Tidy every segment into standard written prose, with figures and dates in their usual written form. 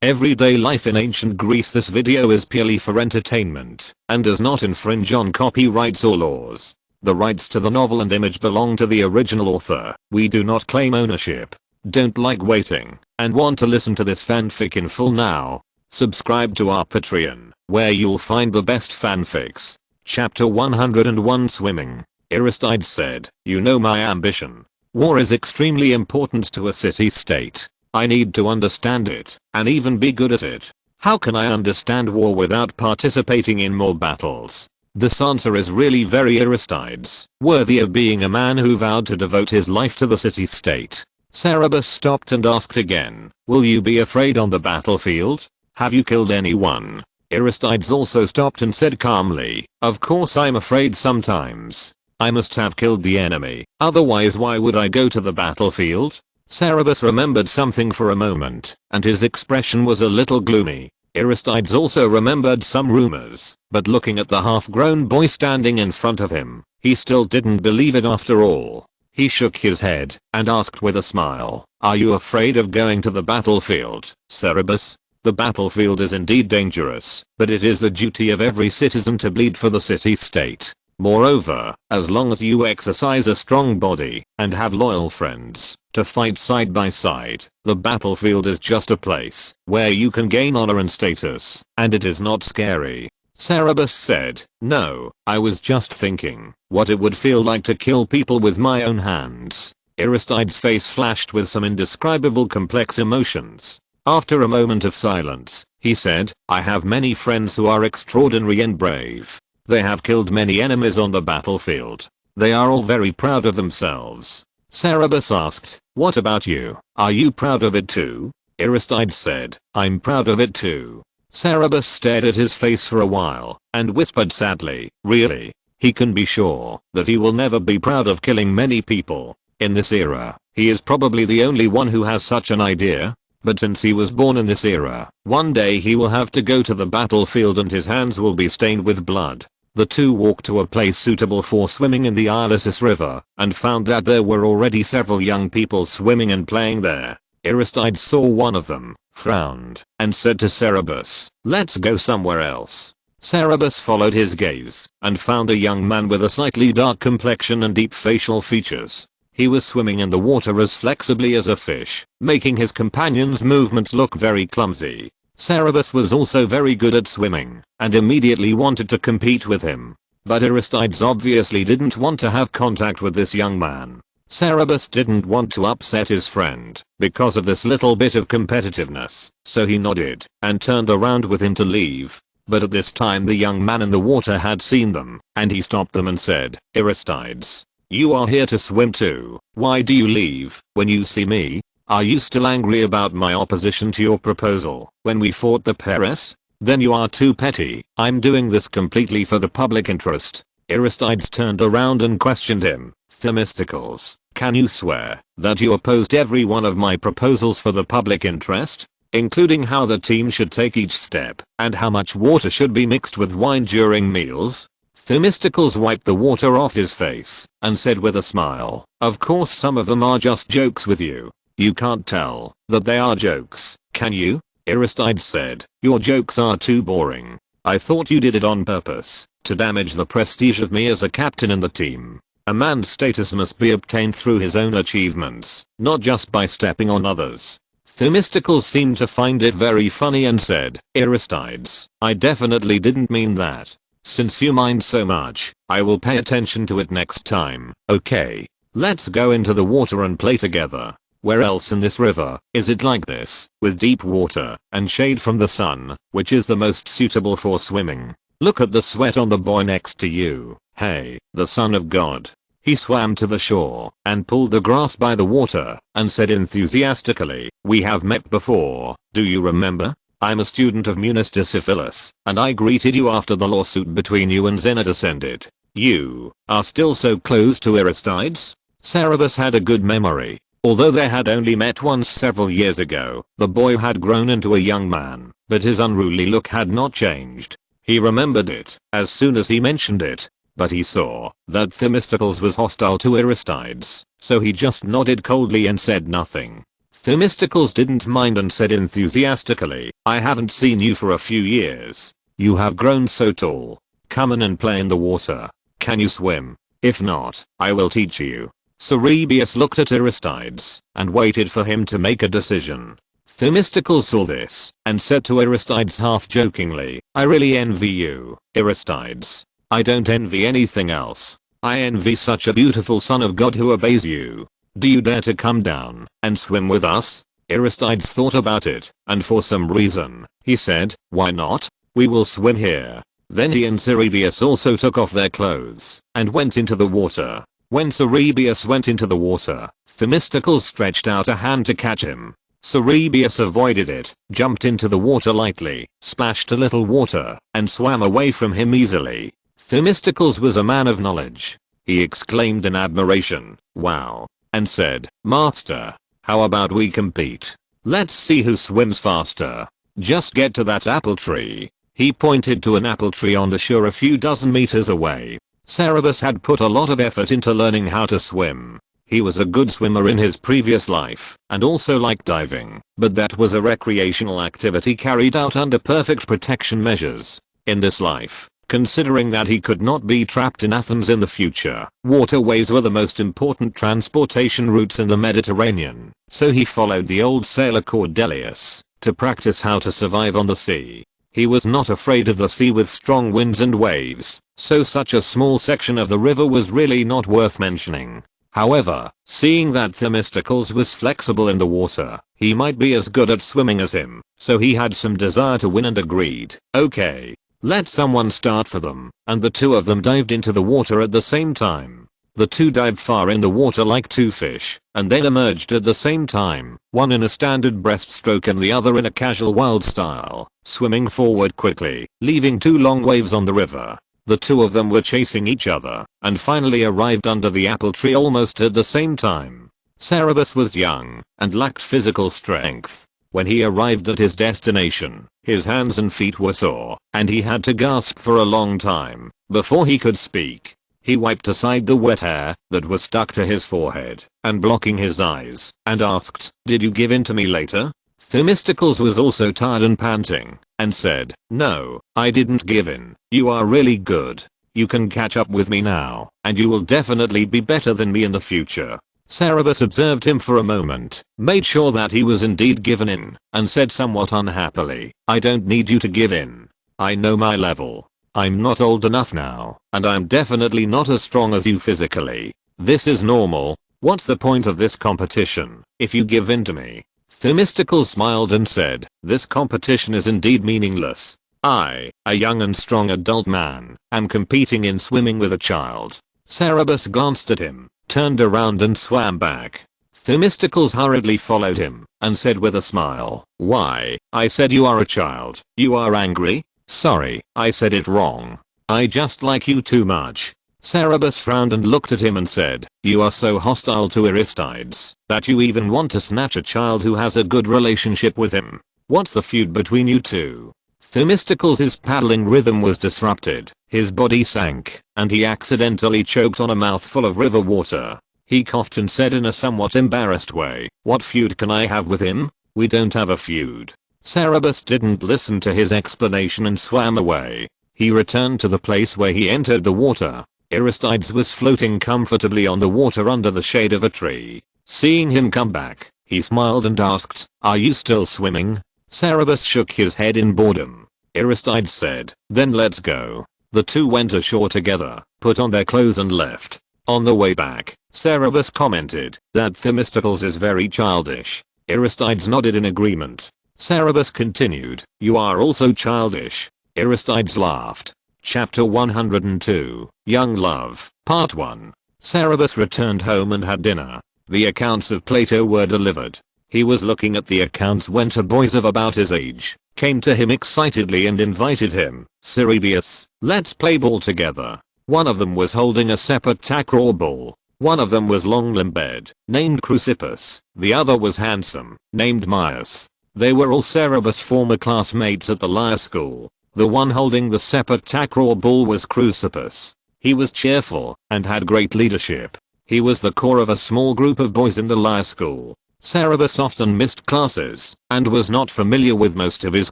Everyday life in ancient Greece. This video is purely for entertainment and does not infringe on copyrights or laws. The rights to the novel and image belong to the original author. We do not claim ownership. Don't like waiting and want to listen to this fanfic in full now? Subscribe to our Patreon, where you'll find the best fanfics. Chapter 101 Swimming. Aristides said, "You know my ambition. War is extremely important to a city-state. I need to understand it, and even be good at it. How can I understand war without participating in more battles?" This answer is really very Aristides, worthy of being a man who vowed to devote his life to the city-state. Cerberus stopped and asked again, "Will you be afraid on the battlefield? Have you killed anyone?" Aristides also stopped and said calmly, "Of course I'm afraid sometimes. I must have killed the enemy, otherwise why would I go to the battlefield?" Cerberus remembered something for a moment, and his expression was a little gloomy. Aristides also remembered some rumors, but looking at the half-grown boy standing in front of him, he still didn't believe it after all. He shook his head and asked with a smile, "Are you afraid of going to the battlefield, Cerberus?" The battlefield is indeed dangerous, but it is the duty of every citizen to bleed for the city-state. Moreover, as long as you exercise a strong body and have loyal friends to fight side by side, the battlefield is just a place where you can gain honor and status, and it is not scary. Cerberus said, "No, I was just thinking what it would feel like to kill people with my own hands." Aristides' face flashed with some indescribable complex emotions. After a moment of silence, he said, "I have many friends who are extraordinary and brave. They have killed many enemies on the battlefield. They are all very proud of themselves." Cerberus asked, "What about you? Are you proud of it too?" Aristides said, "I'm proud of it too." Cerberus stared at his face for a while and whispered sadly, "Really? He can be sure that he will never be proud of killing many people. In this era, he is probably the only one who has such an idea. But since he was born in this era, one day he will have to go to the battlefield and his hands will be stained with blood." The two walked to a place suitable for swimming in the Ilissus River and found that there were already several young people swimming and playing there. Aristides saw one of them, frowned, and said to Cerberus, "Let's go somewhere else." Cerberus followed his gaze and found a young man with a slightly dark complexion and deep facial features. He was swimming in the water as flexibly as a fish, making his companion's movements look very clumsy. Cerberus was also very good at swimming and immediately wanted to compete with him. But Aristides obviously didn't want to have contact with this young man. Cerberus didn't want to upset his friend because of this little bit of competitiveness, so he nodded and turned around with him to leave. But at this time the young man in the water had seen them, and he stopped them and said, "Aristides, you are here to swim too. Why do you leave when you see me? Are you still angry about my opposition to your proposal when we fought the Paris? Then you are too petty. I'm doing this completely for the public interest." Aristides turned around and questioned him, "Themistocles, can you swear that you opposed every one of my proposals for the public interest? Including how the team should take each step and how much water should be mixed with wine during meals?" Themistocles wiped the water off his face and said with a smile, "Of course some of them are just jokes with you. You can't tell that they are jokes, can you?" Aristides said, "Your jokes are too boring. I thought you did it on purpose, to damage the prestige of me as a captain in the team. A man's status must be obtained through his own achievements, not just by stepping on others." Themistocles seemed to find it very funny and said, "Aristides, I definitely didn't mean that. Since you mind so much, I will pay attention to it next time, okay? Let's go into the water and play together. Where else in this river is it like this, with deep water and shade from the sun, which is the most suitable for swimming? Look at the sweat on the boy next to you. Hey, the son of God." He swam to the shore and pulled the grass by the water and said enthusiastically, "We have met before, do you remember? I'm a student of Munisticiphilis, and I greeted you after the lawsuit between you and Xenodus ended. You are still so close to Aristides?" Cerberus had a good memory. Although they had only met once several years ago, the boy had grown into a young man, but his unruly look had not changed. He remembered it as soon as he mentioned it, but he saw that Themistocles was hostile to Aristides, so he just nodded coldly and said nothing. Themistocles didn't mind and said enthusiastically, I haven't seen you for a few years. You have grown so tall. Come in and play in the water. Can you swim? If not, I will teach you. Cerberus looked at Aristides and waited for him to make a decision. Themistocles saw this and said to Aristides half jokingly, I really envy you, Aristides. I don't envy anything else. I envy such a beautiful son of God who obeys you. Do you dare to come down and swim with us? Aristides thought about it, and for some reason, he said, why not? We will swim here. Then he and Cerberus also took off their clothes and went into the water. When Cerberus went into the water, Themistocles stretched out a hand to catch him. Cerberus avoided it, jumped into the water lightly, splashed a little water, and swam away from him easily. Themistocles was a man of knowledge. He exclaimed in admiration, wow, and said, Master, how about we compete? Let's see who swims faster. Just get to that apple tree. He pointed to an apple tree on the shore a few dozen meters away. Cerberus had put a lot of effort into learning how to swim. He was a good swimmer in his previous life and also liked diving, but that was a recreational activity carried out under perfect protection measures. In this life, considering that he could not be trapped in Athens in the future, waterways were the most important transportation routes in the Mediterranean, so he followed the old sailor Cordelius to practice how to survive on the sea. He was not afraid of the sea with strong winds and waves, so such a small section of the river was really not worth mentioning. However, seeing that Themistocles was flexible in the water, he might be as good at swimming as him, so he had some desire to win and agreed, okay, let someone start for them, and the two of them dived into the water at the same time. The two dived far in the water like two fish, and then emerged at the same time, one in a standard breaststroke and the other in a casual wild style, swimming forward quickly, leaving two long waves on the river. The two of them were chasing each other, and finally arrived under the apple tree almost at the same time. Cerberus was young, and lacked physical strength. When he arrived at his destination, his hands and feet were sore, and he had to gasp for a long time before he could speak. He wiped aside the wet hair that was stuck to his forehead and blocking his eyes, and asked, did you give in to me later? Themistocles was also tired and panting, and said, no, I didn't give in. You are really good. You can catch up with me now, and you will definitely be better than me in the future. Cerberus observed him for a moment, made sure that he was indeed given in, and said somewhat unhappily, I don't need you to give in. I know my level. I'm not old enough now, and I'm definitely not as strong as you physically. This is normal. What's the point of this competition if you give in to me? Themistocles smiled and said, this competition is indeed meaningless. I, a young and strong adult man, am competing in swimming with a child. Cerberus glanced at him, turned around and swam back. Themistocles hurriedly followed him and said with a smile, why, I said you are a child. You are angry? Sorry, I said it wrong. I just like you too much. Cerberus frowned and looked at him and said, you are so hostile to Aristides that you even want to snatch a child who has a good relationship with him. What's the feud between you two? Themistocles' paddling rhythm was disrupted, his body sank, and he accidentally choked on a mouthful of river water. He coughed and said in a somewhat embarrassed way, what feud can I have with him? We don't have a feud. Cerberus didn't listen to his explanation and swam away. He returned to the place where he entered the water. Aristides was floating comfortably on the water under the shade of a tree. Seeing him come back, he smiled and asked, are you still swimming? Cerberus shook his head in boredom. Aristides said, then let's go. The two went ashore together, put on their clothes and left. On the way back, Cerberus commented that Themistocles is very childish. Aristides nodded in agreement. Cerberus continued, you are also childish. Aristides laughed. Chapter 102, Young Love, Part 1. Cerberus returned home and had dinner. The accounts of Plato were delivered. He was looking at the accounts when two boys of about his age came to him excitedly and invited him, Cerberus, let's play ball together. One of them was holding a sepulchral ball. One of them was long-limbed, named Chrysippus. The other was handsome, named Myus. They were all Cerberus' former classmates at the lyre school. The one holding the sepulchral ball was Chrysippus. He was cheerful and had great leadership. He was the core of a small group of boys in the lyre school. Cerberus often missed classes and was not familiar with most of his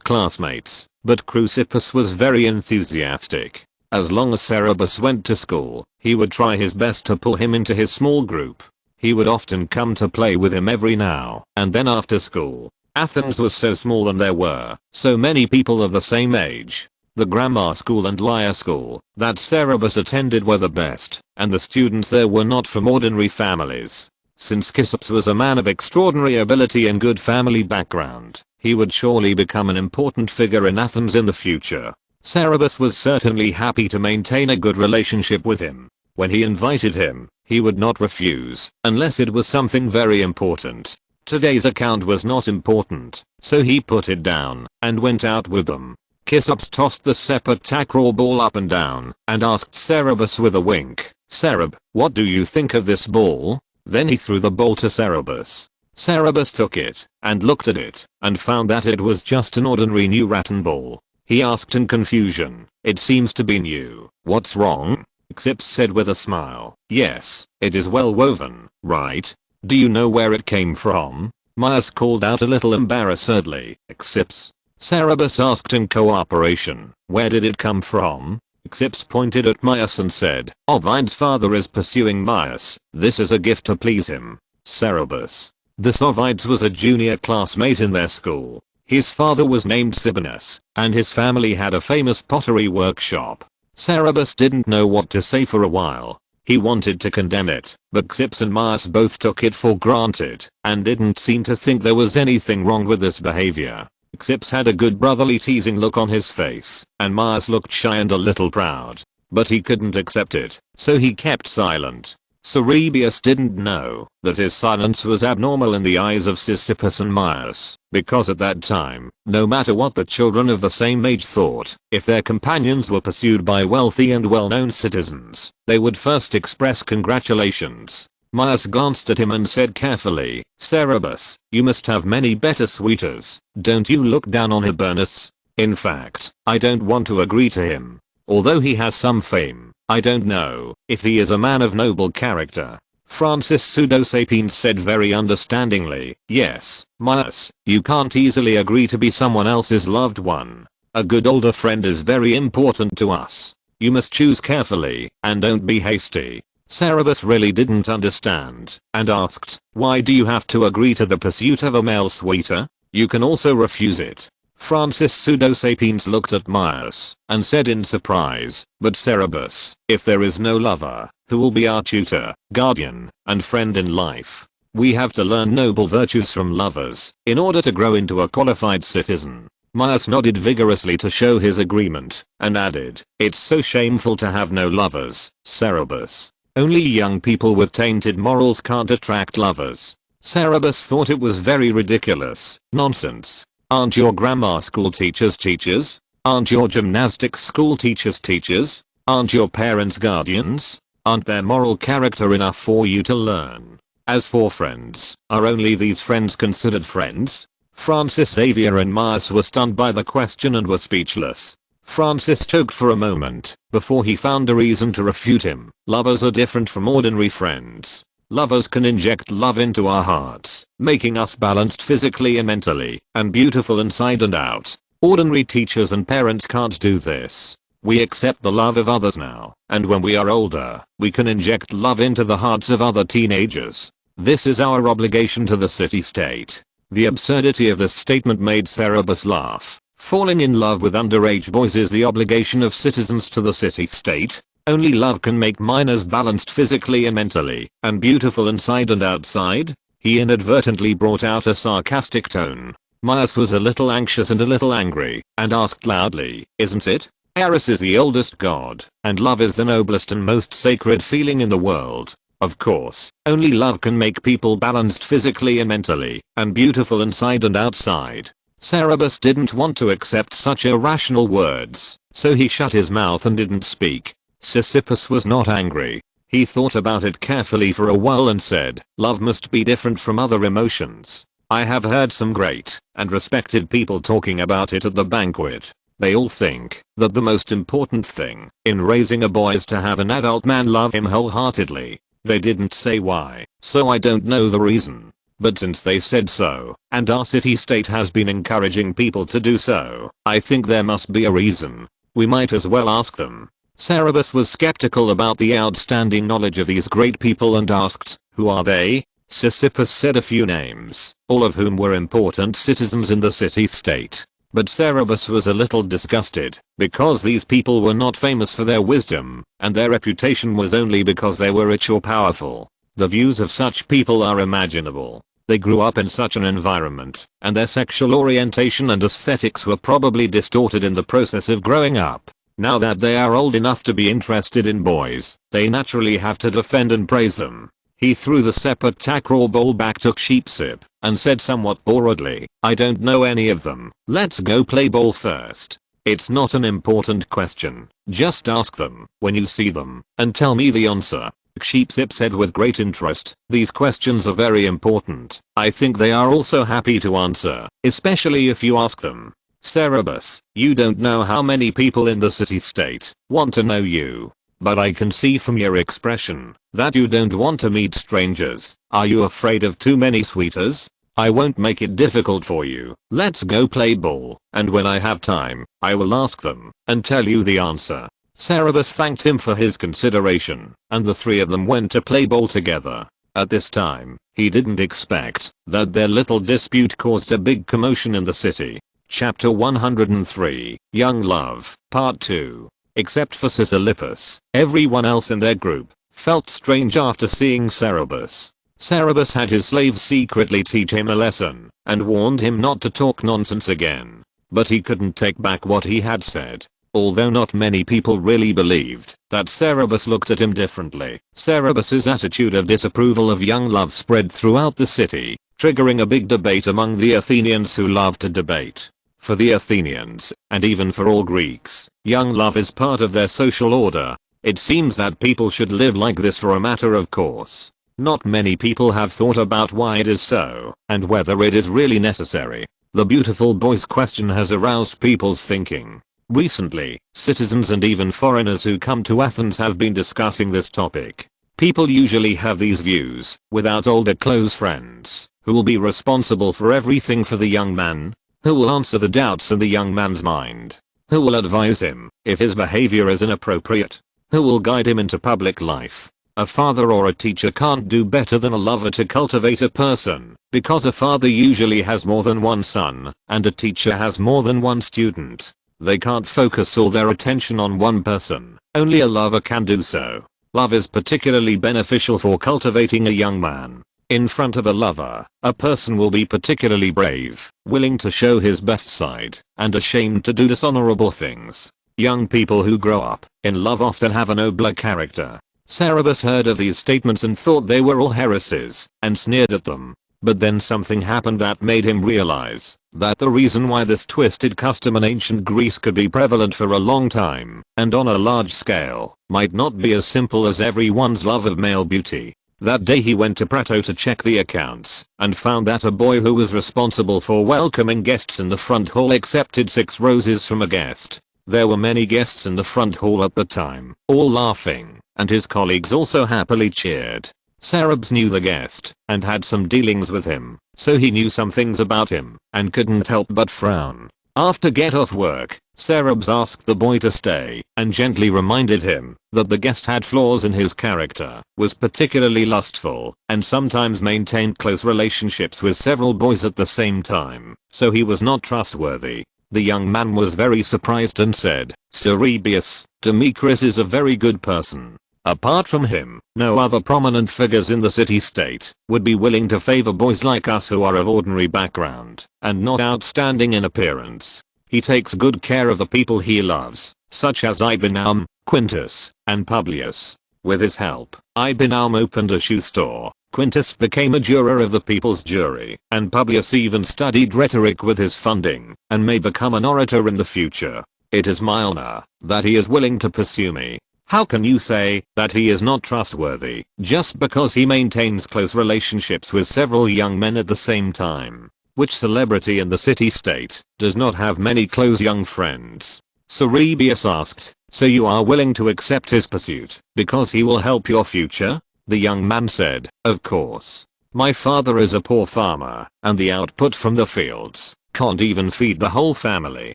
classmates, but Chrysippus was very enthusiastic. As long as Cerberus went to school, he would try his best to pull him into his small group. He would often come to play with him every now and then after school. Athens was so small and there were so many people of the same age. The grammar school and lyre school that Cerberus attended were the best, and the students there were not from ordinary families. Since Chrysippus was a man of extraordinary ability and good family background, he would surely become an important figure in Athens in the future. Cerberus was certainly happy to maintain a good relationship with him. When he invited him, he would not refuse, unless it was something very important. Today's account was not important, so he put it down and went out with them. Chrysippus tossed the sepulchral ball up and down and asked Cerberus with a wink, "Cerb, what do you think of this ball?" Then he threw the ball to Cerberus. Cerberus took it and looked at it and found that it was just an ordinary new rattan ball. He asked in confusion, "It seems to be new. What's wrong?" Chrysippus said with a smile, "Yes, it is well woven, right? Do you know where it came from?" Myas called out a little embarrassedly, "Chrysippus." Cerberus asked in cooperation, "Where did it come from?" Chrysippus pointed at Myas and said, "Ovide's father is pursuing Myas. This is a gift to please him." Cerberus. This Ovides was a junior classmate in their school. His father was named Sibonus, and his family had a famous pottery workshop. Cerberus didn't know what to say for a while. He wanted to condemn it, but Chrysippus and Myas both took it for granted and didn't seem to think there was anything wrong with this behavior. Chrysippus had a good brotherly teasing look on his face, and Myas looked shy and a little proud. But he couldn't accept it, so he kept silent. Cerberus didn't know that his silence was abnormal in the eyes of Chrysippus and Myas, because at that time, no matter what the children of the same age thought, if their companions were pursued by wealthy and well-known citizens, they would first express congratulations. Myas glanced at him and said carefully, "Cerberus, you must have many better suitors. Don't you look down on Hibernus? In fact, I don't want to agree to him. Although he has some fame, I don't know if he is a man of noble character." Francis Pseudosapiens said very understandingly, "Yes, Myas, you can't easily agree to be someone else's loved one. A good older friend is very important to us. You must choose carefully and don't be hasty." Cerberus really didn't understand and asked, "Why do you have to agree to the pursuit of a male suitor? You can also refuse it." Francis Pseudosapiens looked at Myas and said in surprise, "But Cerberus, if there is no lover, who will be our tutor, guardian, and friend in life? We have to learn noble virtues from lovers in order to grow into a qualified citizen." Myas nodded vigorously to show his agreement and added, "It's so shameful to have no lovers, Cerberus. Only young people with tainted morals can't attract lovers." Cerberus thought it was very ridiculous. "Nonsense. Aren't your grammar school teachers teachers? Aren't your gymnastics school teachers teachers? Aren't your parents guardians? Aren't their moral character enough for you to learn? As for friends, are only these friends considered friends?" Francis Xavier and Myas were stunned by the question and were speechless. Francis choked for a moment before he found a reason to refute him. "Lovers are different from ordinary friends. Lovers can inject love into our hearts, making us balanced physically and mentally, and beautiful inside and out. Ordinary teachers and parents can't do this. We accept the love of others now, and when we are older, we can inject love into the hearts of other teenagers. This is our obligation to the city-state." The absurdity of this statement made Cerberus laugh. Falling in love with underage boys is the obligation of citizens to the city-state? Only love can make minors balanced physically and mentally, and beautiful inside and outside? He inadvertently brought out a sarcastic tone. Myas was a little anxious and a little angry, and asked loudly, "Isn't it? Eris is the oldest god, and love is the noblest and most sacred feeling in the world. Of course, only love can make people balanced physically and mentally, and beautiful inside and outside." Cerberus didn't want to accept such irrational words, so he shut his mouth and didn't speak. Chrysippus was not angry. He thought about it carefully for a while and said, "Love must be different from other emotions. I have heard some great and respected people talking about it at the banquet. They all think that the most important thing in raising a boy is to have an adult man love him wholeheartedly. They didn't say why, so I don't know the reason." but since they said so, and our city-state has been encouraging people to do so, I think there must be a reason. We might as well ask them. Cerberus was skeptical about the outstanding knowledge of these great people and asked, who are they? Sisyphus said a few names, all of whom were important citizens in the city-state. But Cerberus was a little disgusted, because these people were not famous for their wisdom, and their reputation was only because they were rich or powerful. The views of such people are imaginable. They grew up in such an environment, and their sexual orientation and aesthetics were probably distorted in the process of growing up. Now that they are old enough to be interested in boys, they naturally have to defend and praise them. He threw the sepulchral bowl back to Sheepsip and said somewhat boredly, I don't know any of them. Let's go play ball first. It's not an important question. Just ask them when you see them and tell me the answer. Sheepsip said with great interest, these questions are very important. I think they are also happy to answer, especially if you ask them. Cerberus, you don't know how many people in the city-state want to know you. But I can see from your expression that you don't want to meet strangers. Are you afraid of too many suitors? I won't make it difficult for you. Let's go play ball, and when I have time, I will ask them and tell you the answer. Cerberus thanked him for his consideration, and the three of them went to play ball together. At this time, he didn't expect that their little dispute caused a big commotion in the city. Chapter 103, Young Love, Part 2. Except for Sisyphus, everyone else in their group felt strange after seeing Cerberus. Cerberus had his slaves secretly teach him a lesson and warned him not to talk nonsense again. But he couldn't take back what he had said. Although not many people really believed that Cerberus looked at him differently, Cerberus's attitude of disapproval of young love spread throughout the city, triggering a big debate among the Athenians who loved to debate. For the Athenians, and even for all Greeks, young love is part of their social order. It seems that people should live like this for a matter of course. Not many people have thought about why it is so, and whether it is really necessary. The beautiful boys question has aroused people's thinking. Recently, citizens and even foreigners who come to Athens have been discussing this topic. People usually have these views, without older close friends, who will be responsible for everything for the young man. Who will answer the doubts in the young man's mind? Who will advise him if his behavior is inappropriate? Who will guide him into public life? A father or a teacher can't do better than a lover to cultivate a person, because a father usually has more than one son, and a teacher has more than one student. They can't focus all their attention on one person. Only a lover can do so. Love is particularly beneficial for cultivating a young man. In front of a lover, a person will be particularly brave, willing to show his best side, and ashamed to do dishonorable things. Young people who grow up in love often have a nobler character. Cerberus heard of these statements and thought they were all heresies, and sneered at them. But then something happened that made him realize that the reason why this twisted custom in ancient Greece could be prevalent for a long time, and on a large scale, might not be as simple as everyone's love of male beauty. That day he went to Prato to check the accounts, and found that a boy who was responsible for welcoming guests in the front hall accepted 6 roses from a guest. There were many guests in the front hall at the time, all laughing, and his colleagues also happily cheered. Cerberus knew the guest, and had some dealings with him, so he knew some things about him, and couldn't help but frown. After get off work, Cerberus asked the boy to stay, and gently reminded him that the guest had flaws in his character, was particularly lustful, and sometimes maintained close relationships with several boys at the same time, so he was not trustworthy. The young man was very surprised and said, Cerberus, Demetrius is a very good person. Apart from him, no other prominent figures in the city-state would be willing to favor boys like us who are of ordinary background and not outstanding in appearance. He takes good care of the people he loves, such as Ibinam, Quintus, and Publius. With his help, Ibinam opened a shoe store, Quintus became a juror of the people's jury, and Publius even studied rhetoric with his funding, and may become an orator in the future. It is my honor that he is willing to pursue me. How can you say that he is not trustworthy just because he maintains close relationships with several young men at the same time? Which celebrity in the city-state does not have many close young friends? Cerberus asked, so you are willing to accept his pursuit because he will help your future? The young man said, of course. My father is a poor farmer, and the output from the fields can't even feed the whole family.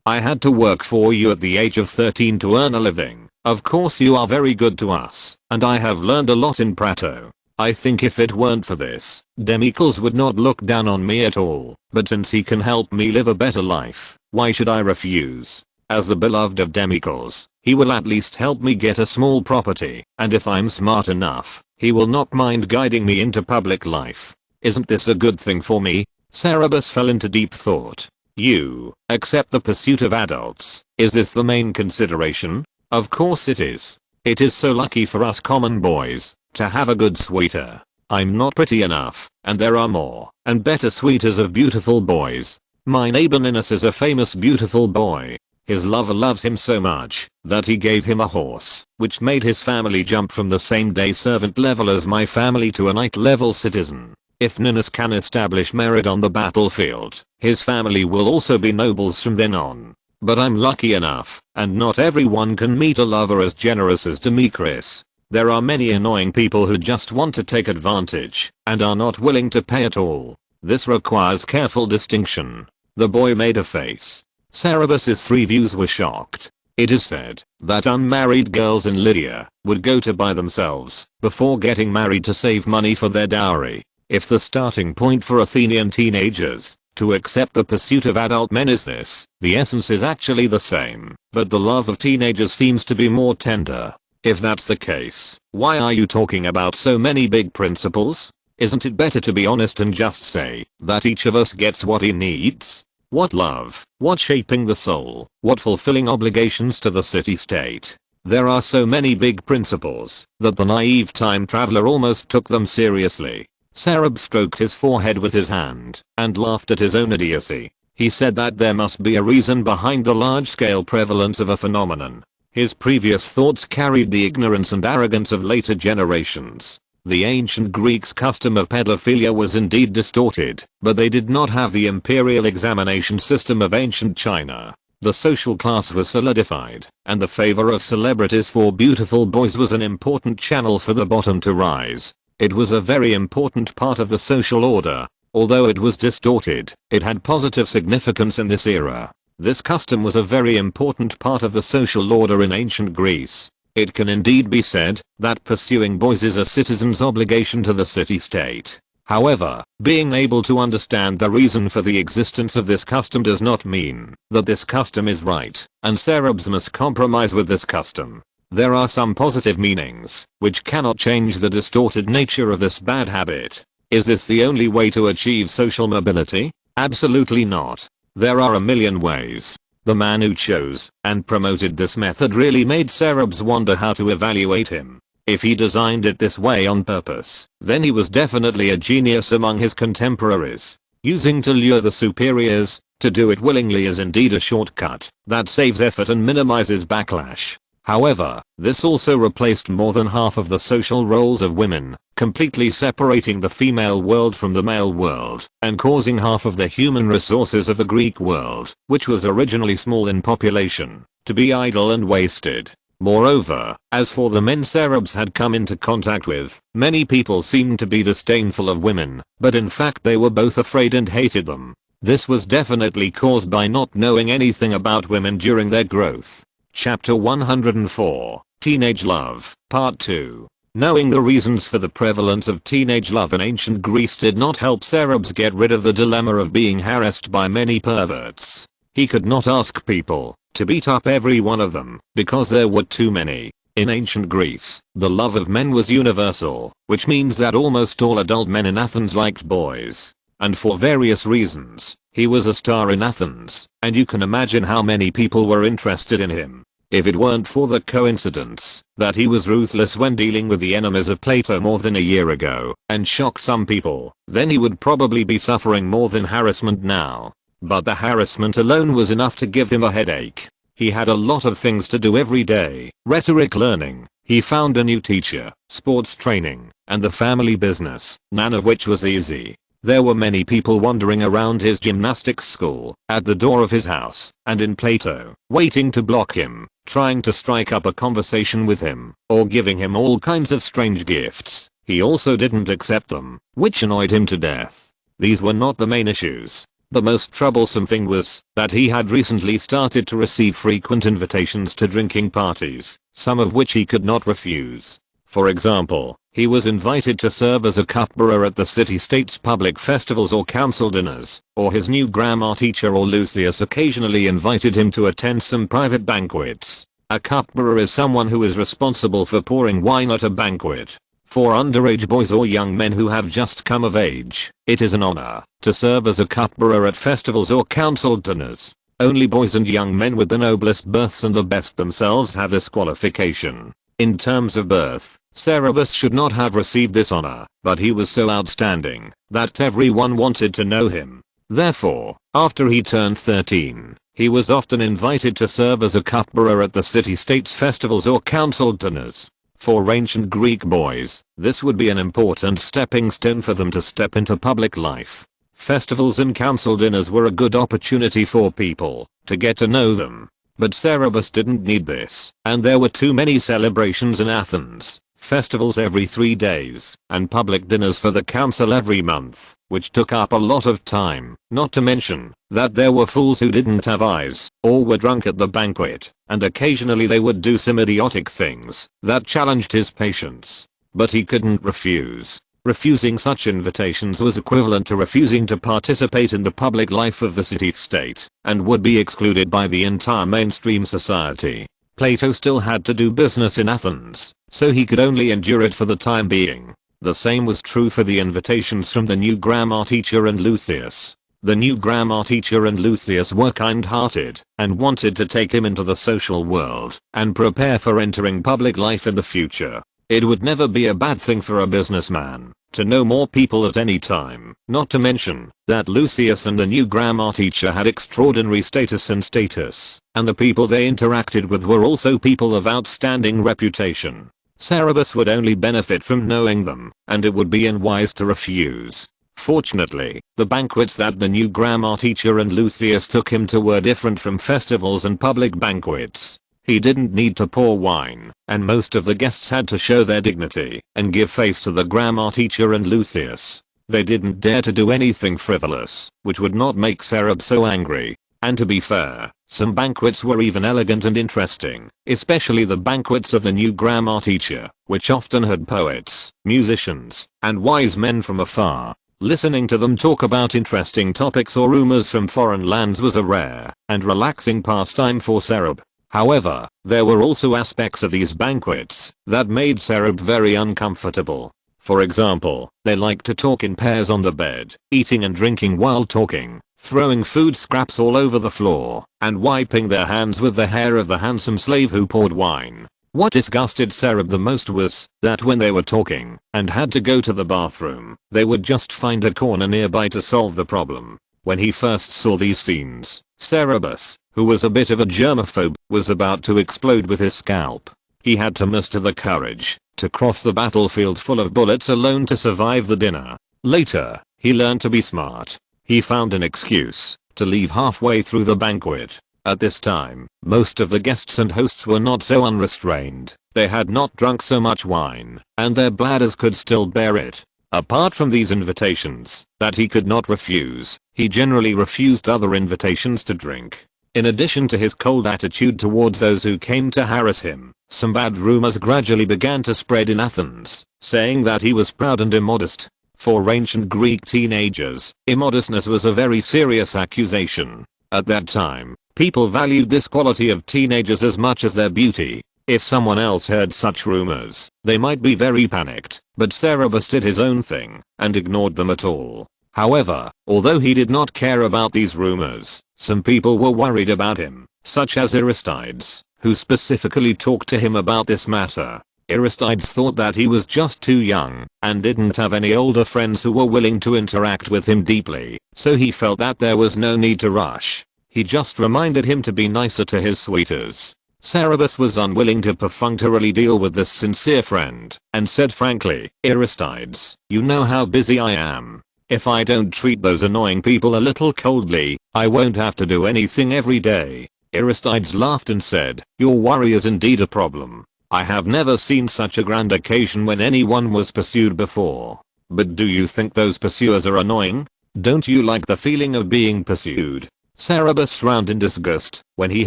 I had to work for you at the age of 13 to earn a living. Of course you are very good to us, and I have learned a lot in Prato. I think if it weren't for this, Demicles would not look down on me at all, but since he can help me live a better life, why should I refuse? As the beloved of Demicles, he will at least help me get a small property, and if I'm smart enough, he will not mind guiding me into public life. Isn't this a good thing for me? Cerberus fell into deep thought. You accept the pursuit of adults. Is this the main consideration? Of course it is. It is so lucky for us common boys to have a good suitor. I'm not pretty enough, and there are more and better suitors of beautiful boys. My neighbor Ninus is a famous beautiful boy. His lover loves him so much that he gave him a horse, which made his family jump from the same day servant level as my family to a knight level citizen. If Ninus can establish merit on the battlefield, his family will also be nobles from then on. But I'm lucky enough, and not everyone can meet a lover as generous as Demetrius. There are many annoying people who just want to take advantage and are not willing to pay at all. This requires careful distinction. The boy made a face. Cerberus's three views were shocked. It is said that unmarried girls in Lydia would go to buy themselves before getting married to save money for their dowry. If the starting point for Athenian teenagers to accept the pursuit of adult men is this, the essence is actually the same, but the love of teenagers seems to be more tender. If that's the case, why are you talking about so many big principles? Isn't it better to be honest and just say that each of us gets what he needs? What love, what shaping the soul, what fulfilling obligations to the city-state. There are so many big principles that the naive time traveler almost took them seriously. Cerberus stroked his forehead with his hand and laughed at his own idiocy. He said that there must be a reason behind the large-scale prevalence of a phenomenon. His previous thoughts carried the ignorance and arrogance of later generations. The ancient Greeks' custom of pedophilia was indeed distorted, but they did not have the imperial examination system of ancient China. The social class was solidified, and the favor of celebrities for beautiful boys was an important channel for the bottom to rise. It was a very important part of the social order. Although it was distorted, it had positive significance in this era. This custom was a very important part of the social order in ancient Greece. It can indeed be said that pursuing boys is a citizen's obligation to the city-state. However, being able to understand the reason for the existence of this custom does not mean that this custom is right, and Cerberus must compromise with this custom. There are some positive meanings, which cannot change the distorted nature of this bad habit. Is this the only way to achieve social mobility? Absolutely not. There are a million ways. The man who chose and promoted this method really made Cerberus wonder how to evaluate him. If he designed it this way on purpose, then he was definitely a genius among his contemporaries. Using to lure the superiors, to do it willingly is indeed a shortcut that saves effort and minimizes backlash. However, this also replaced more than half of the social roles of women, completely separating the female world from the male world, and causing half of the human resources of the Greek world, which was originally small in population, to be idle and wasted. Moreover, as for the men Cerberus had come into contact with, many people seemed to be disdainful of women, but in fact they were both afraid and hated them. This was definitely caused by not knowing anything about women during their growth. Chapter 104, Teenage Love, Part 2. Knowing the reasons for the prevalence of teenage love in ancient Greece did not help Cerberus get rid of the dilemma of being harassed by many perverts. He could not ask people to beat up every one of them, because there were too many. In ancient Greece, the love of men was universal, which means that almost all adult men in Athens liked boys. And for various reasons, he was a star in Athens, and you can imagine how many people were interested in him. If it weren't for the coincidence that he was ruthless when dealing with the enemies of Plato more than a year ago and shocked some people, then he would probably be suffering more than harassment now. But the harassment alone was enough to give him a headache. He had a lot of things to do every day: rhetoric learning, he found a new teacher, sports training, and the family business, none of which was easy. There were many people wandering around his gymnastics school, at the door of his house, and in Plato, waiting to block him, trying to strike up a conversation with him, or giving him all kinds of strange gifts. He also didn't accept them, which annoyed him to death. These were not the main issues. The most troublesome thing was that he had recently started to receive frequent invitations to drinking parties, some of which he could not refuse. For example, he was invited to serve as a cupbearer at the city-state's public festivals or council dinners, or his new grammar teacher or Lucius occasionally invited him to attend some private banquets. A cupbearer is someone who is responsible for pouring wine at a banquet. For underage boys or young men who have just come of age, it is an honor to serve as a cupbearer at festivals or council dinners. Only boys and young men with the noblest births and the best themselves have this qualification. In terms of birth, Cerberus should not have received this honor, but he was so outstanding that everyone wanted to know him. Therefore, after he turned 13, he was often invited to serve as a cupbearer at the city-state's festivals or council dinners. For ancient Greek boys, this would be an important stepping stone for them to step into public life. Festivals and council dinners were a good opportunity for people to get to know them. But Cerberus didn't need this, and there were too many celebrations in Athens, festivals every 3 days, and public dinners for the council every month, which took up a lot of time, not to mention that there were fools who didn't have eyes, or were drunk at the banquet, and occasionally they would do some idiotic things that challenged his patience. But he couldn't refuse. Refusing such invitations was equivalent to refusing to participate in the public life of the city-state, and would be excluded by the entire mainstream society. Plato still had to do business in Athens, so he could only endure it for the time being. The same was true for the invitations from the new grammar teacher and Lucius. The new grammar teacher and Lucius were kind-hearted and wanted to take him into the social world and prepare for entering public life in the future. It would never be a bad thing for a businessman to know more people at any time, not to mention that Lucius and the new grammar teacher had extraordinary status, and the people they interacted with were also people of outstanding reputation. Cerberus would only benefit from knowing them, and it would be unwise to refuse. Fortunately, the banquets that the new grammar teacher and Lucius took him to were different from festivals and public banquets. He didn't need to pour wine, and most of the guests had to show their dignity and give face to the grammar teacher and Lucius. They didn't dare to do anything frivolous, which would not make Cerberus so angry. And to be fair, some banquets were even elegant and interesting, especially the banquets of the new grammar teacher, which often had poets, musicians, and wise men from afar. Listening to them talk about interesting topics or rumors from foreign lands was a rare and relaxing pastime for Cerberus. However, there were also aspects of these banquets that made Cerberus very uncomfortable. For example, they liked to talk in pairs on the bed, eating and drinking while talking, throwing food scraps all over the floor, and wiping their hands with the hair of the handsome slave who poured wine. What disgusted Cerberus the most was that when they were talking and had to go to the bathroom, they would just find a corner nearby to solve the problem. When he first saw these scenes, Cerberus, who was a bit of a germaphobe, was about to explode with his scalp. He had to muster the courage to cross the battlefield full of bullets alone to survive the dinner. Later, he learned to be smart. He found an excuse to leave halfway through the banquet. At this time, most of the guests and hosts were not so unrestrained. They had not drunk so much wine, and their bladders could still bear it. Apart from these invitations that he could not refuse, he generally refused other invitations to drink. In addition to his cold attitude towards those who came to harass him, some bad rumors gradually began to spread in Athens, saying that he was proud and immodest. For ancient Greek teenagers, immodestness was a very serious accusation. At that time, people valued this quality of teenagers as much as their beauty. If someone else heard such rumors, they might be very panicked, but Cerberus did his own thing and ignored them at all. However, although he did not care about these rumors, some people were worried about him, such as Aristides, who specifically talked to him about this matter. Aristides thought that he was just too young and didn't have any older friends who were willing to interact with him deeply, so he felt that there was no need to rush. He just reminded him to be nicer to his suitors. Cerberus was unwilling to perfunctorily deal with this sincere friend and said frankly, "Aristides, you know how busy I am. If I don't treat those annoying people a little coldly, I won't have to do anything every day." Aristides laughed and said, "Your worry is indeed a problem. I have never seen such a grand occasion when anyone was pursued before. But do you think those pursuers are annoying? Don't you like the feeling of being pursued? Cerberus frowned in disgust when he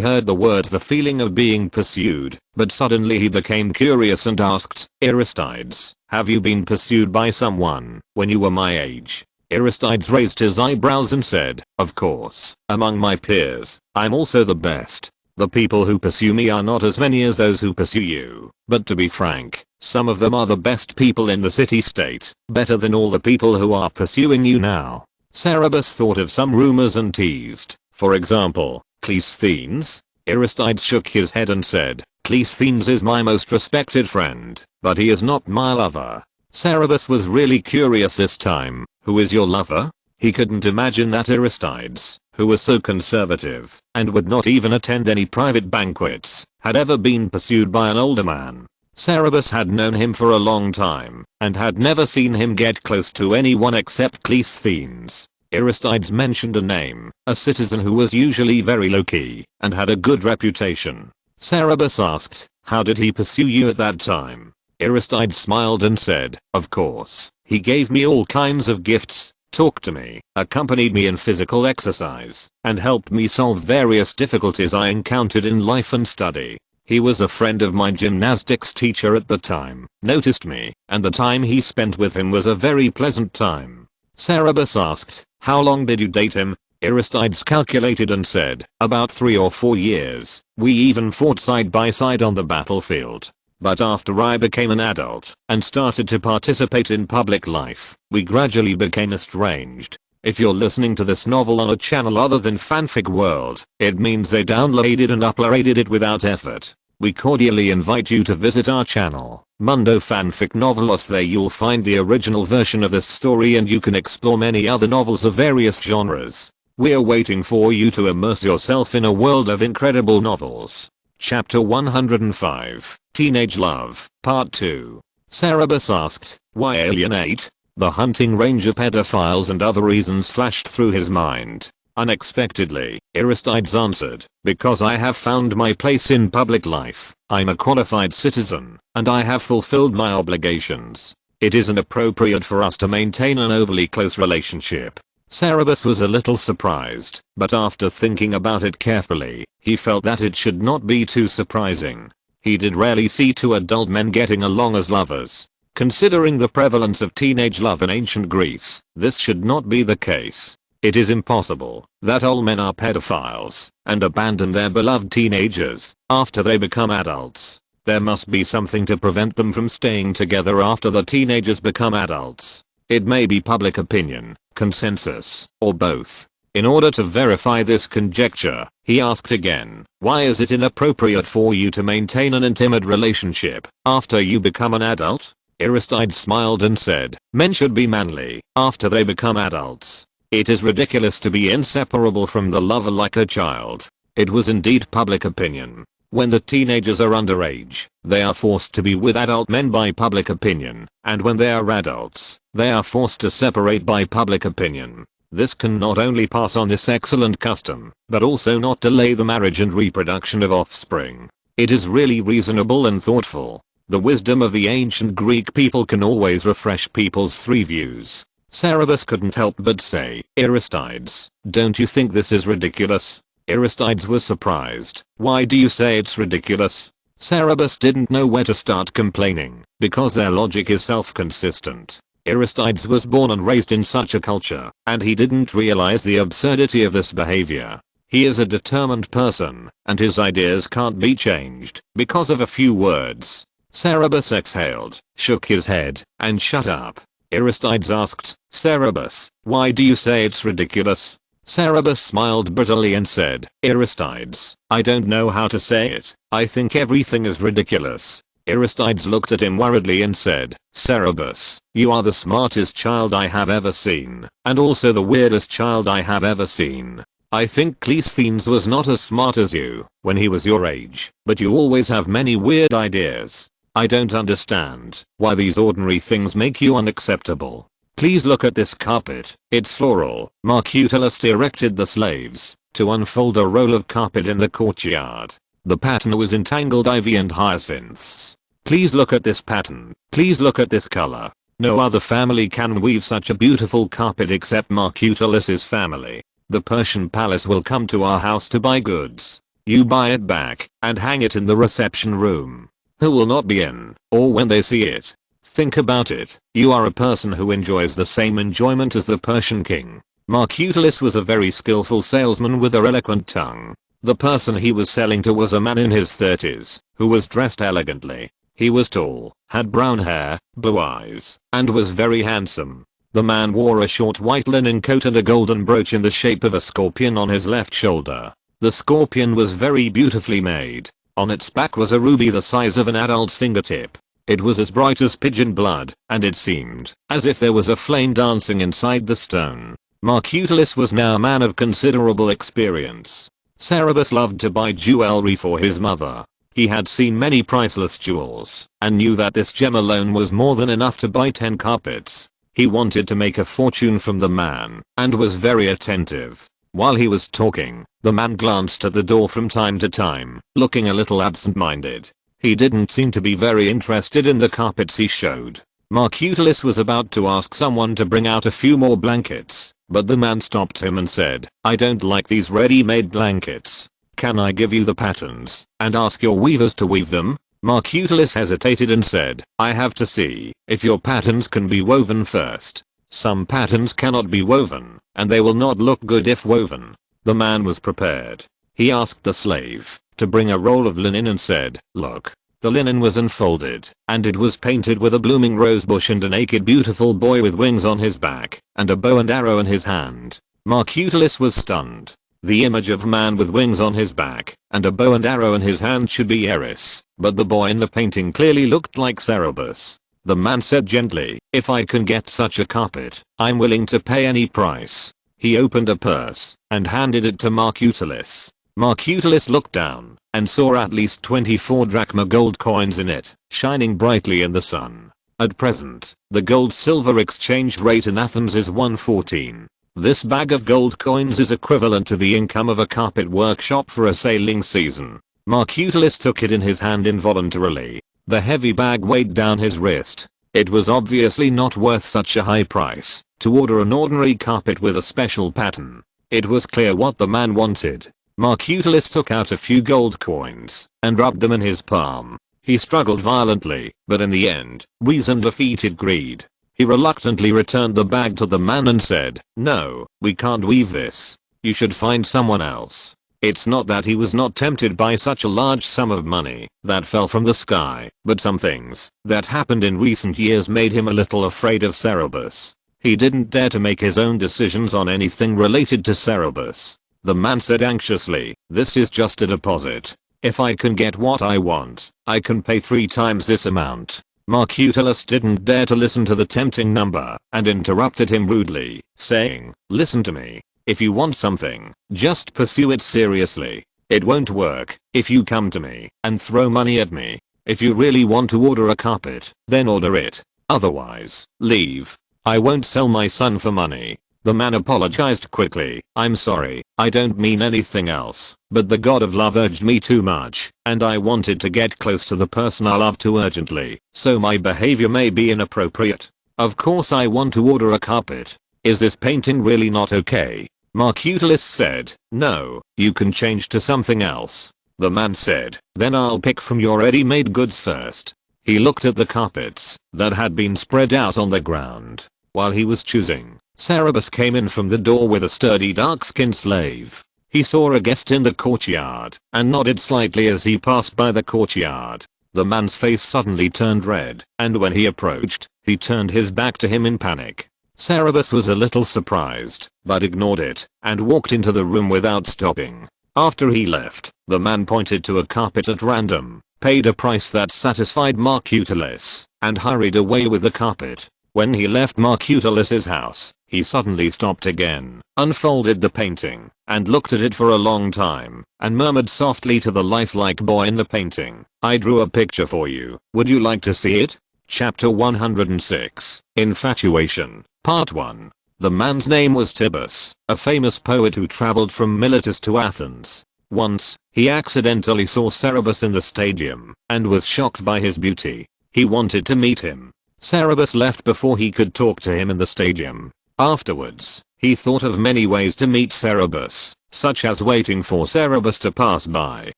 heard the words the feeling of being pursued, but suddenly he became curious and asked, Aristides, have you been pursued by someone when you were my age? Aristides raised his eyebrows and said, of course, among my peers, I'm also the best. The people who pursue me are not as many as those who pursue you, but to be frank, some of them are the best people in the city-state, better than all the people who are pursuing you now. Cerberus thought of some rumors and teased, for example, Cleisthenes. Aristides shook his head and said, Cleisthenes is my most respected friend, but he is not my lover. Cerberus was really curious this time. Who is your lover? He couldn't imagine that Aristides, who was so conservative and would not even attend any private banquets, had ever been pursued by an older man. Cerberus had known him for a long time and had never seen him get close to anyone except Cleisthenes. Aristides mentioned a name, a citizen who was usually very low-key and had a good reputation. Cerberus asked, how did he pursue you at that time? Aristides smiled and said, of course, he gave me all kinds of gifts, talked to me, accompanied me in physical exercise, and helped me solve various difficulties I encountered in life and study. He was a friend of my gymnastics teacher at the time, noticed me, and the time he spent with him was a very pleasant time. Cerberus asked, how long did you date him? Aristides calculated and said, about 3 or 4 years. We even fought side by side on the battlefield. But after I became an adult and started to participate in public life, we gradually became estranged. If you're listening to this novel on a channel other than Fanfic World, it means they downloaded and uploaded it without effort. We cordially invite you to visit our channel, Mundo Fanfic Novelos. There you'll find the original version of this story and you can explore many other novels of various genres. We're waiting for you to immerse yourself in a world of incredible novels. Chapter 105, Teenage Love, Part 2. Cerberus asked, why alienate? The hunting range of pedophiles and other reasons flashed through his mind. Unexpectedly, Aristides answered, because I have found my place in public life. I'm a qualified citizen, and I have fulfilled my obligations. It isn't appropriate for us to maintain an overly close relationship. Cerberus was a little surprised, but after thinking about it carefully, he felt that it should not be too surprising. He did rarely see two adult men getting along as lovers. Considering the prevalence of teenage love in ancient Greece, this should not be the case. It is impossible that all men are pedophiles and abandon their beloved teenagers after they become adults. There must be something to prevent them from staying together after the teenagers become adults. It may be public opinion, consensus, or both. In order to verify this conjecture, he asked again, why is it inappropriate for you to maintain an intimate relationship after you become an adult? Aristides smiled and said, men should be manly after they become adults. It is ridiculous to be inseparable from the lover like a child. It was indeed public opinion. When the teenagers are underage, they are forced to be with adult men by public opinion, and when they are adults, they are forced to separate by public opinion. This can not only pass on this excellent custom, but also not delay the marriage and reproduction of offspring. It is really reasonable and thoughtful. The wisdom of the ancient Greek people can always refresh people's three views. Cerberus couldn't help but say, Aristides, don't you think this is ridiculous? Aristides was surprised. Why do you say it's ridiculous? Cerberus didn't know where to start complaining, because their logic is self-consistent. Aristides was born and raised in such a culture, and he didn't realize the absurdity of this behavior. He is a determined person, and his ideas can't be changed because of a few words. Cerberus exhaled, shook his head, and shut up. Aristides asked, Cerberus, why do you say it's ridiculous? Cerberus smiled bitterly and said, Aristides, I don't know how to say it. I think everything is ridiculous. Aristides looked at him worriedly and said, Cerberus, you are the smartest child I have ever seen, and also the weirdest child I have ever seen. I think Cleisthenes was not as smart as you when he was your age, but you always have many weird ideas. I don't understand why these ordinary things make you unacceptable. Please look at this carpet, it's floral. Marcutulus directed the slaves to unfold a roll of carpet in the courtyard. The pattern was entangled ivy and hyacinths. Please look at this pattern. Please look at this color. No other family can weave such a beautiful carpet except Marcutulus's family. The Persian palace will come to our house to buy goods. You buy it back and hang it in the reception room. Who will not be in, or when they see it? Think about it. You are a person who enjoys the same enjoyment as the Persian king. Marcutulus was a very skillful salesman with a eloquent tongue. The person he was selling to was a man in his 30s, who was dressed elegantly. He was tall, had brown hair, blue eyes, and was very handsome. The man wore a short white linen coat and a golden brooch in the shape of a scorpion on his left shoulder. The scorpion was very beautifully made. On its back was a ruby the size of an adult's fingertip. It was as bright as pigeon blood, and it seemed as if there was a flame dancing inside the stone. Marcutulus was now a man of considerable experience. Cerberus loved to buy jewelry for his mother. He had seen many priceless jewels and knew that this gem alone was more than enough to buy 10 carpets. He wanted to make a fortune from the man and was very attentive. While he was talking, the man glanced at the door from time to time, looking a little absent-minded. He didn't seem to be very interested in the carpets he showed. Marcutulus was about to ask someone to bring out a few more blankets, but the man stopped him and said, "I don't like these ready-made blankets. Can I give you the patterns and ask your weavers to weave them?" Marcutulus hesitated and said, "I have to see if your patterns can be woven first. Some patterns cannot be woven, and they will not look good if woven." The man was prepared. He asked the slave to bring a roll of linen and said, "Look." The linen was unfolded, and it was painted with a blooming rosebush and a naked beautiful boy with wings on his back, and a bow and arrow in his hand. Marcutulus was stunned. The image of man with wings on his back and a bow and arrow in his hand should be Eris, but the boy in the painting clearly looked like Cerberus. The man said gently, "If I can get such a carpet, I'm willing to pay any price." He opened a purse and handed it to Marcutulus. Marcutulus looked down and saw at least 24 drachma gold coins in it, shining brightly in the sun. At present, the gold-silver exchange rate in Athens is 1:14. This bag of gold coins is equivalent to the income of a carpet workshop for a sailing season. Marcutulus took it in his hand involuntarily. The heavy bag weighed down his wrist. It was obviously not worth such a high price to order an ordinary carpet with a special pattern. It was clear what the man wanted. Marcutulus took out a few gold coins and rubbed them in his palm. He struggled violently, but in the end, reason defeated greed. He reluctantly returned the bag to the man and said, "No, we can't weave this. You should find someone else." It's not that he was not tempted by such a large sum of money that fell from the sky, but some things that happened in recent years made him a little afraid of Cerberus. He didn't dare to make his own decisions on anything related to Cerberus. The man said anxiously, "This is just a deposit. If I can get what I want, I can pay 3 times this amount." Marcutulus didn't dare to listen to the tempting number and interrupted him rudely, saying, "Listen to me. If you want something, just pursue it seriously. It won't work if you come to me and throw money at me. If you really want to order a carpet, then order it. Otherwise, leave. I won't sell my son for money." The man apologized quickly. "I'm sorry, I don't mean anything else, but the god of love urged me too much, and I wanted to get close to the person I love too urgently, so my behavior may be inappropriate. Of course I want to order a carpet. Is this painting really not okay?" Marcutulus said, "No, you can change to something else." The man said, "Then I'll pick from your ready-made goods first." He looked at the carpets that had been spread out on the ground. While he was choosing, Cerberus came in from the door with a sturdy dark-skinned slave. He saw a guest in the courtyard and nodded slightly as he passed by the courtyard. The man's face suddenly turned red, and when he approached, he turned his back to him in panic. Cerberus was a little surprised, but ignored it and walked into the room without stopping. After he left, the man pointed to a carpet at random, paid a price that satisfied Marcutulus, and hurried away with the carpet. When he left Marcutulus's house, he suddenly stopped again, unfolded the painting, and looked at it for a long time, and murmured softly to the lifelike boy in the painting, "I drew a picture for you. Would you like to see it?" Chapter 106. Infatuation. Part 1. The man's name was Tibbus, a famous poet who traveled from Miletus to Athens. Once, he accidentally saw Cerberus in the stadium and was shocked by his beauty. He wanted to meet him. Cerberus left before he could talk to him in the stadium. Afterwards, he thought of many ways to meet Cerberus, such as waiting for Cerberus to pass by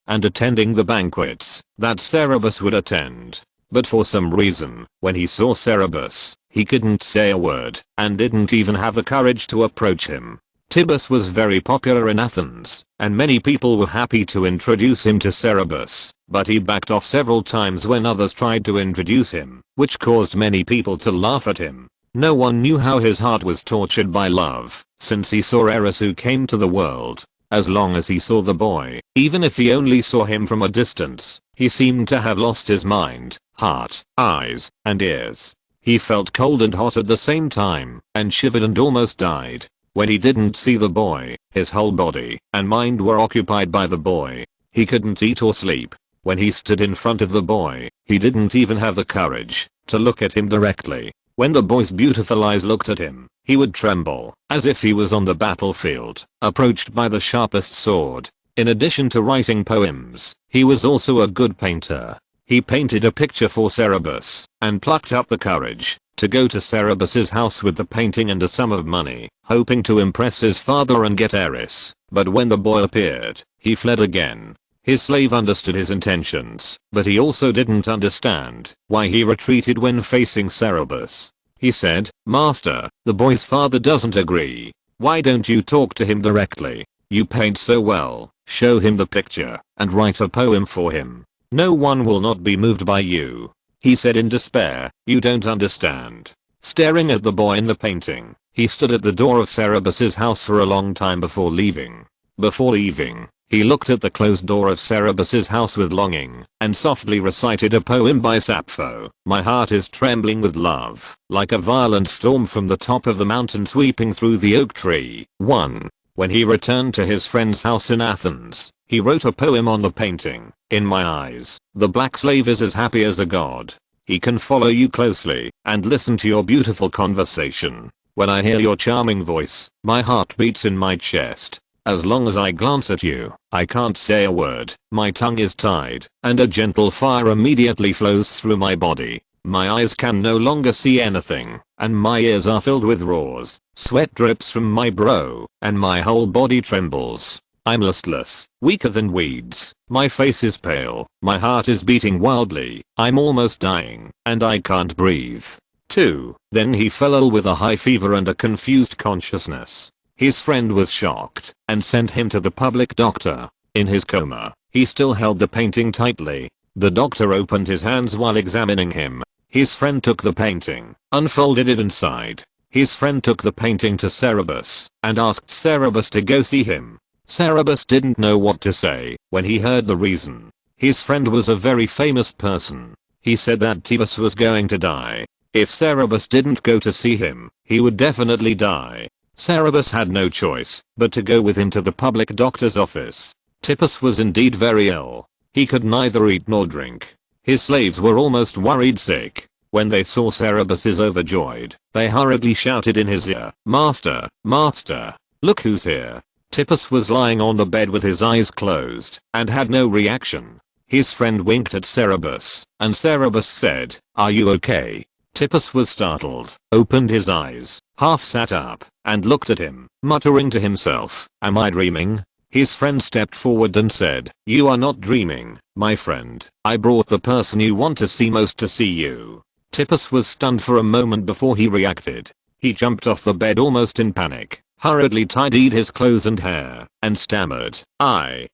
and attending the banquets that Cerberus would attend. But for some reason, when he saw Cerberus, he couldn't say a word and didn't even have the courage to approach him. Tibbus was very popular in Athens, and many people were happy to introduce him to Cerberus, but he backed off several times when others tried to introduce him, which caused many people to laugh at him. No one knew how his heart was tortured by love, since he saw Eros who came to the world. As long as he saw the boy, even if he only saw him from a distance, he seemed to have lost his mind, heart, eyes, and ears. He felt cold and hot at the same time, and shivered and almost died. When he didn't see the boy, his whole body and mind were occupied by the boy. He couldn't eat or sleep. When he stood in front of the boy, he didn't even have the courage to look at him directly. When the boy's beautiful eyes looked at him, he would tremble, as if he was on the battlefield, approached by the sharpest sword. In addition to writing poems, he was also a good painter. He painted a picture for Cerberus, and plucked up the courage to go to Cerberus's house with the painting and a sum of money, hoping to impress his father and get Eris. But when the boy appeared, he fled again. His slave understood his intentions, but he also didn't understand why he retreated when facing Cerberus. He said, "Master, the boy's father doesn't agree. Why don't you talk to him directly? You paint so well, show him the picture, and write a poem for him. No one will not be moved by you." He said in despair, "You don't understand." Staring at the boy in the painting, he stood at the door of Cerberus's house for a long time before leaving. Before leaving, he looked at the closed door of Cerberus's house with longing, and softly recited a poem by Sappho. "My heart is trembling with love, like a violent storm from the top of the mountain sweeping through the oak tree." 1. When he returned to his friend's house in Athens, he wrote a poem on the painting. "In my eyes, the black slave is as happy as a god. He can follow you closely and listen to your beautiful conversation. When I hear your charming voice, my heart beats in my chest. As long as I glance at you, I can't say a word. My tongue is tied, and a gentle fire immediately flows through my body. My eyes can no longer see anything, and my ears are filled with roars. Sweat drips from my brow, and my whole body trembles. I'm listless, weaker than weeds. My face is pale, my heart is beating wildly. I'm almost dying, and I can't breathe." 2. Then he fell ill with a high fever and a confused consciousness. His friend was shocked and sent him to the public doctor. In his coma, he still held the painting tightly. The doctor opened his hands while examining him. His friend took the painting, unfolded it inside. His friend took the painting to Cerberus and asked Cerberus to go see him. Cerberus didn't know what to say when he heard the reason. His friend was a very famous person. He said that Tibbus was going to die. If Cerberus didn't go to see him, he would definitely die. Cerberus had no choice but to go with him to the public doctor's office. Tibbus was indeed very ill. He could neither eat nor drink. His slaves were almost worried sick. When they saw Cerberus is overjoyed, they hurriedly shouted in his ear, "Master, master, look who's here." Tibbus was lying on the bed with his eyes closed and had no reaction. His friend winked at Cerberus, and Cerberus said, "Are you okay?" Tibbus was startled, opened his eyes, half sat up, and looked at him, muttering to himself, "Am I dreaming?" His friend stepped forward and said, "You are not dreaming, my friend. I brought the person you want to see most to see you." Tibbus was stunned for a moment before he reacted. He jumped off the bed almost in panic, hurriedly tidied his clothes and hair, and stammered, I.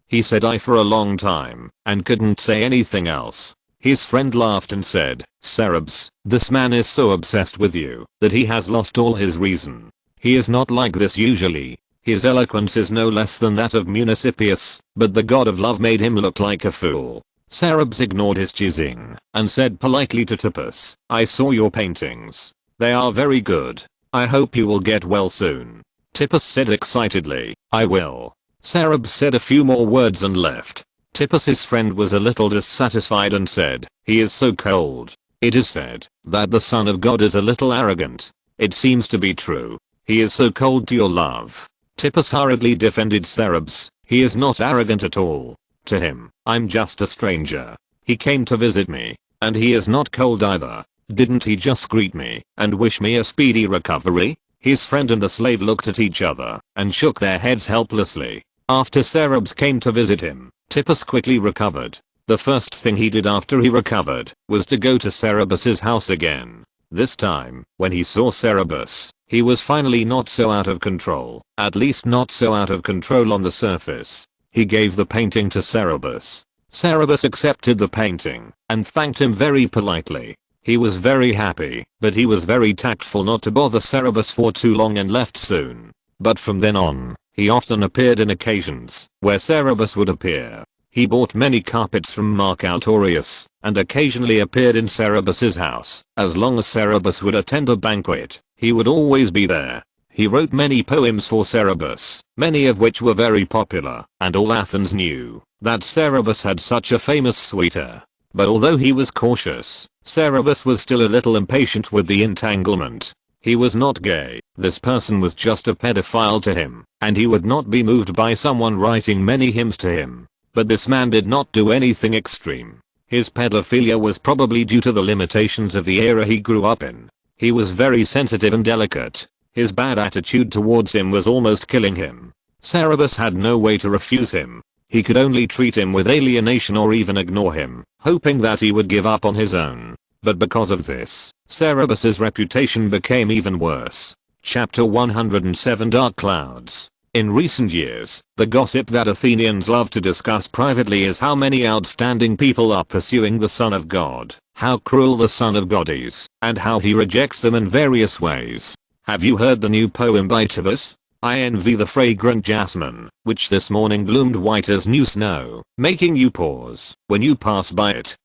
He said "I" for a long time, and couldn't say anything else. His friend laughed and said, "Cerberus, this man is so obsessed with you that he has lost all his reason. He is not like this usually. His eloquence is no less than that of Municipius, but the god of love made him look like a fool." Cerberus ignored his teasing and said politely to Tibbus, "I saw your paintings. They are very good. I hope you will get well soon." Tibbus said excitedly, "I will." Cerberus said a few more words and left. Tibbus's friend was a little dissatisfied and said, "He is so cold. It is said that the son of God is a little arrogant. It seems to be true. He is so cold to your love." Tippus hurriedly defended Cerberus. He is not arrogant at all. To him, I'm just a stranger. He came to visit me. And he is not cold either. Didn't he just greet me and wish me a speedy recovery? His friend and the slave looked at each other and shook their heads helplessly. After Cerberus came to visit him, Tippus quickly recovered. The first thing he did after he recovered was to go to Cerberus's house again. This time, when he saw Cerberus, he was finally not so out of control, at least not so out of control on the surface. He gave the painting to Cerberus. Cerberus accepted the painting and thanked him very politely. He was very happy, but he was very tactful not to bother Cerberus for too long and left soon. But from then on, he often appeared in occasions where Cerberus would appear. He bought many carpets from Mark Altorius and occasionally appeared in Cerberus's house. As long as Cerberus would attend a banquet, he would always be there. He wrote many poems for Cerberus, many of which were very popular, and all Athens knew that Cerberus had such a famous suitor. But although he was cautious, Cerberus was still a little impatient with the entanglement. He was not gay, this person was just a pedophile to him, and he would not be moved by someone writing many hymns to him. But this man did not do anything extreme. His pedophilia was probably due to the limitations of the era he grew up in. He was very sensitive and delicate. His bad attitude towards him was almost killing him. Cerberus had no way to refuse him. He could only treat him with alienation or even ignore him, hoping that he would give up on his own. But because of this, Cerberus's reputation became even worse. Chapter 107 Dark Clouds. In recent years, the gossip that Athenians love to discuss privately is how many outstanding people are pursuing the Son of God, how cruel the Son of God is, and how he rejects them in various ways. Have you heard the new poem by Tippus? I envy the fragrant jasmine, which this morning bloomed white as new snow, making you pause when you pass by it.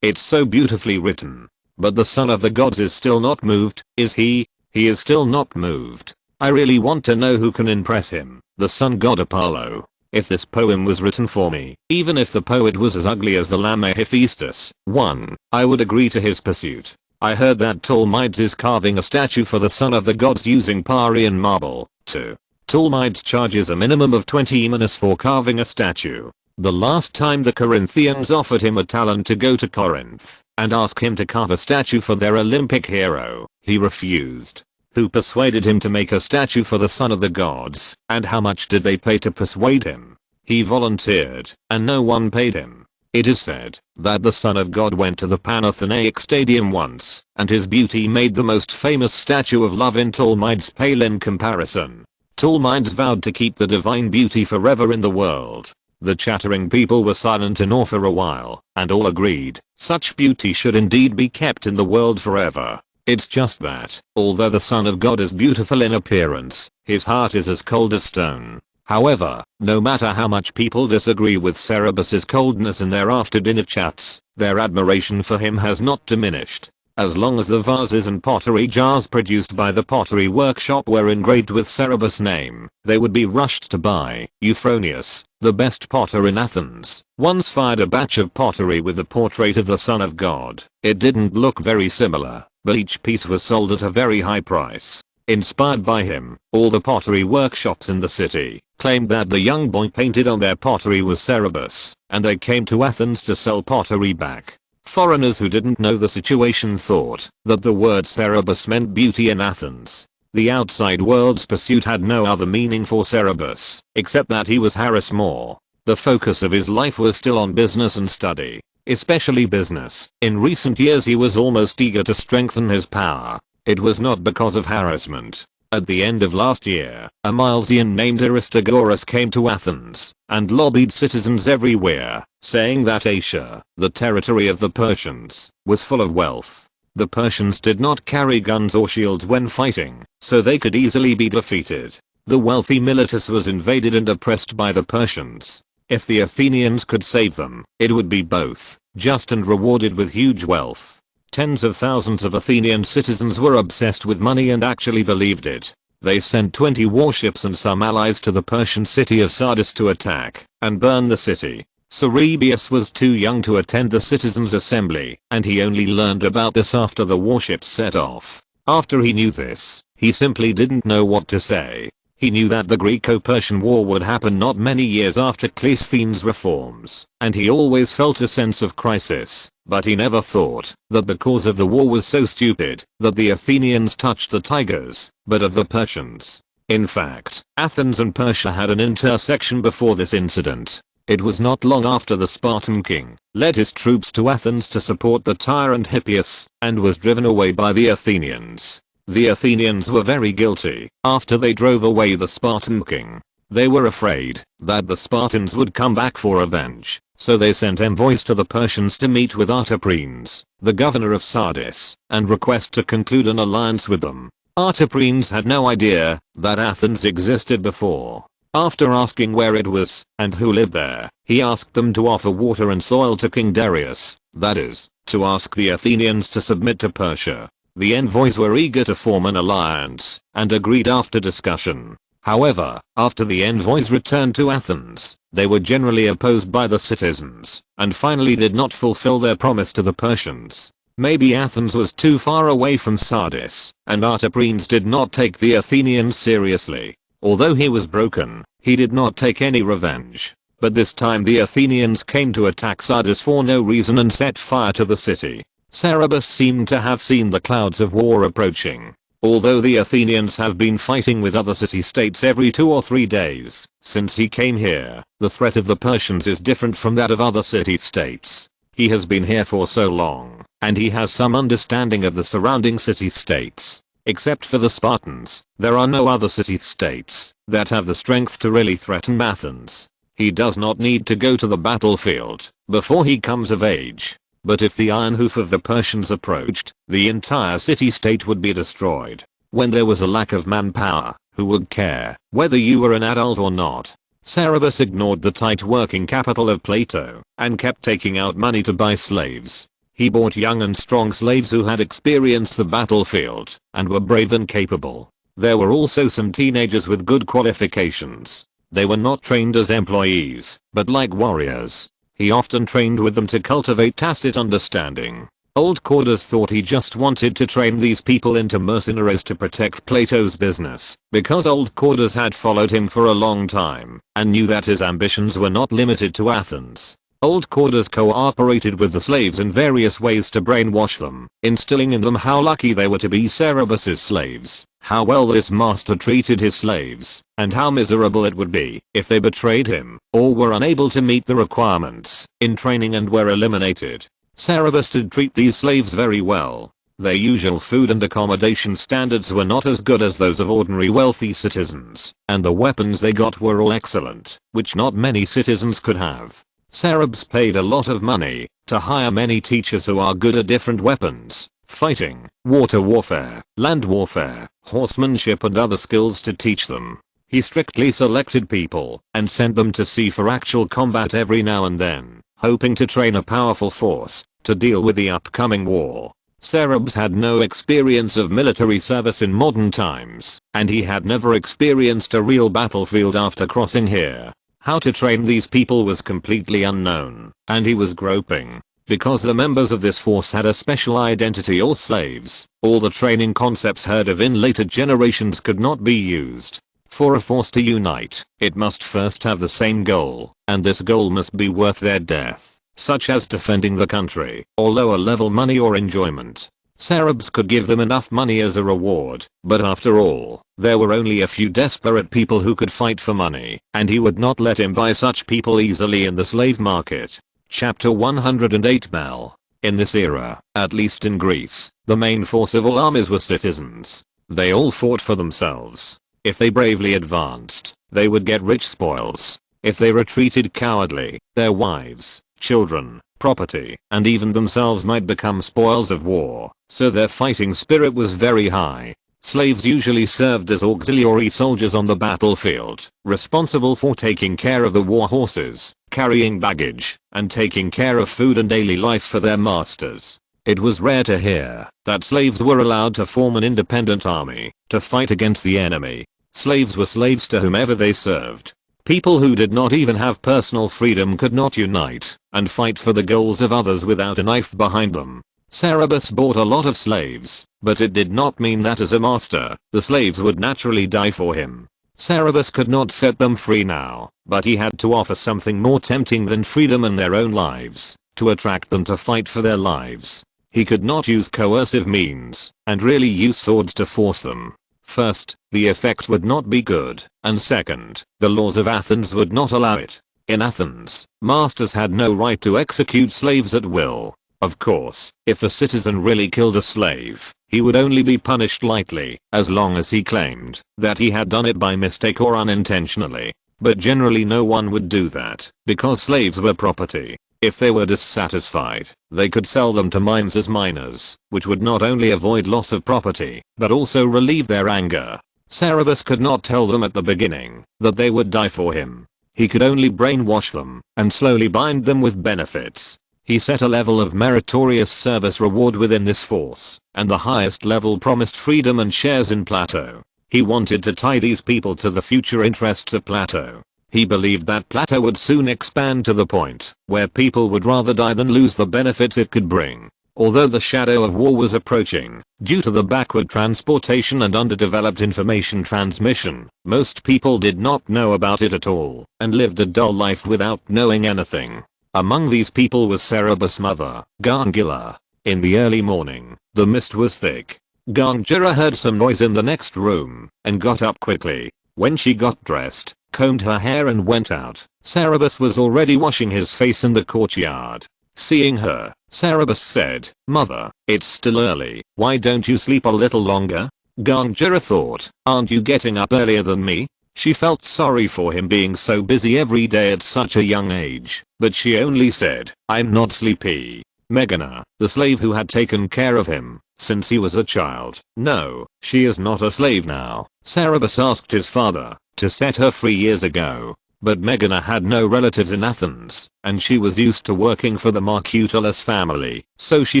It's so beautifully written. But the son of the gods is still not moved, is he? He is still not moved. I really want to know who can impress him, the sun god Apollo. If this poem was written for me, even if the poet was as ugly as the lamb Hephaestus, 1, I would agree to his pursuit. I heard that Tolmides is carving a statue for the son of the gods using Parian marble. 2. Tolmides charges a minimum of 20 minas for carving a statue. The last time the Corinthians offered him a talent to go to Corinth and ask him to carve a statue for their Olympic hero, he refused. Who persuaded him to make a statue for the son of the gods, and how much did they pay to persuade him? He volunteered, and no one paid him. It is said that the Son of God went to the Panathenaic Stadium once, and his beauty made the most famous statue of love in Tolmides pale in comparison. Tolmides vowed to keep the divine beauty forever in the world. The chattering people were silent in awe for a while, and all agreed, such beauty should indeed be kept in the world forever. It's just that, although the Son of God is beautiful in appearance, his heart is as cold as stone. However, no matter how much people disagree with Cerberus's coldness in their after-dinner chats, their admiration for him has not diminished. As long as the vases and pottery jars produced by the pottery workshop were engraved with Cerberus' name, they would be rushed to buy. Euphronius, the best potter in Athens, once fired a batch of pottery with the portrait of the Son of God. It didn't look very similar, but each piece was sold at a very high price. Inspired by him, all the pottery workshops in the city claimed that the young boy painted on their pottery was Cerberus, and they came to Athens to sell pottery back. Foreigners who didn't know the situation thought that the word Cerberus meant beauty in Athens. The outside world's pursuit had no other meaning for Cerberus, except that he was Harris Moore. The focus of his life was still on business and study, especially business. In recent years he was almost eager to strengthen his power. It was not because of harassment. At the end of last year, a Milesian named Aristogoras came to Athens and lobbied citizens everywhere, saying that Asia, the territory of the Persians, was full of wealth. The Persians did not carry guns or shields when fighting, so they could easily be defeated. The wealthy Miletus was invaded and oppressed by the Persians. If the Athenians could save them, it would be both just and rewarded with huge wealth. Tens of thousands of Athenian citizens were obsessed with money and actually believed it. They sent 20 warships and some allies to the Persian city of Sardis to attack and burn the city. Cerebius was too young to attend the citizens' assembly, and he only learned about this after the warships set off. After he knew this, he simply didn't know what to say. He knew that the Greco-Persian War would happen not many years after Cleisthenes' reforms, and he always felt a sense of crisis, but he never thought that the cause of the war was so stupid that the Athenians touched the tigers, but of the Persians. In fact, Athens and Persia had an intersection before this incident. It was not long after the Spartan king led his troops to Athens to support the tyrant Hippias, and was driven away by the Athenians. The Athenians were very guilty after they drove away the Spartan king. They were afraid that the Spartans would come back for revenge, so they sent envoys to the Persians to meet with Artaprenes, the governor of Sardis, and request to conclude an alliance with them. Artaprenes had no idea that Athens existed before. After asking where it was and who lived there, he asked them to offer water and soil to King Darius, that is, to ask the Athenians to submit to Persia. The envoys were eager to form an alliance and agreed after discussion. However, after the envoys returned to Athens, they were generally opposed by the citizens and finally did not fulfill their promise to the Persians. Maybe Athens was too far away from Sardis, and Artaprenes did not take the Athenians seriously. Although he was broken, he did not take any revenge. But this time the Athenians came to attack Sardis for no reason and set fire to the city. Cerberus seemed to have seen the clouds of war approaching. Although the Athenians have been fighting with other city-states every 2 or 3 days since he came here, the threat of the Persians is different from that of other city-states. He has been here for so long, and he has some understanding of the surrounding city-states. Except for the Spartans, there are no other city-states that have the strength to really threaten Athens. He does not need to go to the battlefield before he comes of age. But if the iron hoof of the Persians approached, the entire city-state would be destroyed. When there was a lack of manpower, who would care whether you were an adult or not? Cerberus ignored the tight working capital of Plato and kept taking out money to buy slaves. He bought young and strong slaves who had experienced the battlefield and were brave and capable. There were also some teenagers with good qualifications. They were not trained as employees, but like warriors. He often trained with them to cultivate tacit understanding. Old Cordus thought he just wanted to train these people into mercenaries to protect Plato's business, because old Cordus had followed him for a long time and knew that his ambitions were not limited to Athens. Old Cordus cooperated with the slaves in various ways to brainwash them, instilling in them how lucky they were to be Cerberus's slaves, how well this master treated his slaves, and how miserable it would be if they betrayed him or were unable to meet the requirements in training and were eliminated. Cerberus did treat these slaves very well. Their usual food and accommodation standards were not as good as those of ordinary wealthy citizens, and the weapons they got were all excellent, which not many citizens could have. Cerberus paid a lot of money to hire many teachers who are good at different weapons, fighting, water warfare, land warfare, horsemanship and other skills to teach them. He strictly selected people and sent them to sea for actual combat every now and then, hoping to train a powerful force to deal with the upcoming war. Cerberus had no experience of military service in modern times, and he had never experienced a real battlefield after crossing here. How to train these people was completely unknown, and he was groping. Because the members of this force had a special identity or slaves, all the training concepts heard of in later generations could not be used. For a force to unite, it must first have the same goal, and this goal must be worth their death, such as defending the country, or lower level money or enjoyment. Cerberus could give them enough money as a reward, but after all, there were only a few desperate people who could fight for money, and he would not let him buy such people easily in the slave market. Chapter 108 Mel. In this era, at least in Greece, the main force of all armies were citizens. They all fought for themselves. If they bravely advanced, they would get rich spoils. If they retreated cowardly, their wives, children, property, and even themselves might become spoils of war, so their fighting spirit was very high. Slaves usually served as auxiliary soldiers on the battlefield, responsible for taking care of the war horses, carrying baggage, and taking care of food and daily life for their masters. It was rare to hear that slaves were allowed to form an independent army to fight against the enemy. Slaves were slaves to whomever they served. People who did not even have personal freedom could not unite and fight for the goals of others without a knife behind them. Cerberus bought a lot of slaves, but it did not mean that as a master, the slaves would naturally die for him. Cerberus could not set them free now, but he had to offer something more tempting than freedom in their own lives, to attract them to fight for their lives. He could not use coercive means, and really use swords to force them. First, the effect would not be good, and second, the laws of Athens would not allow it. In Athens, masters had no right to execute slaves at will. Of course, if a citizen really killed a slave, he would only be punished lightly, as long as he claimed that he had done it by mistake or unintentionally. But generally no one would do that, because slaves were property. If they were dissatisfied, they could sell them to mines as miners, which would not only avoid loss of property, but also relieve their anger. Cerberus could not tell them at the beginning that they would die for him. He could only brainwash them and slowly bind them with benefits. He set a level of meritorious service reward within this force, and the highest level promised freedom and shares in Plato. He wanted to tie these people to the future interests of Plato. He believed that Plato would soon expand to the point where people would rather die than lose the benefits it could bring. Although the shadow of war was approaching, due to the backward transportation and underdeveloped information transmission, most people did not know about it at all, and lived a dull life without knowing anything. Among these people was Cerberus' mother, Gangula. In the early morning, the mist was thick. Gangula heard some noise in the next room, and got up quickly. When she got dressed, combed her hair and went out, Cerberus was already washing his face in the courtyard. Seeing her, Cerberus said, "Mother, it's still early, why don't you sleep a little longer?" Gangula thought, "Aren't you getting up earlier than me?" She felt sorry for him being so busy every day at such a young age, but she only said, "I'm not sleepy." Megana, the slave who had taken care of him since he was a child. "No, she is not a slave now." Cerberus asked his father to set her free years ago. But Megana had no relatives in Athens, and she was used to working for the Marcutalus family, so she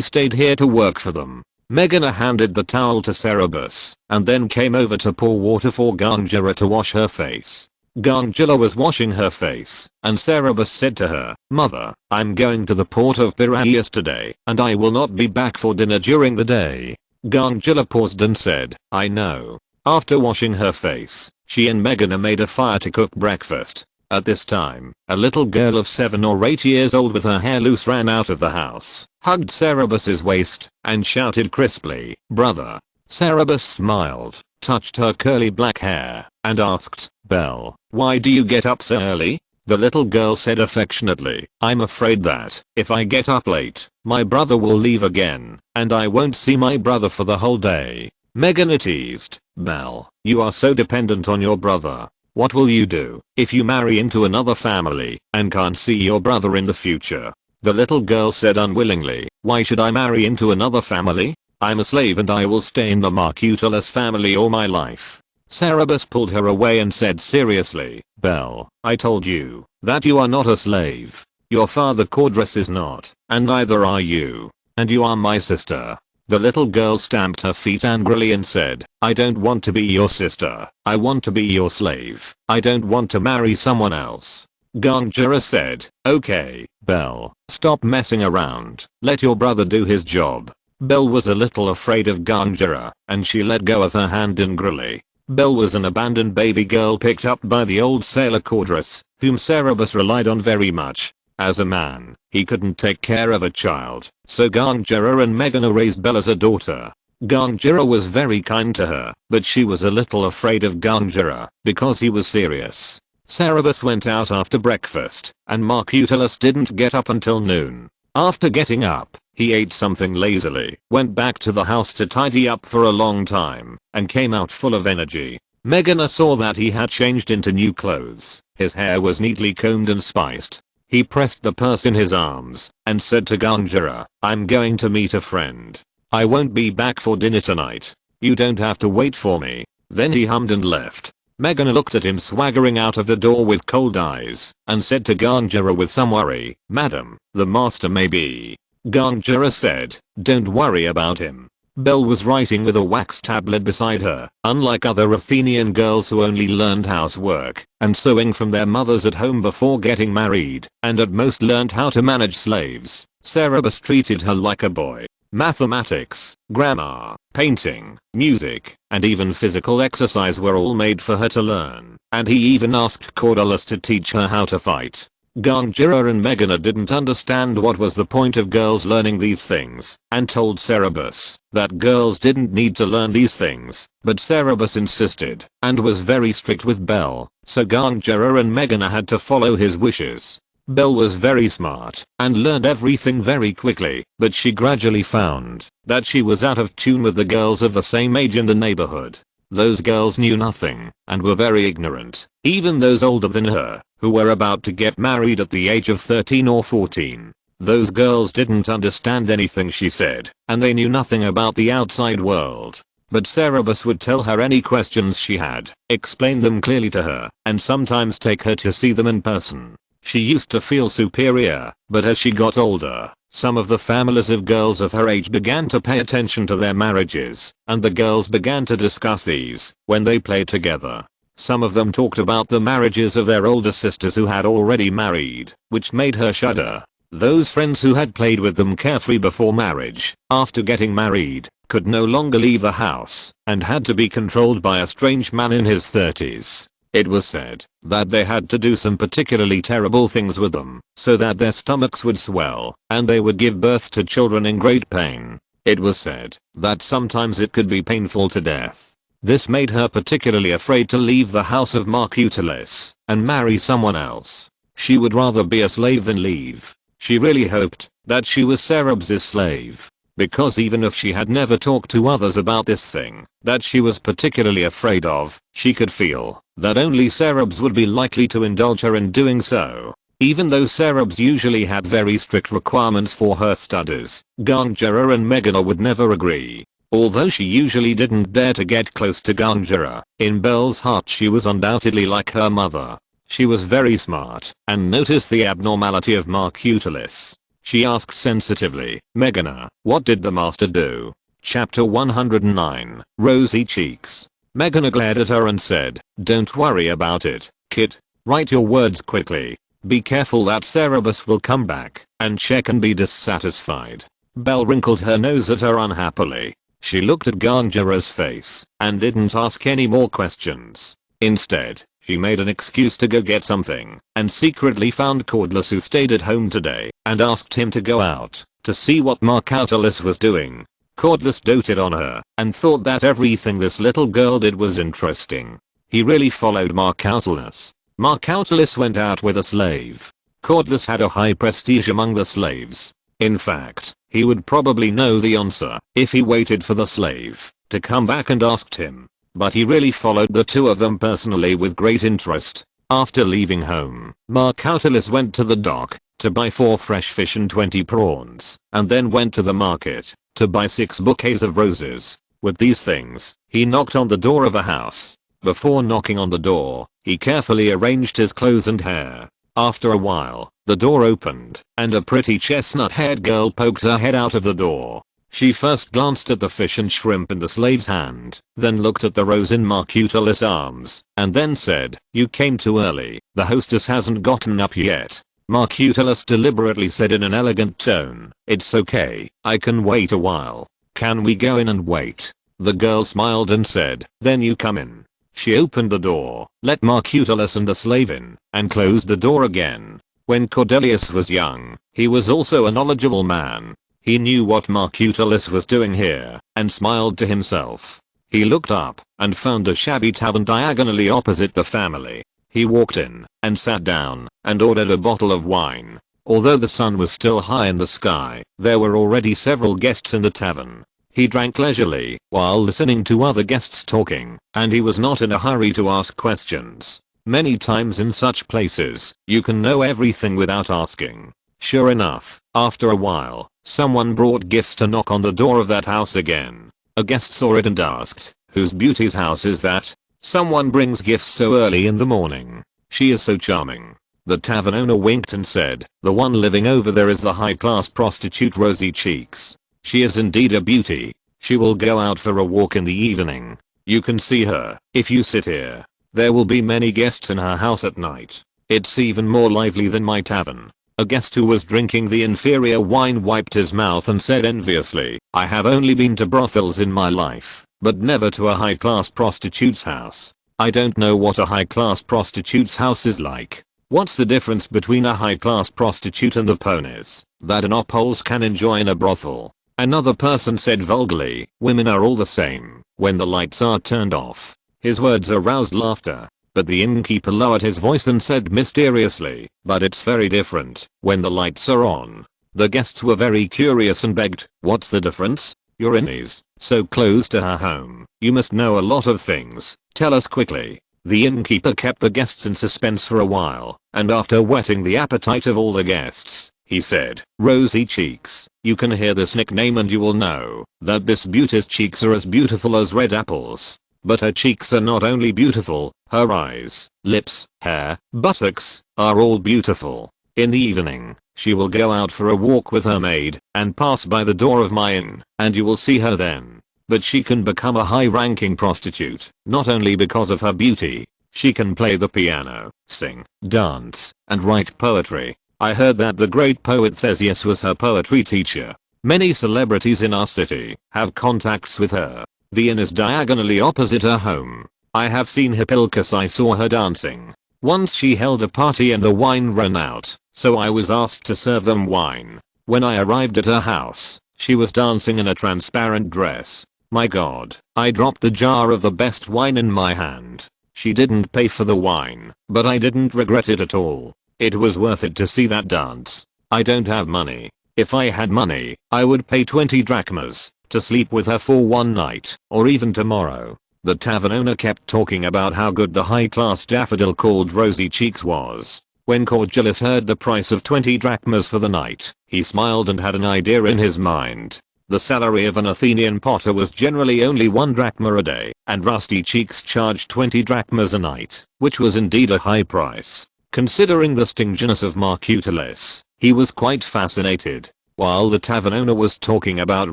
stayed here to work for them. Megana handed the towel to Cerberus, and then came over to pour water for Gangula to wash her face. Gangula was washing her face, and Cerberus said to her, "Mother, I'm going to the port of Piraeus today, and I will not be back for dinner during the day." Gangula paused and said, "I know." After washing her face, she and Megana made a fire to cook breakfast. At this time, a little girl of 7 or 8 years old with her hair loose ran out of the house, hugged Cerberus's waist, and shouted crisply, "Brother." Cerberus smiled, touched her curly black hair, and asked, "Belle, why do you get up so early?" The little girl said affectionately, "I'm afraid that, if I get up late, my brother will leave again, and I won't see my brother for the whole day." Megana teased, "Belle, you are so dependent on your brother. What will you do if you marry into another family and can't see your brother in the future?" The little girl said unwillingly, "Why should I marry into another family? I'm a slave and I will stay in the Marcutalus family all my life." Cerberus pulled her away and said seriously, "Belle, I told you that you are not a slave. Your father Cordras is not, and neither are you. And you are my sister." The little girl stamped her feet angrily and said, "I don't want to be your sister. I want to be your slave. I don't want to marry someone else." Gangula said, "Okay, Belle, stop messing around. Let your brother do his job." Belle was a little afraid of Gangula, and she let go of her hand angrily. Belle was an abandoned baby girl picked up by the old sailor Cordras, whom Cerberus relied on very much. As a man, he couldn't take care of a child, so Gangula and Megana raised Belle as a daughter. Gangula was very kind to her, but she was a little afraid of Gangula because he was serious. Cerberus went out after breakfast, and Marcutalus didn't get up until noon. After getting up, he ate something lazily, went back to the house to tidy up for a long time, and came out full of energy. Megana saw that he had changed into new clothes. His hair was neatly combed and spiced. He pressed the purse in his arms and said to Gangula, "I'm going to meet a friend. I won't be back for dinner tonight. You don't have to wait for me." Then he hummed and left. Megana looked at him swaggering out of the door with cold eyes and said to Gangula with some worry, "Madam, the master may be." Gangula said, "Don't worry about him." Belle was writing with a wax tablet beside her, unlike other Athenian girls who only learned housework and sewing from their mothers at home before getting married, and at most learned how to manage slaves. Cerberus treated her like a boy. Mathematics, grammar, painting, music, and even physical exercise were all made for her to learn, and he even asked Cordelis to teach her how to fight. Ganjira and Meghana didn't understand what was the point of girls learning these things, and told Cerberus that girls didn't need to learn these things, but Cerberus insisted, and was very strict with Belle, so Ganjira and Meghana had to follow his wishes. Belle was very smart and learned everything very quickly, but she gradually found that she was out of tune with the girls of the same age in the neighborhood. Those girls knew nothing and were very ignorant, even those older than her, who were about to get married at the age of 13 or 14. Those girls didn't understand anything she said, and they knew nothing about the outside world. But Cerberus would tell her any questions she had, explain them clearly to her, and sometimes take her to see them in person. She used to feel superior, but as she got older, some of the families of girls of her age began to pay attention to their marriages, and the girls began to discuss these when they played together. Some of them talked about the marriages of their older sisters who had already married, which made her shudder. Those friends who had played with them carefree before marriage, after getting married, could no longer leave the house, and had to be controlled by a strange man in his 30s. It was said that they had to do some particularly terrible things with them, so that their stomachs would swell, and they would give birth to children in great pain. It was said that sometimes it could be painful to death. This made her particularly afraid to leave the house of Marcutelis and marry someone else. She would rather be a slave than leave. She really hoped that she was Cerebs' slave, because even if she had never talked to others about this thing that she was particularly afraid of, she could feel that only Cerebs would be likely to indulge her in doing so. Even though Cerebs usually had very strict requirements for her studies, Ganjira and Meghana would never agree. Although she usually didn't dare to get close to Ganjira, in Belle's heart she was undoubtedly like her mother. She was very smart and noticed the abnormality of Marcutelis. She asked sensitively, Meghana, what did the master do? Chapter 109, Rosy Cheeks. Meghana glared at her and said, don't worry about it, kid. Write your words quickly. Be careful that Cerberus will come back and check and be dissatisfied. Belle wrinkled her nose at her unhappily. She looked at Ganjira's face and didn't ask any more questions. Instead, she made an excuse to go get something and secretly found Cordelis, who stayed at home today, and asked him to go out to see what Marcutelis was doing. Cordelis doted on her and thought that everything this little girl did was interesting. He really followed Marcutelis. Marcutelis went out with a slave. Cordelis had a high prestige among the slaves. In fact, he would probably know the answer if he waited for the slave to come back and asked him. But he really followed the two of them personally with great interest. After leaving home, Marcutelis went to the dock to buy 4 fresh fish and 20 prawns, and then went to the market to buy 6 bouquets of roses. With these things, he knocked on the door of a house. Before knocking on the door, he carefully arranged his clothes and hair. After a while, the door opened, and a pretty chestnut-haired girl poked her head out of the door. She first glanced at the fish and shrimp in the slave's hand, then looked at the rose in Marcutelis' arms, and then said, you came too early, the hostess hasn't gotten up yet. Marcutelis deliberately said in an elegant tone, it's okay, I can wait a while. Can we go in and wait? The girl smiled and said, then you come in. She opened the door, let Marcutelis and the slave in, and closed the door again. When Cordelis was young, he was also a knowledgeable man. He knew what Marcutelis was doing here, and smiled to himself. He looked up, and found a shabby tavern diagonally opposite the family. He walked in, and sat down, and ordered a bottle of wine. Although the sun was still high in the sky, there were already several guests in the tavern. He drank leisurely, while listening to other guests talking, and he was not in a hurry to ask questions. Many times in such places, you can know everything without asking. Sure enough, after a while, someone brought gifts to knock on the door of that house again. A guest saw it and asked, whose beauty's house is that? Someone brings gifts so early in the morning. She is so charming. The tavern owner winked and said, the one living over there is the high-class prostitute Rosy Cheeks. She is indeed a beauty. She will go out for a walk in the evening. You can see her if you sit here. There will be many guests in her house at night. It's even more lively than my tavern. A guest who was drinking the inferior wine wiped his mouth and said enviously, "I have only been to brothels in my life, but never to a high-class prostitute's house. I don't know what a high-class prostitute's house is like. What's the difference between a high-class prostitute and the ponies that anopoles can enjoy in a brothel?" Another person said vulgarly, "Women are all the same when the lights are turned off." His words aroused laughter, but the innkeeper lowered his voice and said mysteriously, "But it's very different when the lights are on." The guests were very curious and begged, "What's the difference? You're in Ys, so close to her home. You must know a lot of things. Tell us quickly." The innkeeper kept the guests in suspense for a while, and after whetting the appetite of all the guests, he said, "Rosy Cheeks, you can hear this nickname and you will know that this beauty's cheeks are as beautiful as red apples. But her cheeks are not only beautiful, her eyes, lips, hair, buttocks, are all beautiful. In the evening, she will go out for a walk with her maid and pass by the door of my inn, and you will see her then. But she can become a high-ranking prostitute, not only because of her beauty. She can play the piano, sing, dance, and write poetry. I heard that the great poet Theseus was her poetry teacher. Many celebrities in our city have contacts with her. The inn is diagonally opposite her home. I have seen Hippilchus. I saw her dancing. Once she held a party and the wine ran out, so I was asked to serve them wine. When I arrived at her house, she was dancing in a transparent dress. My god, I dropped the jar of the best wine in my hand. She didn't pay for the wine, but I didn't regret it at all. It was worth it to see that dance. I don't have money. If I had money, I would pay 20 drachmas to sleep with her for one night, or even tomorrow. The tavern owner kept talking about how good the high-class daffodil called Rosy Cheeks was. When Cordialus heard the price of 20 drachmas for the night, he smiled and had an idea in his mind. The salary of an Athenian potter was generally only 1 drachma a day, and Rusty Cheeks charged 20 drachmas a night, which was indeed a high price. Considering the stinginess of Marcutalus, he was quite fascinated. While the tavern owner was talking about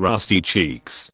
Rusty Cheeks,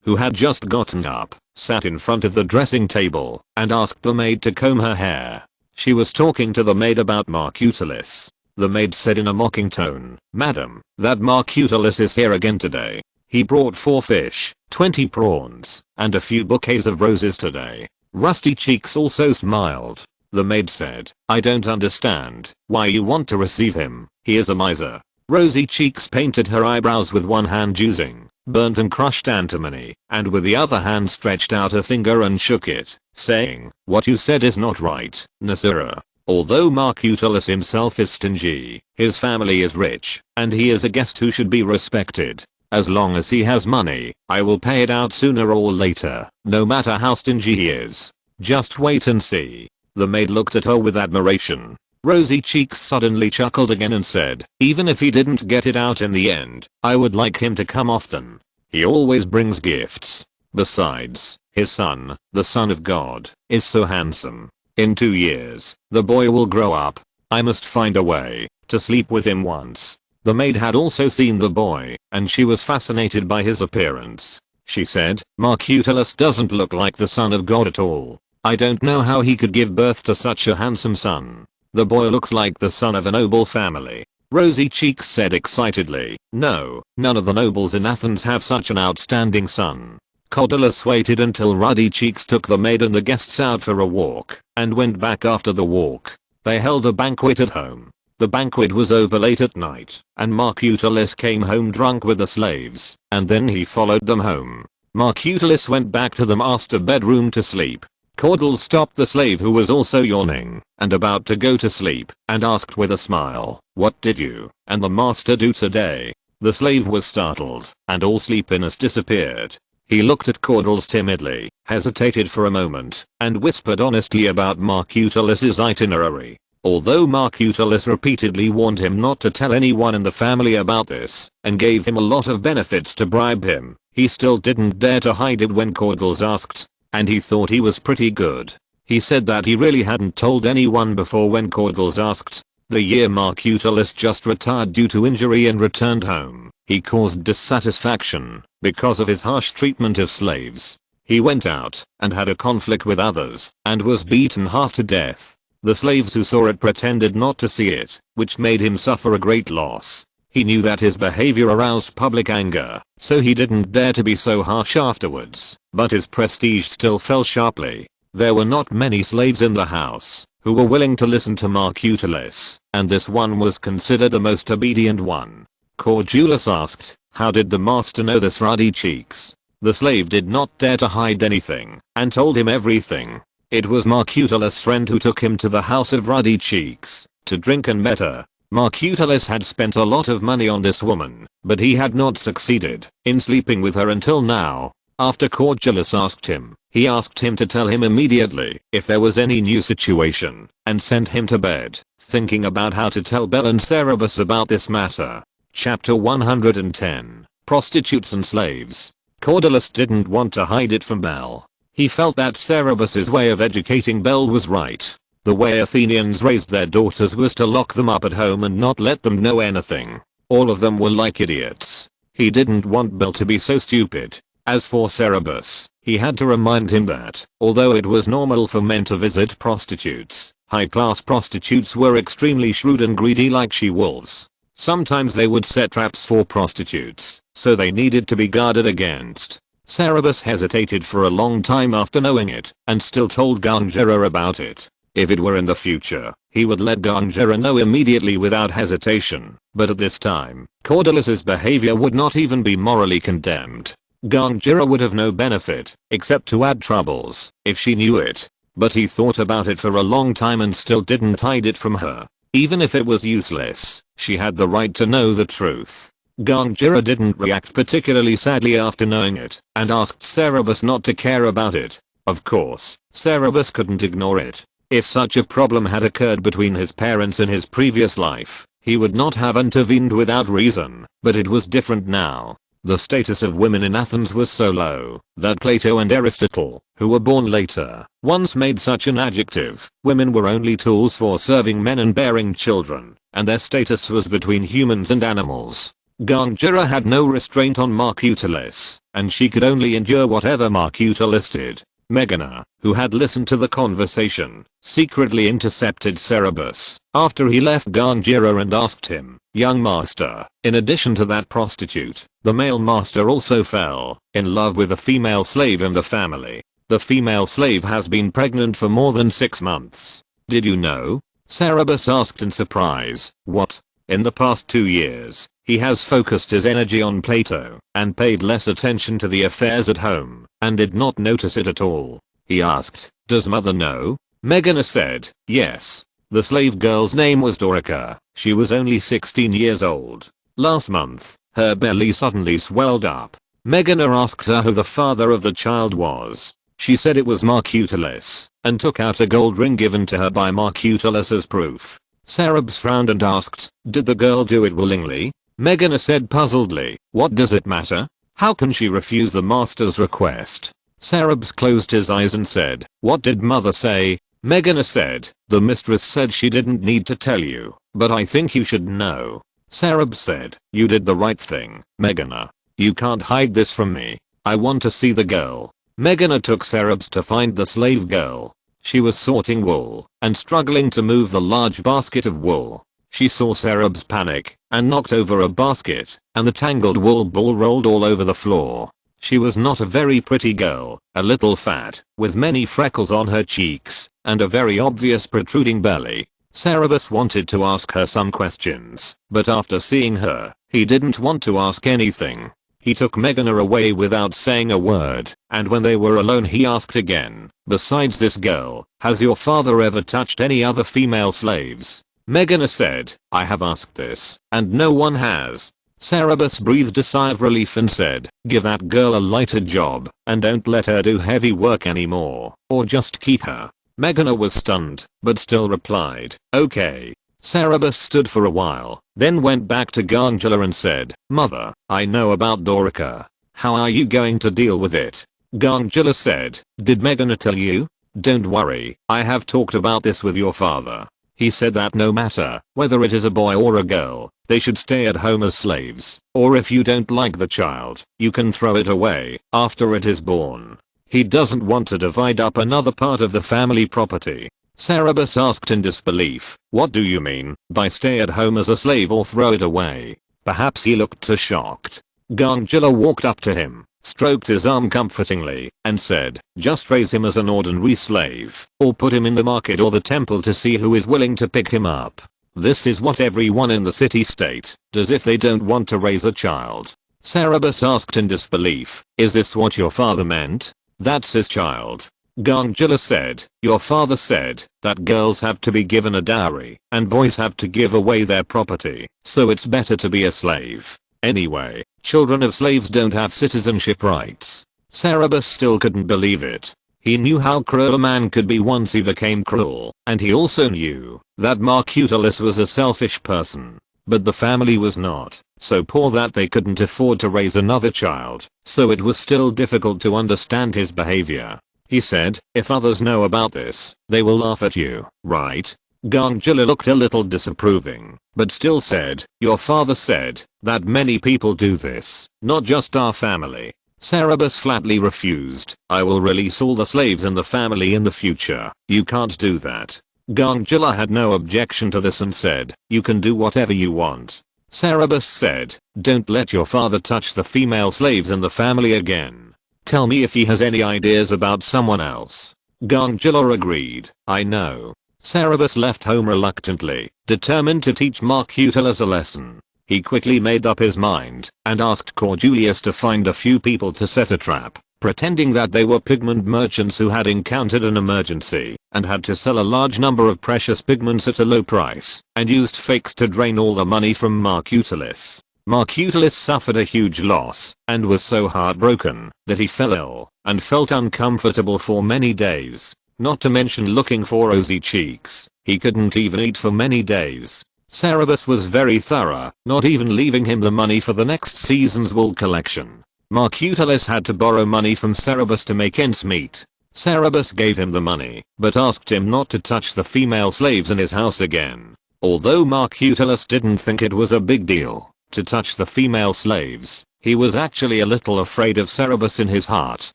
who had just gotten up, sat in front of the dressing table and asked the maid to comb her hair. She was talking to the maid about Marcutalus. The maid said in a mocking tone, "Madam, that Marcutalus is here again today. He brought 4 fish, 20 prawns, and a few bouquets of roses today." Rusty Cheeks also smiled. The maid said, "I don't understand why you want to receive him. He is a miser." Rosy Cheeks painted her eyebrows with one hand using burnt and crushed antimony, and with the other hand stretched out a finger and shook it, saying, "What you said is not right, Nasura. Although Marcutalus himself is stingy, his family is rich, and he is a guest who should be respected. As long as he has money, I will pay it out sooner or later, no matter how stingy he is. Just wait and see." The maid looked at her with admiration. Rosy Cheeks suddenly chuckled again and said, "Even if he didn't get it out in the end, I would like him to come often. He always brings gifts. Besides, his son, the son of God, is so handsome. In 2 years, the boy will grow up. I must find a way to sleep with him once." The maid had also seen the boy, and she was fascinated by his appearance. She said, "Marcutalus doesn't look like the son of God at all. I don't know how he could give birth to such a handsome son. The boy looks like the son of a noble family." Rosy Cheeks said excitedly, "No, none of the nobles in Athens have such an outstanding son." Cordialus waited until Ruddy Cheeks took the maid and the guests out for a walk, and went back after the walk. They held a banquet at home. The banquet was over late at night, and Marcutalus came home drunk with the slaves, and then he followed them home. Marcutalus went back to the master bedroom to sleep. Cordial stopped the slave who was also yawning and about to go to sleep, and asked with a smile, "What did you and the master do today?" The slave was startled, and all sleepiness disappeared. He looked at Cordial's timidly, hesitated for a moment, and whispered honestly about Marcutalus's itinerary. Although Marcutalus repeatedly warned him not to tell anyone in the family about this, and gave him a lot of benefits to bribe him, he still didn't dare to hide it when Cordial's asked. And he thought he was pretty good. He said that he really hadn't told anyone before when Cordial's asked. The year Marcutalus just retired due to injury and returned home, he caused dissatisfaction because of his harsh treatment of slaves. He went out and had a conflict with others and was beaten half to death. The slaves who saw it pretended not to see it, which made him suffer a great loss. He knew that his behavior aroused public anger, so he didn't dare to be so harsh afterwards, but his prestige still fell sharply. There were not many slaves in the house who were willing to listen to Marcutulus, and this one was considered the most obedient one. Cordulus asked, "How did the master know this ruddy cheeks?" The slave did not dare to hide anything, and told him everything. It was Marcutulus' friend who took him to the house of Ruddy Cheeks to drink and met her. Marcutulus had spent a lot of money on this woman, but he had not succeeded in sleeping with her until now. After Cordulus asked him, he asked him to tell him immediately if there was any new situation, and sent him to bed, thinking about how to tell Bel and Cerberus about this matter. Chapter 110. Prostitutes and Slaves. Cordulus didn't want to hide it from Bel. He felt that Cerberus's way of educating Bel was right. The way Athenians raised their daughters was to lock them up at home and not let them know anything. All of them were like idiots. He didn't want Bel to be so stupid. As for Cerberus, he had to remind him that, although it was normal for men to visit prostitutes, high-class prostitutes were extremely shrewd and greedy like she-wolves. Sometimes they would set traps for prostitutes, so they needed to be guarded against. Cerberus hesitated for a long time after knowing it, and still told Gangera about it. If it were in the future, he would let Gangera know immediately without hesitation, but at this time, Cordulus's behavior would not even be morally condemned. Gangera would have no benefit, except to add troubles, if she knew it. But he thought about it for a long time and still didn't hide it from her. Even if it was useless, she had the right to know the truth. Gangera didn't react particularly sadly after knowing it, and asked Cerberus not to care about it. Of course, Cerberus couldn't ignore it. If such a problem had occurred between his parents in his previous life, he would not have intervened without reason, but it was different now. The status of women in Athens was so low that Plato and Aristotle, who were born later, once made such an adjective. Women were only tools for serving men and bearing children, and their status was between humans and animals. Gangera had no restraint on Marcutulus, and she could only endure whatever Marcutulus did. Megana, who had listened to the conversation, secretly intercepted Cerberus after he left Gangera and asked him, "Young master, in addition to that prostitute, the male master also fell in love with a female slave in the family. The female slave has been pregnant for more than 6 months. Did you know?" Cerberus asked in surprise. "What? In the past 2 years, he has focused his energy on Plato and paid less attention to the affairs at home, and did not notice it at all." He asked, "Does mother know?" Megana said, "Yes. The slave girl's name was Dorica. She was only 16 years old. Last month, her belly suddenly swelled up." Megana asked her who the father of the child was. She said it was Marcutulus, and took out a gold ring given to her by Marcutulus as proof. Cerberus frowned and asked, "Did the girl do it willingly?" Megana said puzzledly, "What does it matter? How can she refuse the master's request?" Cerberus closed his eyes and said, "What did mother say?" Megana said, "The mistress said she didn't need to tell you, but I think you should know." Cerberus said, "You did the right thing, Megana. You can't hide this from me. I want to see the girl." Megana took Cerberus to find the slave girl. She was sorting wool and struggling to move the large basket of wool. She saw Cerberus panic and knocked over a basket, and the tangled wool ball rolled all over the floor. She was not a very pretty girl, a little fat, with many freckles on her cheeks, and a very obvious protruding belly. Cerberus wanted to ask her some questions, but after seeing her, he didn't want to ask anything. He took Megana away without saying a word, and when they were alone he asked again, "Besides this girl, has your father ever touched any other female slaves?" Megana said, "I have asked this, and no one has." Cerberus breathed a sigh of relief and said, "Give that girl a lighter job, and don't let her do heavy work anymore, or just keep her." Megana was stunned, but still replied, "Okay." Cerberus stood for a while, then went back to Gangela and said, "Mother, I know about Dorica. How are you going to deal with it?" Gangela said, "Did Megana tell you?" "Don't worry, I have talked about this with your father. He said that no matter whether it is a boy or a girl, they should stay at home as slaves, or if you don't like the child, you can throw it away after it is born. He doesn't want to divide up another part of the family property." Cerberus asked in disbelief, "What do you mean by stay at home as a slave or throw it away?" Perhaps he looked too shocked. Gangula walked up to him, stroked his arm comfortingly, and said, "Just raise him as an ordinary slave, or put him in the market or the temple to see who is willing to pick him up. This is what everyone in the city-state does if they don't want to raise a child." Cerberus asked in disbelief, "Is this what your father meant? That's his child." Gangula said, "Your father said that girls have to be given a dowry and boys have to give away their property, so it's better to be a slave. Anyway, children of slaves don't have citizenship rights." Cerberus still couldn't believe it. He knew how cruel a man could be once he became cruel, and he also knew that Marcutulis was a selfish person. But the family was not so poor that they couldn't afford to raise another child, so it was still difficult to understand his behavior. He said, "If others know about this, they will laugh at you, right?" Gangula looked a little disapproving, but still said, "Your father said that many people do this, not just our family." Cerberus flatly refused. "I will release all the slaves in the family in the future. You can't do that." Gangula had no objection to this and said, "You can do whatever you want." Cerberus said, "Don't let your father touch the female slaves in the family again. Tell me if he has any ideas about someone else." Gangula agreed, "I know." Cerberus left home reluctantly, determined to teach Marcutulis a lesson. He quickly made up his mind and asked Cordulius to find a few people to set a trap, pretending that they were pigment merchants who had encountered an emergency and had to sell a large number of precious pigments at a low price, and used fakes to drain all the money from Marcutulis. Marcutulis suffered a huge loss and was so heartbroken that he fell ill and felt uncomfortable for many days, not to mention looking for rosy cheeks. He couldn't even eat for many days. Cerberus was very thorough, not even leaving him the money for the next season's wool collection. Marcutulis had to borrow money from Cerberus to make ends meet. Cerberus gave him the money, but asked him not to touch the female slaves in his house again. Although Marcutulis didn't think it was a big deal to touch the female slaves, he was actually a little afraid of Cerberus in his heart.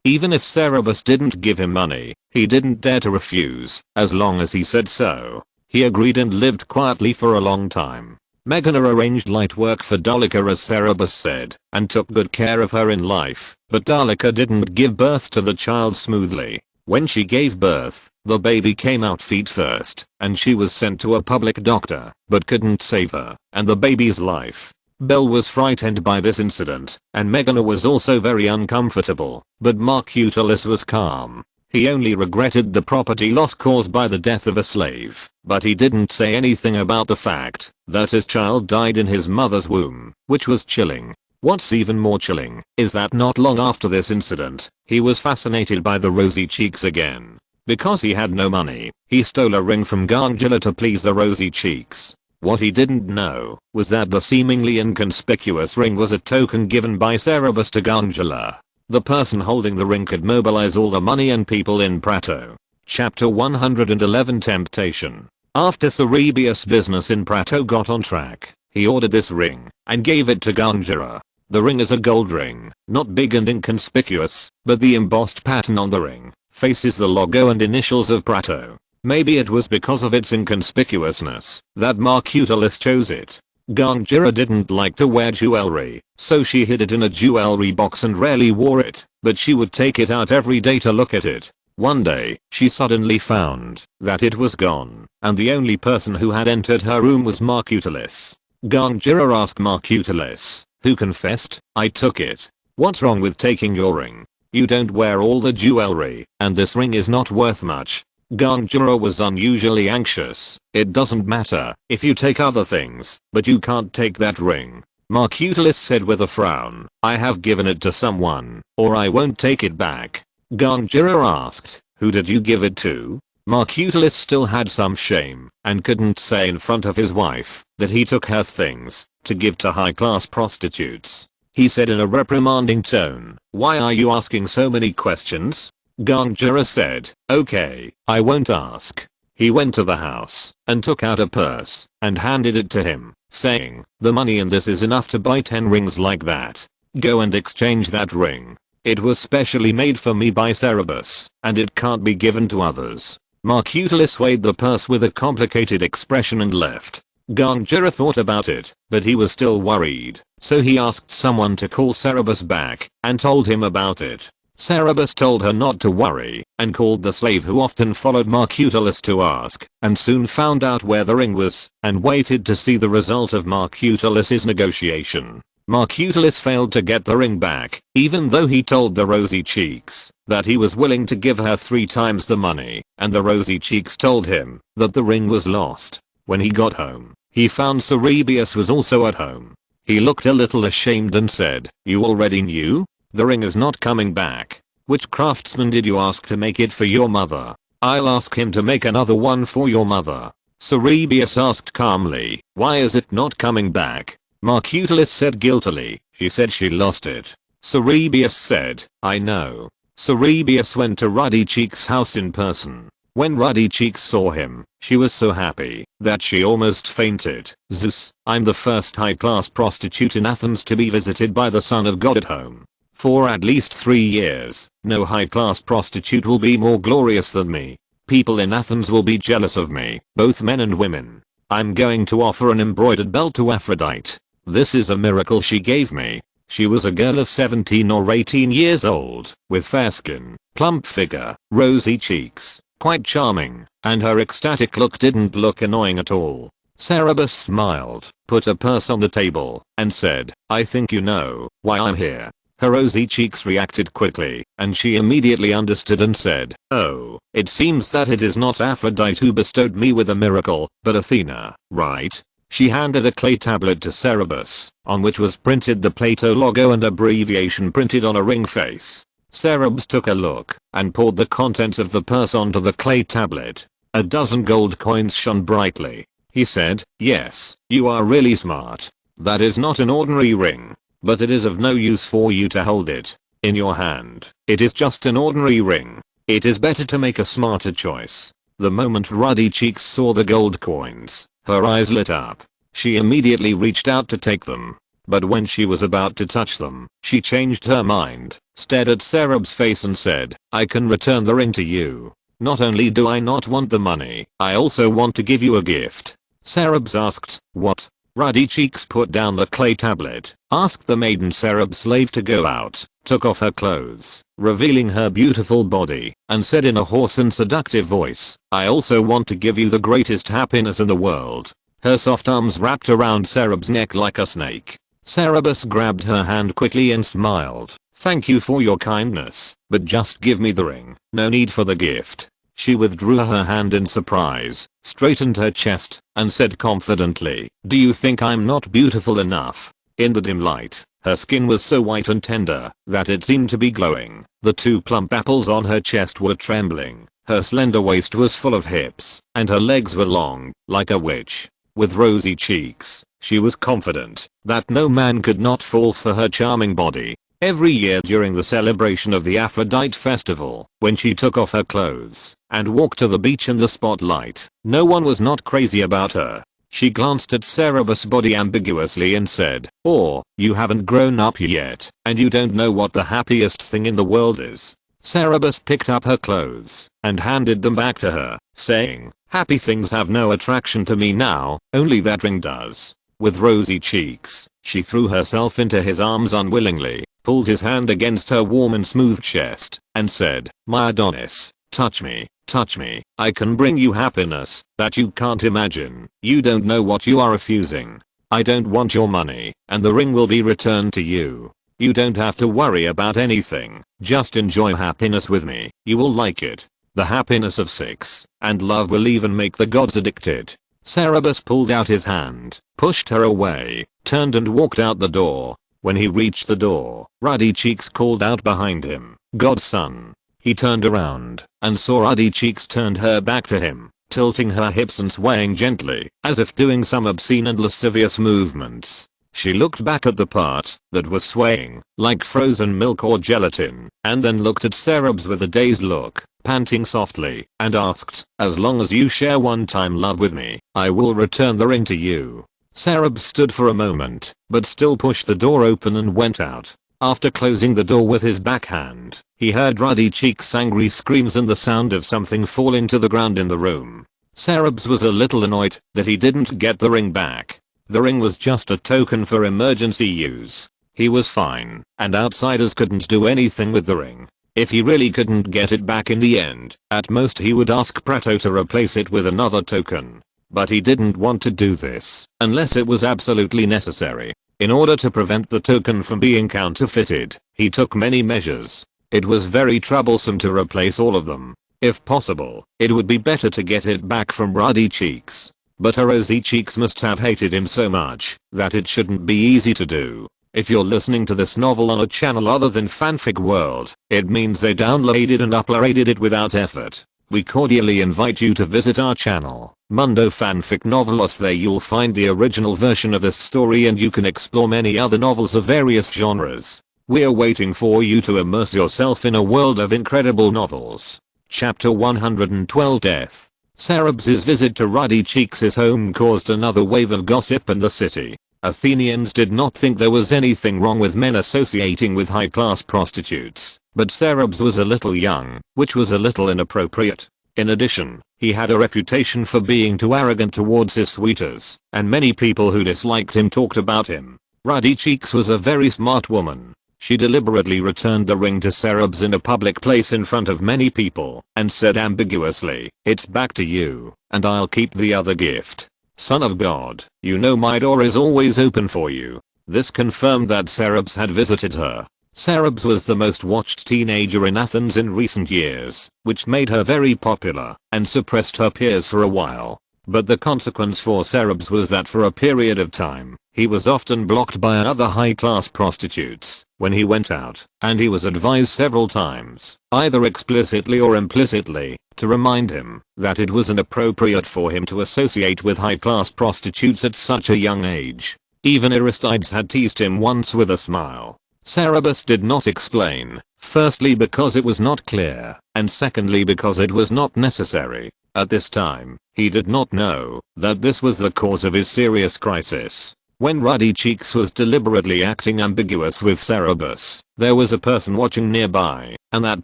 Even if Cerberus didn't give him money, he didn't dare to refuse, as long as he said so. He agreed and lived quietly for a long time. Meghana arranged light work for Dalika as Cerberus said, and took good care of her in life, but Dalika didn't give birth to the child smoothly. When she gave birth, the baby came out feet first, and she was sent to a public doctor, but couldn't save her and the baby's life. Belle was frightened by this incident, and Meghana was also very uncomfortable, but Marcutulis was calm. He only regretted the property loss caused by the death of a slave, but he didn't say anything about the fact that his child died in his mother's womb, which was chilling. What's even more chilling is that not long after this incident, he was fascinated by the rosy cheeks again. Because he had no money, he stole a ring from Gangula to please the rosy cheeks. What he didn't know was that the seemingly inconspicuous ring was a token given by Cerberus to Gangula. The person holding the ring could mobilize all the money and people in Prato. Chapter 111 Temptation. After Cerberus' business in Prato got on track, he ordered this ring and gave it to Gangula. The ring is a gold ring, not big and inconspicuous, but the embossed pattern on the ring faces the logo and initials of Prato. Maybe it was because of its inconspicuousness that Marcutulis chose it. Gangula didn't like to wear jewelry, so she hid it in a jewelry box and rarely wore it, but she would take it out every day to look at it. One day, she suddenly found that it was gone, and the only person who had entered her room was Marcutulis. Gangula asked Marcutulis, who confessed, "I took it." "What's wrong with taking your ring? You don't wear all the jewelry, and this ring is not worth much." Gangula was unusually anxious. "It doesn't matter if you take other things, but you can't take that ring." Marcutulis said with a frown, "I have given it to someone, or I won't take it back." Gangula asked, "Who did you give it to?" Marcutulis still had some shame and couldn't say in front of his wife that he took her things to give to high-class prostitutes. He said in a reprimanding tone, "Why are you asking so many questions?" Gangula said, "Okay, I won't ask." He went to the house and took out a purse and handed it to him, saying, "The money in this is enough to buy 10 rings like that. Go and exchange that ring. It was specially made for me by Cerberus, and it can't be given to others." Marcutelis weighed the purse with a complicated expression and left. Ganjira thought about it, but he was still worried, so he asked someone to call Cerberus back and told him about it. Cerberus told her not to worry and called the slave who often followed Marcutelis to ask, and soon found out where the ring was and waited to see the result of Marcutelis's negotiation. Marcutelis failed to get the ring back, even though he told the Rosy Cheeks that he was willing to give her 3 times the money, and the Rosy Cheeks told him that the ring was lost. When he got home, he found Cerberus was also at home. He looked a little ashamed and said, "You already knew? The ring is not coming back. Which craftsman did you ask to make it for your mother? I'll ask him to make another one for your mother." Cerberus asked calmly, "Why is it not coming back?" Marcutelis said guiltily, "She said she lost it." Cerberus said, "I know." Cerberus went to Ruddy Cheeks' house in person. When Ruddy Cheeks saw him, she was so happy that she almost fainted. "Zeus, I'm the first high-class prostitute in Athens to be visited by the son of God at home. For at least 3 years, no high-class prostitute will be more glorious than me. People in Athens will be jealous of me, both men and women. I'm going to offer an embroidered belt to Aphrodite. This is a miracle she gave me." She was a girl of 17 or 18 years old, with fair skin, plump figure, rosy cheeks, quite charming, and her ecstatic look didn't look annoying at all. Cerberus smiled, put a purse on the table, and said, "I think you know why I'm here." Her rosy cheeks reacted quickly, and she immediately understood and said, "Oh, it seems that it is not Aphrodite who bestowed me with a miracle, but Athena, right?" She handed a clay tablet to Cerberus, on which was printed the Plato logo and abbreviation printed on a ring face. Cerberus took a look and poured the contents of the purse onto the clay tablet. A dozen gold coins shone brightly. He said, "Yes, you are really smart. That is not an ordinary ring, but it is of no use for you to hold it in your hand. It is just an ordinary ring. It is better to make a smarter choice." The moment Ruddy Cheeks saw the gold coins, her eyes lit up. She immediately reached out to take them. But when she was about to touch them, she changed her mind, stared at Cerberus' face and said, "I can return the ring to you. Not only do I not want the money, I also want to give you a gift." Cerberus asked, "What?" Ruddy Cheeks put down the clay tablet, asked the maiden Cerberus slave to go out, took off her clothes, revealing her beautiful body, and said in a hoarse and seductive voice, "I also want to give you the greatest happiness in the world." Her soft arms wrapped around Cerberus' neck like a snake. Cerberus grabbed her hand quickly and smiled. "Thank you for your kindness, but just give me the ring. No need for the gift." She withdrew her hand in surprise, straightened her chest, and said confidently, "Do you think I'm not beautiful enough?" In the dim light, her skin was so white and tender that it seemed to be glowing. The 2 plump apples on her chest were trembling. Her slender waist was full of hips, and her legs were long, like a witch. With rosy cheeks, she was confident that no man could not fall for her charming body. Every year during the celebration of the Aphrodite festival, when she took off her clothes and walked to the beach in the spotlight, no one was not crazy about her. She glanced at Cerberus' body ambiguously and said, "Oh, you haven't grown up yet, and you don't know what the happiest thing in the world is." Cerberus picked up her clothes and handed them back to her, saying, "Happy things have no attraction to me now, only that ring does." With rosy cheeks, she threw herself into his arms unwillingly, pulled his hand against her warm and smooth chest, and said, "My Adonis, touch me, touch me. I can bring you happiness that you can't imagine. You don't know what you are refusing. I don't want your money, and the ring will be returned to you. You don't have to worry about anything, just enjoy happiness with me. You will like it. The happiness of sex and love will even make the gods addicted." Cerberus pulled out his hand, pushed her away, turned and walked out the door. When he reached the door, Ruddy Cheeks called out behind him, "Godson." He turned around and saw Ruddy Cheeks turned her back to him, tilting her hips and swaying gently, as if doing some obscene and lascivious movements. She looked back at the part that was swaying, like frozen milk or gelatin, and then looked at Cerberus with a dazed look, panting softly, and asked, "As long as you share one-time love with me, I will return the ring to you." Cerberus stood for a moment, but still pushed the door open and went out. After closing the door with his backhand, he heard Ruddy Cheek's angry screams and the sound of something falling to the ground in the room. Cerebs was a little annoyed that he didn't get the ring back. The ring was just a token for emergency use. He was fine, and outsiders couldn't do anything with the ring. If he really couldn't get it back in the end, at most he would ask Prato to replace it with another token. But he didn't want to do this, unless it was absolutely necessary. In order to prevent the token from being counterfeited, he took many measures. It was very troublesome to replace all of them. If possible, it would be better to get it back from Ruddy Cheeks. But Rosy Cheeks must have hated him so much that it shouldn't be easy to do. If you're listening to this novel on a channel other than Fanfic World, it means they downloaded and uploaded it without effort. We cordially invite you to visit our channel, Mundo Fanfic Novelos. There you'll find the original version of this story and you can explore many other novels of various genres. We're waiting for you to immerse yourself in a world of incredible novels. Chapter 112 Death. Cerebs' visit to Ruddy Cheeks' home caused another wave of gossip in the city. Athenians did not think there was anything wrong with men associating with high-class prostitutes, but Cerebs was a little young, which was a little inappropriate. In addition, he had a reputation for being too arrogant towards his suitors, and many people who disliked him talked about him. Ruddy Cheeks was a very smart woman. She deliberately returned the ring to Cerebs in a public place in front of many people, and said ambiguously, "It's back to you, and I'll keep the other gift. Son of God, you know my door is always open for you." This confirmed that Cerebs had visited her. Cerebs was the most watched teenager in Athens in recent years, which made her very popular and suppressed her peers for a while. But the consequence for Cerebs was that for a period of time, he was often blocked by other high-class prostitutes when he went out, and he was advised several times, either explicitly or implicitly, to remind him that it was inappropriate for him to associate with high-class prostitutes at such a young age. Even Aristides had teased him once with a smile. Cerebus did not explain, firstly because it was not clear, and secondly because it was not necessary. At this time, he did not know that this was the cause of his serious crisis. When Ruddy Cheeks was deliberately acting ambiguous with Cerebus, there was a person watching nearby, and that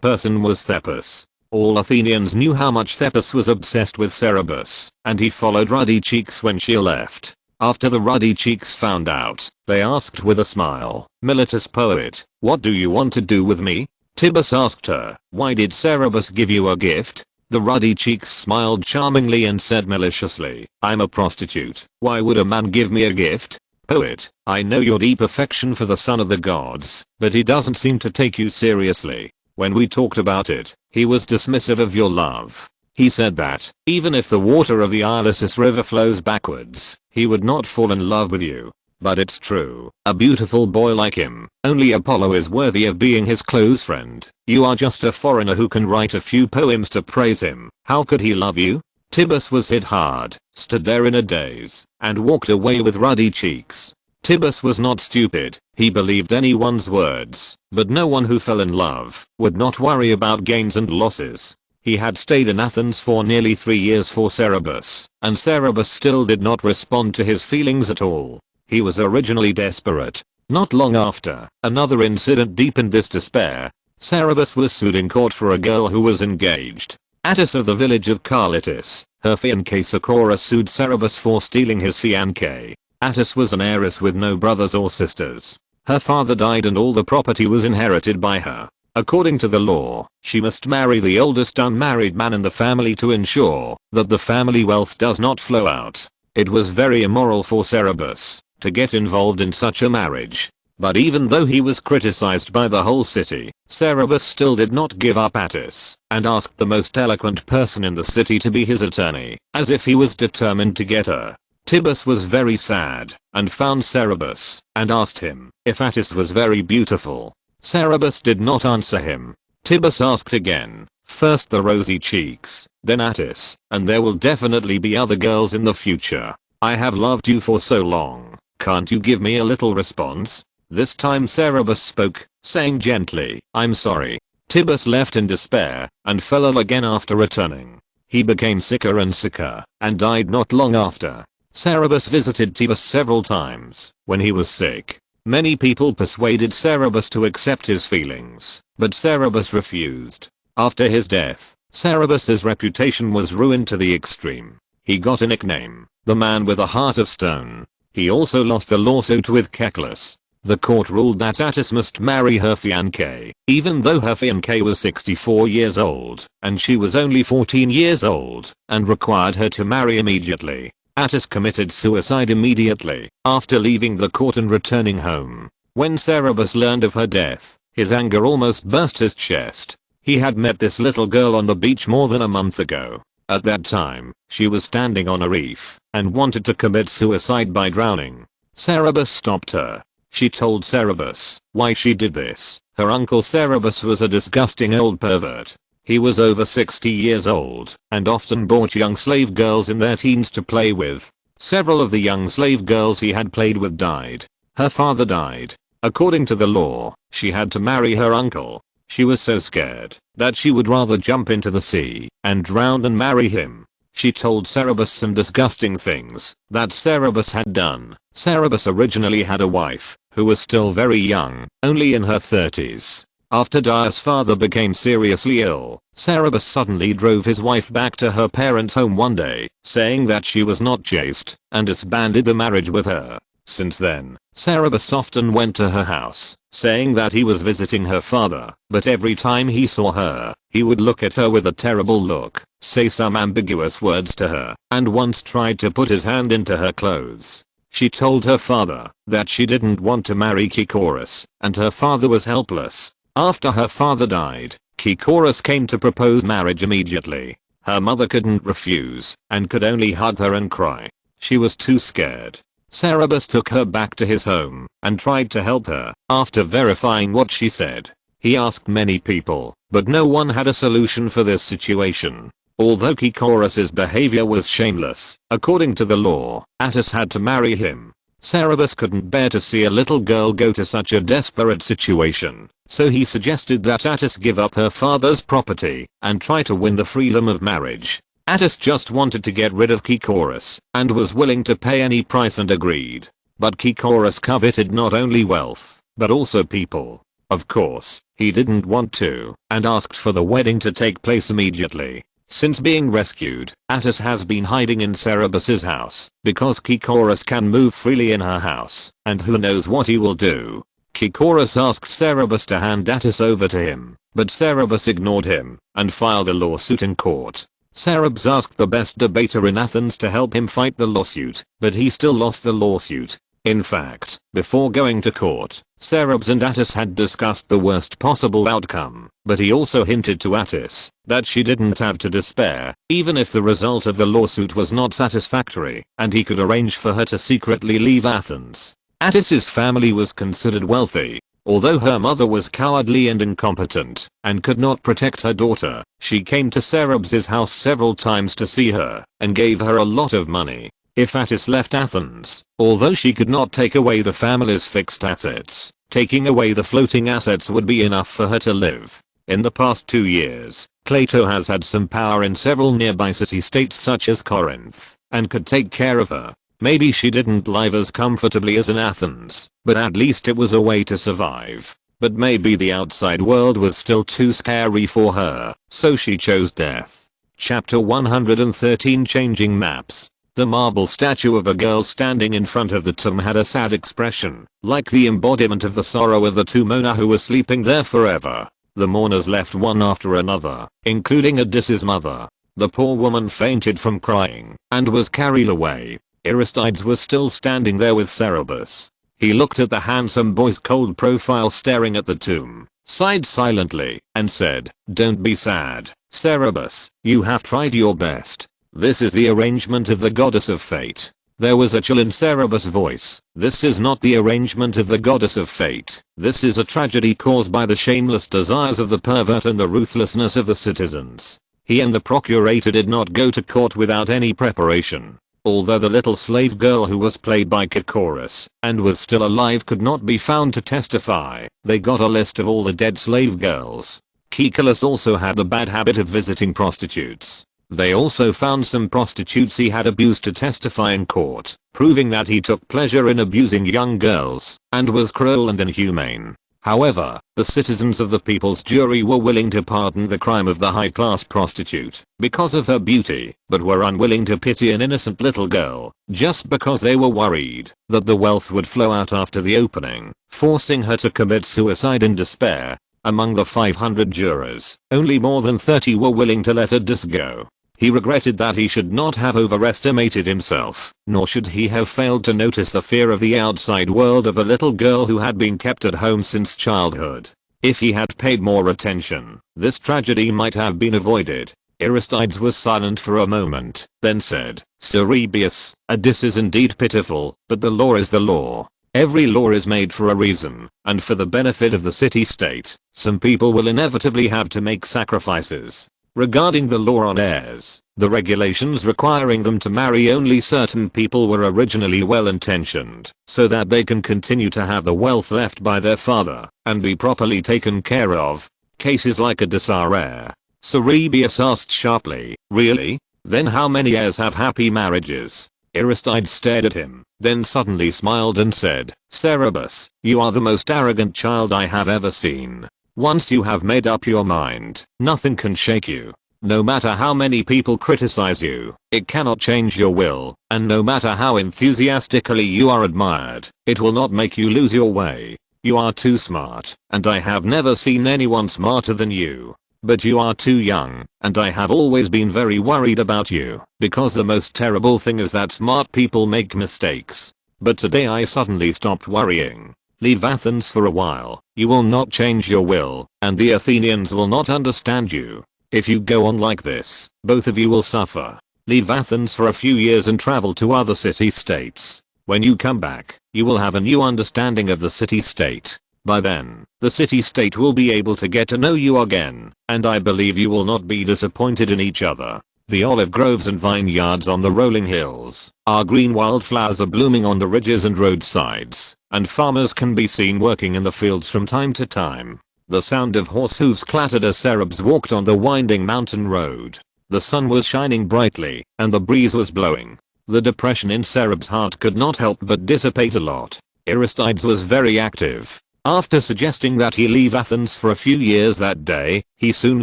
person was Thepus. All Athenians knew how much Thepus was obsessed with Cerebus, and he followed Ruddy Cheeks when she left. After the Ruddy Cheeks found out, they asked with a smile, "Militus poet, what do you want to do with me?" Tibus asked her, "Why did Cerebus give you a gift?" The Ruddy Cheeks smiled charmingly and said maliciously, "I'm a prostitute. Why would a man give me a gift? Poet, I know your deep affection for the son of the gods, but he doesn't seem to take you seriously. When we talked about it, he was dismissive of your love. He said that, even if the water of the Ilissus river flows backwards, he would not fall in love with you. But it's true, a beautiful boy like him, only Apollo is worthy of being his close friend. You are just a foreigner who can write a few poems to praise him. How could he love you?" Tibus was hit hard, stood there in a daze, and walked away with Ruddy Cheeks. Tibus was not stupid, he believed anyone's words, but no one who fell in love would not worry about gains and losses. He had stayed in Athens for nearly 3 years for Cerebus, and Cerebus still did not respond to his feelings at all. He was originally desperate. Not long after, another incident deepened this despair. Cerebus was sued in court for a girl who was engaged. Attis of the village of Carlitis, her fiancé Sakura sued Cerebus for stealing his fiancé. Attis was an heiress with no brothers or sisters. Her father died and all the property was inherited by her. According to the law, she must marry the oldest unmarried man in the family to ensure that the family wealth does not flow out. It was very immoral for Cerebus to get involved in such a marriage. But even though he was criticized by the whole city, Cerebus still did not give up Attis, and asked the most eloquent person in the city to be his attorney, as if he was determined to get her. Tibus was very sad, and found Cerebus, and asked him if Attis was very beautiful. Cerebus did not answer him. Tibus asked again, "First the rosy cheeks, then Attis, and there will definitely be other girls in the future. I have loved you for so long, can't you give me a little response?" This time Cerebus spoke, saying gently, "I'm sorry." Tibus left in despair, and fell ill again after returning. He became sicker and sicker, and died not long after. Cerebus visited Tibus several times when he was sick. Many people persuaded Cerberus to accept his feelings, but Cerberus refused. After his death, Cerberus's reputation was ruined to the extreme. He got a nickname, the man with a heart of stone. He also lost the lawsuit with Cecilus. The court ruled that Attis must marry her fiancé, even though her fiancé was 64 years old, and she was only 14 years old, and required her to marry immediately. Attis committed suicide immediately, after leaving the court and returning home. When Cerberus learned of her death, his anger almost burst his chest. He had met this little girl on the beach more than a month ago. At that time, she was standing on a reef, and wanted to commit suicide by drowning. Cerberus stopped her. She told Cerberus why she did this. Her uncle Cerberus was a disgusting old pervert. He was over 60 years old, and often bought young slave girls in their teens to play with. Several of the young slave girls he had played with died. Her father died. According to the law, she had to marry her uncle. She was so scared that she would rather jump into the sea and drown than marry him. She told Cerberus some disgusting things that Cerberus had done. Cerberus originally had a wife who was still very young, only in her 30s. After Dia's father became seriously ill, Cerberus suddenly drove his wife back to her parents' home one day, saying that she was not chaste, and disbanded the marriage with her. Since then, Cerberus often went to her house, saying that he was visiting her father, but every time he saw her, he would look at her with a terrible look, say some ambiguous words to her, and once tried to put his hand into her clothes. She told her father that she didn't want to marry Kikoris, and her father was helpless. After her father died, Kikoris came to propose marriage immediately. Her mother couldn't refuse, and could only hug her and cry. She was too scared. Cerberus took her back to his home, and tried to help her. After verifying what she said, he asked many people, but no one had a solution for this situation. Although Kikoris's behavior was shameless, according to the law, Attis had to marry him. Cerberus couldn't bear to see a little girl go to such a desperate situation, so he suggested that Attis give up her father's property and try to win the freedom of marriage. Attis just wanted to get rid of Kikoris and was willing to pay any price and agreed. But Kikoris coveted not only wealth, but also people. Of course, he didn't want to, and asked for the wedding to take place immediately. Since being rescued, Attis has been hiding in Cerberus's house, because Kikoris can move freely in her house, and who knows what he will do. Kikoris asked Cerberus to hand Attis over to him, but Cerberus ignored him, and filed a lawsuit in court. Cerberus asked the best debater in Athens to help him fight the lawsuit, but he still lost the lawsuit. In fact, before going to court, Cerberus and Attis had discussed the worst possible outcome, but he also hinted to Attis that she didn't have to despair, even if the result of the lawsuit was not satisfactory, and he could arrange for her to secretly leave Athens. Attis's family was considered wealthy. Although her mother was cowardly and incompetent, and could not protect her daughter, she came to Cerberus's house several times to see her, and gave her a lot of money. If Attis left Athens, although she could not take away the family's fixed assets, taking away the floating assets would be enough for her to live. In the past 2 years, Plato has had some power in several nearby city-states such as Corinth, and could take care of her. Maybe she didn't live as comfortably as in Athens, but at least it was a way to survive. But maybe the outside world was still too scary for her, so she chose death. Chapter 113 Changing Maps. The marble statue of a girl standing in front of the tomb had a sad expression, like the embodiment of the sorrow of the two mourners who were sleeping there forever. The mourners left one after another, including Odysseus' mother. The poor woman fainted from crying, and was carried away. Aristides was still standing there with Cerberus. He looked at the handsome boy's cold profile staring at the tomb, sighed silently, and said, "Don't be sad, Cerberus, you have tried your best. This is the arrangement of the goddess of fate." There was a chill in Cerberus' voice. "This is not the arrangement of the goddess of fate. This is a tragedy caused by the shameless desires of the pervert and the ruthlessness of the citizens." He and the procurator did not go to court without any preparation. Although the little slave girl who was played by Kikoris and was still alive could not be found to testify, they got a list of all the dead slave girls. Kikoris also had the bad habit of visiting prostitutes. They also found some prostitutes he had abused to testify in court, proving that he took pleasure in abusing young girls and was cruel and inhumane. However, the citizens of the people's jury were willing to pardon the crime of the high-class prostitute because of her beauty, but were unwilling to pity an innocent little girl just because they were worried that the wealth would flow out after the opening, forcing her to commit suicide in despair. Among the 500 jurors, only more than 30 were willing to let Oedipus go. He regretted that he should not have overestimated himself, nor should he have failed to notice the fear of the outside world of a little girl who had been kept at home since childhood. If he had paid more attention, this tragedy might have been avoided. Aristides was silent for a moment, then said, "Cerebius, this is indeed pitiful, but the law is the law. Every law is made for a reason, and for the benefit of the city-state, some people will inevitably have to make sacrifices. Regarding the law on heirs, the regulations requiring them to marry only certain people were originally well-intentioned, so that they can continue to have the wealth left by their father, and be properly taken care of. Cases like Oedipus are rare." Cerebius asked sharply, "Really? Then how many heirs have happy marriages?" Aristides stared at him, then suddenly smiled and said, "Cerebus, you are the most arrogant child I have ever seen. Once you have made up your mind, nothing can shake you. No matter how many people criticize you, it cannot change your will, and no matter how enthusiastically you are admired, it will not make you lose your way. You are too smart, and I have never seen anyone smarter than you. But you are too young, and I have always been very worried about you, because the most terrible thing is that smart people make mistakes. But today I suddenly stopped worrying. Leave Athens for a while, you will not change your will, and the Athenians will not understand you. If you go on like this, both of you will suffer. Leave Athens for a few years and travel to other city-states. When you come back, you will have a new understanding of the city-state. By then, the city-state will be able to get to know you again, and I believe you will not be disappointed in each other. The olive groves and vineyards on the rolling hills, our green wildflowers are blooming on the ridges and roadsides, and farmers can be seen working in the fields from time to time. The sound of horse hooves clattered as Cerebus walked on the winding mountain road. The sun was shining brightly, and the breeze was blowing. The depression in Cerebus' heart could not help but dissipate a lot. Aristides was very active. After suggesting that he leave Athens for a few years that day, he soon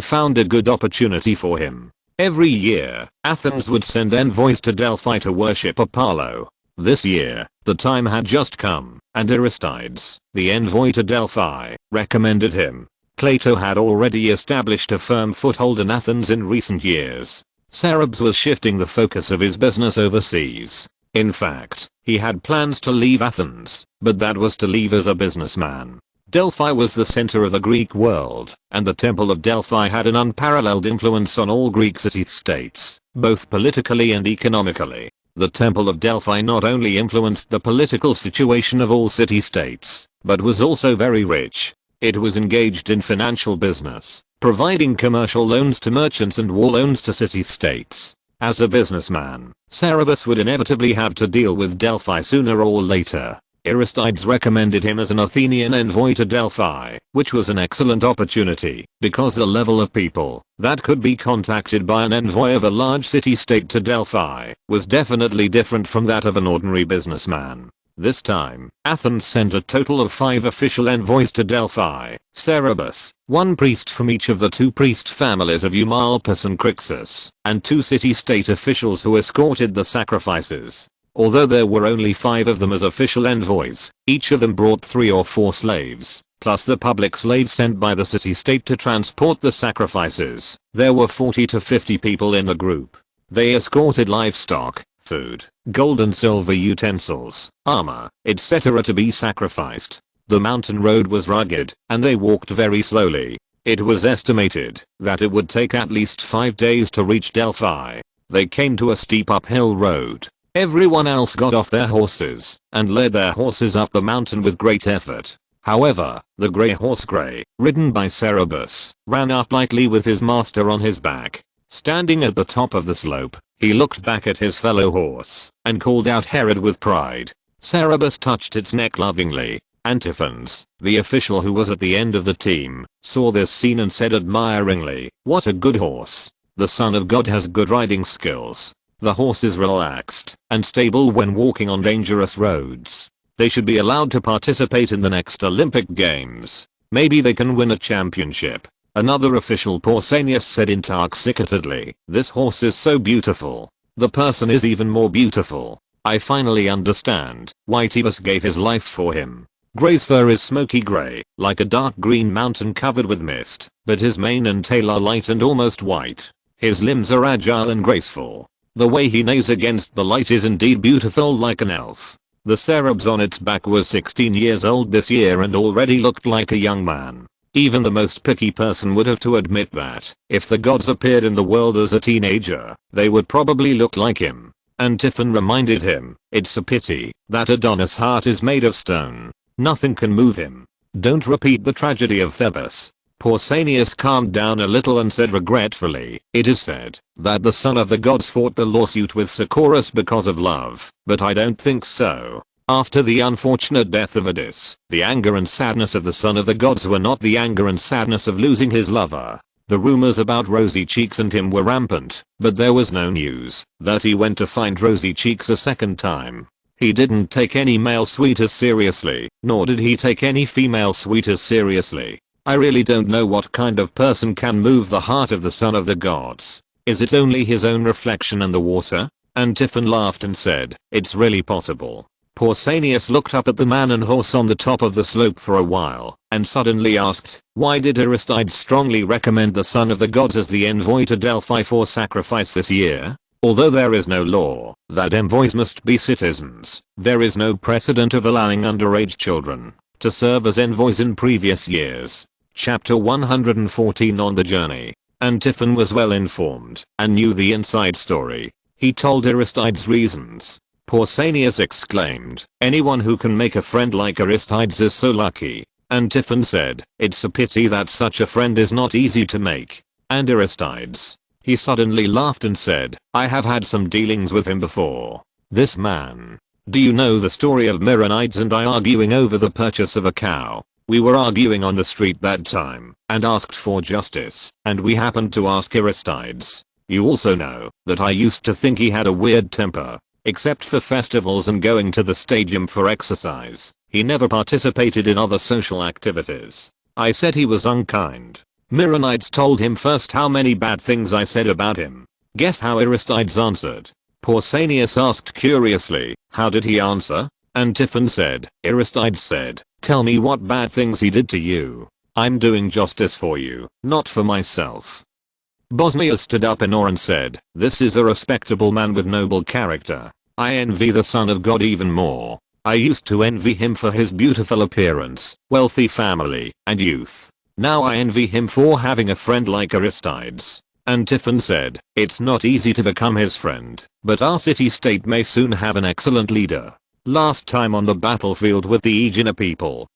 found a good opportunity for him. Every year, Athens would send envoys to Delphi to worship Apollo. This year, the time had just come, and Aristides, the envoy to Delphi, recommended him. Plato had already established a firm foothold in Athens in recent years. Cerebus was shifting the focus of his business overseas. In fact, he had plans to leave Athens, but that was to leave as a businessman. Delphi was the center of the Greek world, and the Temple of Delphi had an unparalleled influence on all Greek city-states, both politically and economically. The Temple of Delphi not only influenced the political situation of all city-states, but was also very rich. It was engaged in financial business, providing commercial loans to merchants and war loans to city-states. As a businessman, Cerebus would inevitably have to deal with Delphi sooner or later. Aristides recommended him as an Athenian envoy to Delphi, which was an excellent opportunity, because the level of people that could be contacted by an envoy of a large city-state to Delphi was definitely different from that of an ordinary businessman. This time, Athens sent a total of 5 official envoys to Delphi: Cerebus, 1 priest from each of the 2 priest families of Eumolpus and Crixus, and 2 city-state officials who escorted the sacrifices. Although there were only 5 of them as official envoys, each of them brought 3 or 4 slaves, plus the public slaves sent by the city-state to transport the sacrifices. There were 40 to 50 people in the group. They escorted livestock, food, gold and silver utensils, armor, etc. to be sacrificed. The mountain road was rugged, and they walked very slowly. It was estimated that it would take at least 5 days to reach Delphi. They came to a steep uphill road. Everyone else got off their horses and led their horses up the mountain with great effort. However, the grey horse ridden by Cerebus, ran up lightly with his master on his back. Standing at the top of the slope, he looked back at his fellow horse and called out Herod with pride. Cerebus touched its neck lovingly. Antiphons, the official who was at the end of the team, saw this scene and said admiringly, "What a good horse." The son of God has good riding skills. The horse is relaxed and stable when walking on dangerous roads. They should be allowed to participate in the next Olympic Games. Maybe they can win a championship. Another official Pausanias said intoxicatedly, "This horse is so beautiful. The person is even more beautiful. I finally understand why Tebus gave his life for him." Gray's fur is smoky gray, like a dark green mountain covered with mist, but his mane and tail are light and almost white. His limbs are agile and graceful. The way he neighs against the light is indeed beautiful, like an elf. The Cerberus on its back was 16 years old this year and already looked like a young man. Even the most picky person would have to admit that, if the gods appeared in the world as a teenager, they would probably look like him. And Tiffin reminded him, "It's a pity that Adonis' heart is made of stone. Nothing can move him. Don't repeat the tragedy of Thebes." Pausanias calmed down a little and said regretfully, "It is said that the son of the gods fought the lawsuit with Sicurus because of love, but I don't think so. After the unfortunate death of Odysseus, the anger and sadness of the son of the gods were not the anger and sadness of losing his lover. The rumors about rosy cheeks and him were rampant, but there was no news that he went to find rosy cheeks a second time. He didn't take any male suitors seriously, nor did he take any female suitors seriously. I really don't know what kind of person can move the heart of the son of the gods. Is it only his own reflection in the water?" And Tiffin laughed and said, "It's really possible." Pausanias looked up at the man and horse on the top of the slope for a while, and suddenly asked, "Why did Aristides strongly recommend the son of the gods as the envoy to Delphi for sacrifice this year? Although there is no law that envoys must be citizens, there is no precedent of allowing underage children to serve as envoys in previous years." Chapter 114 on the journey. And Tiffin was well informed and knew the inside story. He told Aristides reasons. Pausanias exclaimed, "Anyone who can make a friend like Aristides is so lucky." And Tiffin said, "It's a pity that such a friend is not easy to make." And Aristides. He suddenly laughed and said, "I have had some dealings with him before. This man. Do you know the story of Myronides and I arguing over the purchase of a cow? We were arguing on the street that time and asked for justice, and we happened to ask Aristides. You also know that I used to think he had a weird temper. Except for festivals and going to the stadium for exercise, he never participated in other social activities. I said he was unkind. Myronides told him first how many bad things I said about him. Guess how Aristides answered?" Pausanias asked curiously, "How did he answer?" And Tiffin said, "Aristides said, 'Tell me what bad things he did to you. I'm doing justice for you, not for myself.'" Bosmius stood up in awe and said, "This is a respectable man with noble character. I envy the son of God even more. I used to envy him for his beautiful appearance, wealthy family, and youth. Now I envy him for having a friend like Aristides." And Tiffin said, "It's not easy to become his friend, but our city-state may soon have an excellent leader." Last time on the battlefield with the Aegina people,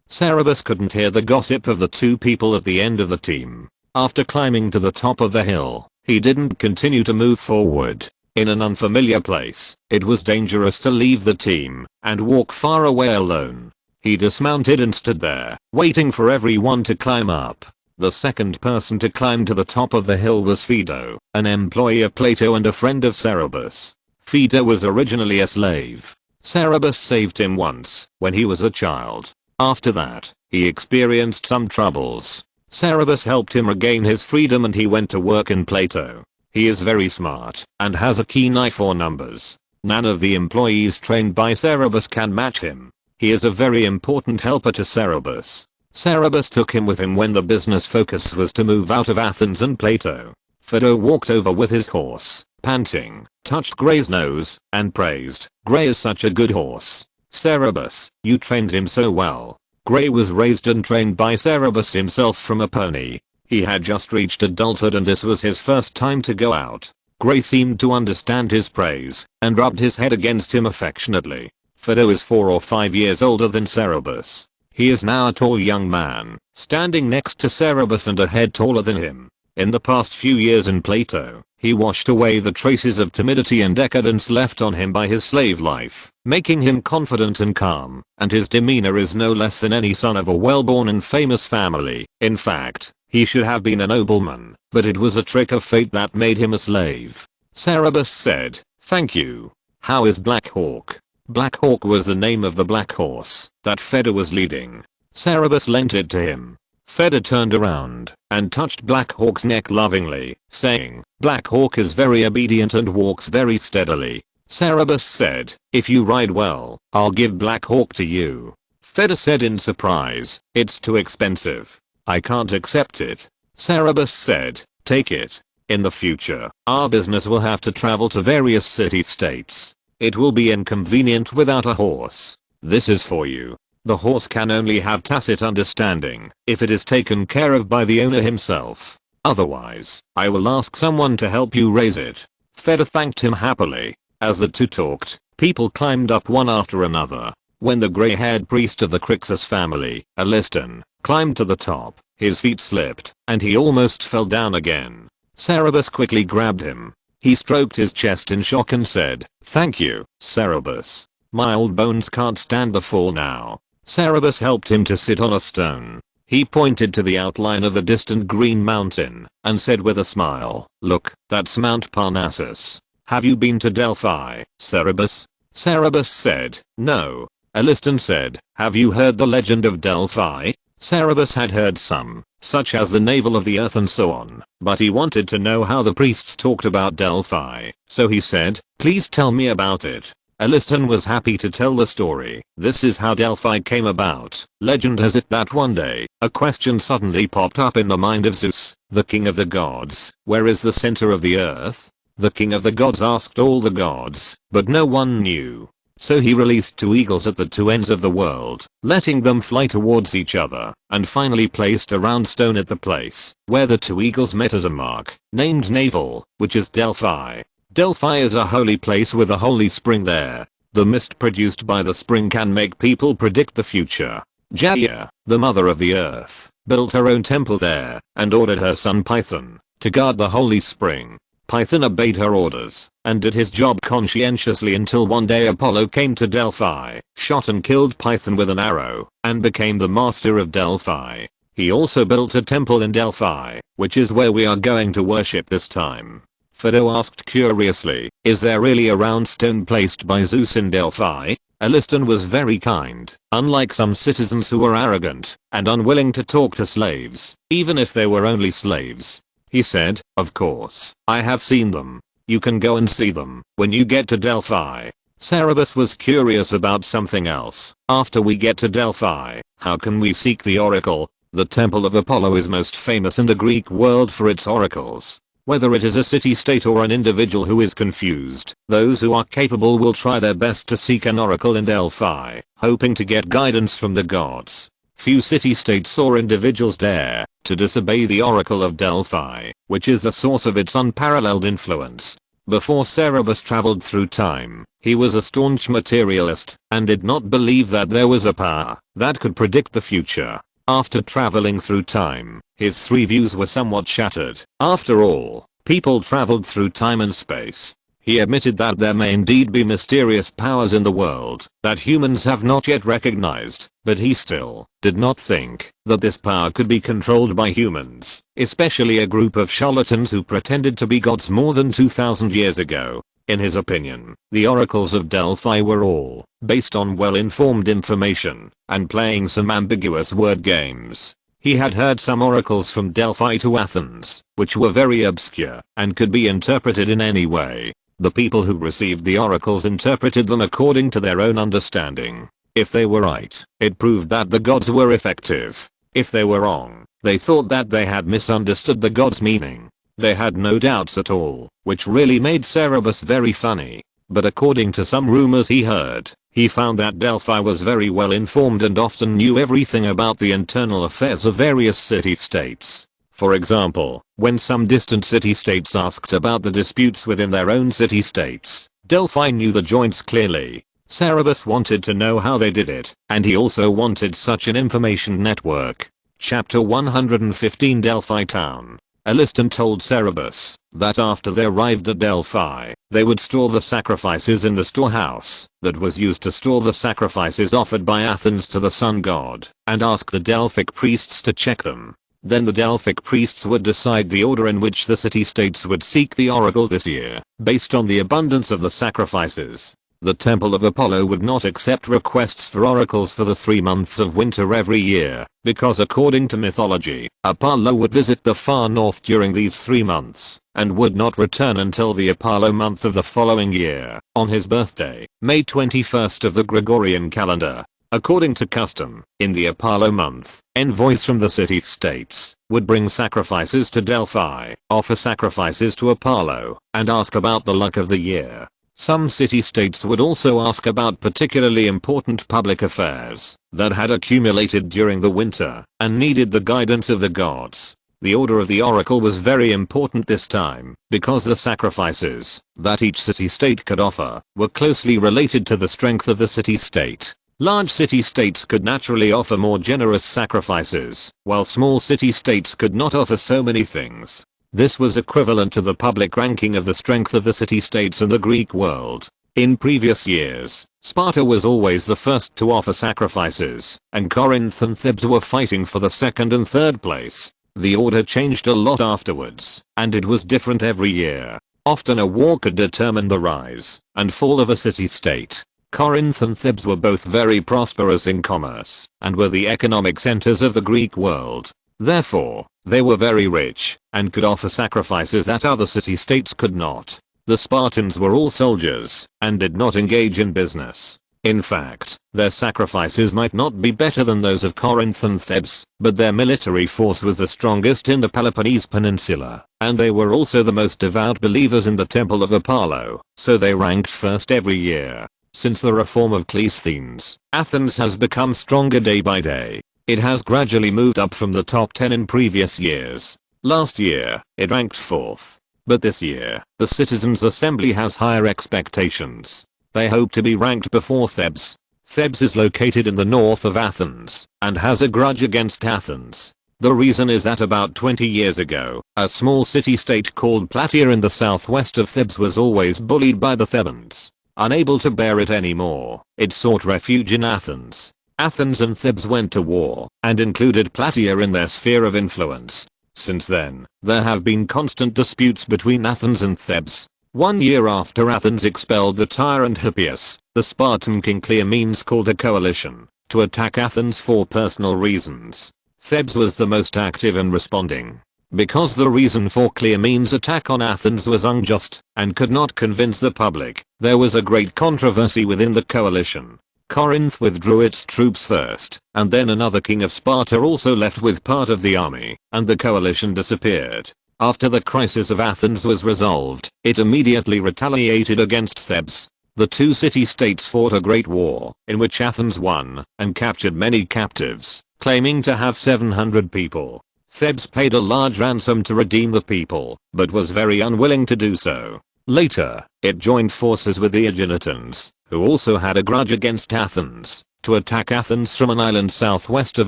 Cerberus couldn't hear the gossip of the two people at the end of the team. After climbing to the top of the hill, he didn't continue to move forward. In an unfamiliar place, it was dangerous to leave the team and walk far away alone. He dismounted and stood there, waiting for everyone to climb up. The second person to climb to the top of the hill was Phaedo, an employee of Plato and a friend of Cerberus. Phaedo was originally a slave. Cerberus saved him once, when he was a child. After that, he experienced some troubles. Cerberus helped him regain his freedom and he went to work in Plato. He is very smart and has a keen eye for numbers. None of the employees trained by Cerberus can match him. He is a very important helper to Cerberus. Cerberus took him with him when the business focus was to move out of Athens and Plato. Phaedo walked over with his horse, panting, touched Gray's nose, and praised, "Gray is such a good horse. Cerberus, you trained him so well." Gray was raised and trained by Cerberus himself from a pony. He had just reached adulthood and this was his first time to go out. Gray seemed to understand his praise and rubbed his head against him affectionately. Phaedo is 4 or 5 years older than Cerberus. He is now a tall young man, standing next to Cerberus and a head taller than him. In the past few years in Plato, he washed away the traces of timidity and decadence left on him by his slave life, making him confident and calm, and his demeanor is no less than any son of a well-born and famous family. In fact, He should have been a nobleman, but it was a trick of fate that made him a slave. Cerberus said, "Thank you. How is Black Hawk?" Black Hawk was the name of the black horse that Feder was leading. Cerberus lent it to him. Feder turned around and touched Black Hawk's neck lovingly, saying, "Black Hawk is very obedient and walks very steadily." Cerberus said, "If you ride well, I'll give Black Hawk to you." Feder said in surprise, "It's too expensive. I can't accept it." Cerberus said, "Take it. In the future, our business will have to travel to various city-states. It will be inconvenient without a horse. This is for you. The horse can only have tacit understanding if it is taken care of by the owner himself. Otherwise, I will ask someone to help you raise it." Feder thanked him happily. As the two talked, people climbed up one after another. When the gray-haired priest of the Crixus family, Aliston, climbed to the top, his feet slipped, and he almost fell down again. Cerberus quickly grabbed him. He stroked his chest in shock and said, "Thank you, Cerberus. My old bones can't stand the fall now." Cerberus helped him to sit on a stone. He pointed to the outline of the distant green mountain and said with a smile, "Look, that's Mount Parnassus. Have you been to Delphi, Cerberus?" Cerberus said, "No." Aliston said, "Have you heard the legend of Delphi?" Cerberus had heard some, such as the navel of the earth and so on, but he wanted to know how the priests talked about Delphi, so he said, "Please tell me about it." Aliston was happy to tell the story. This is how Delphi came about. Legend has it that one day, a question suddenly popped up in the mind of Zeus, the king of the gods. "Where is the center of the earth?" The king of the gods asked all the gods, but no one knew. So he released two eagles at the two ends of the world, letting them fly towards each other, and finally placed a round stone at the place where the two eagles met as a mark, named Navel, which is Delphi. Delphi is a holy place with a holy spring there. The mist produced by the spring can make people predict the future. Gaia, the mother of the earth, built her own temple there and ordered her son Python to guard the holy spring. Python obeyed her orders and did his job conscientiously until one day Apollo came to Delphi, shot and killed Python with an arrow, and became the master of Delphi. He also built a temple in Delphi, which is where we are going to worship this time. Feder asked curiously, "Is there really a round stone placed by Zeus in Delphi?" Aliston was very kind, unlike some citizens who were arrogant and unwilling to talk to slaves, even if they were only slaves. He said, "Of course, I have seen them. You can go and see them when you get to Delphi." Cerberus was curious about something else. "After we get to Delphi, how can we seek the oracle?" The temple of Apollo is most famous in the Greek world for its oracles. Whether it is a city-state or an individual who is confused, those who are capable will try their best to seek an oracle in Delphi, hoping to get guidance from the gods. Few city-states or individuals dare to disobey the oracle of Delphi, which is the source of its unparalleled influence. Before Cerberus traveled through time, he was a staunch materialist and did not believe that there was a power that could predict the future. After traveling through time, his three views were somewhat shattered. After all, people traveled through time and space. He admitted that there may indeed be mysterious powers in the world that humans have not yet recognized, but he still did not think that this power could be controlled by humans, especially a group of charlatans who pretended to be gods more than 2000 years ago. In his opinion, the oracles of Delphi were all based on well-informed information and playing some ambiguous word games. He had heard some oracles from Delphi to Athens, which were very obscure and could be interpreted in any way. The people who received the oracles interpreted them according to their own understanding. If they were right, it proved that the gods were effective. If they were wrong, they thought that they had misunderstood the gods' meaning. They had no doubts at all, which really made Cerberus very funny. But according to some rumors he heard, he found that Delphi was very well informed and often knew everything about the internal affairs of various city-states. For example, when some distant city-states asked about the disputes within their own city-states, Delphi knew the joints clearly. Cerberus wanted to know how they did it, and he also wanted such an information network. Chapter 115 Delphi Town. Aliston told Cerberus that after they arrived at Delphi, they would store the sacrifices in the storehouse that was used to store the sacrifices offered by Athens to the sun god, and ask the Delphic priests to check them. Then the Delphic priests would decide the order in which the city-states would seek the oracle this year, based on the abundance of the sacrifices. The Temple of Apollo would not accept requests for oracles for the 3 months of winter every year, because according to mythology, Apollo would visit the far north during these 3 months, and would not return until the Apollo month of the following year, on his birthday, May 21st of the Gregorian calendar. According to custom, in the Apollo month, envoys from the city-states would bring sacrifices to Delphi, offer sacrifices to Apollo, and ask about the luck of the year. Some city-states would also ask about particularly important public affairs that had accumulated during the winter and needed the guidance of the gods. The order of the oracle was very important this time, because the sacrifices that each city-state could offer were closely related to the strength of the city-state. Large city-states could naturally offer more generous sacrifices, while small city-states could not offer so many things. This was equivalent to the public ranking of the strength of the city-states in the Greek world. In previous years, Sparta was always the first to offer sacrifices, and Corinth and Thebes were fighting for the second and third place. The order changed a lot afterwards, and it was different every year. Often a war could determine the rise and fall of a city-state. Corinth and Thebes were both very prosperous in commerce, and were the economic centers of the Greek world. Therefore, they were very rich, and could offer sacrifices that other city-states could not. The Spartans were all soldiers, and did not engage in business. In fact, their sacrifices might not be better than those of Corinth and Thebes, but their military force was the strongest in the Peloponnese Peninsula, and they were also the most devout believers in the Temple of Apollo, so they ranked first every year. Since the reform of Cleisthenes, Athens has become stronger day by day. It has gradually moved up from the top 10 in previous years. Last year, it ranked 4th. But this year, the Citizens' Assembly has higher expectations. They hope to be ranked before Thebes. Thebes is located in the north of Athens, and has a grudge against Athens. The reason is that about 20 years ago, a small city-state called Plataea in the southwest of Thebes was always bullied by the Thebans. Unable to bear it anymore, it sought refuge in Athens. Athens and Thebes went to war, and included Plataea in their sphere of influence. Since then, there have been constant disputes between Athens and Thebes. 1 year after Athens expelled the tyrant Hippias, the Spartan king Cleomenes called a coalition to attack Athens for personal reasons. Thebes was the most active in responding. Because the reason for Cleomenes' attack on Athens was unjust and could not convince the public, there was a great controversy within the coalition. Corinth withdrew its troops first, and then another king of Sparta also left with part of the army, and the coalition disappeared. After the crisis of Athens was resolved, it immediately retaliated against Thebes. The two city-states fought a great war, in which Athens won, and captured many captives, claiming to have 700 people. Thebes paid a large ransom to redeem the people, but was very unwilling to do so. Later, it joined forces with the Aeginetans, who also had a grudge against Athens, to attack Athens from an island southwest of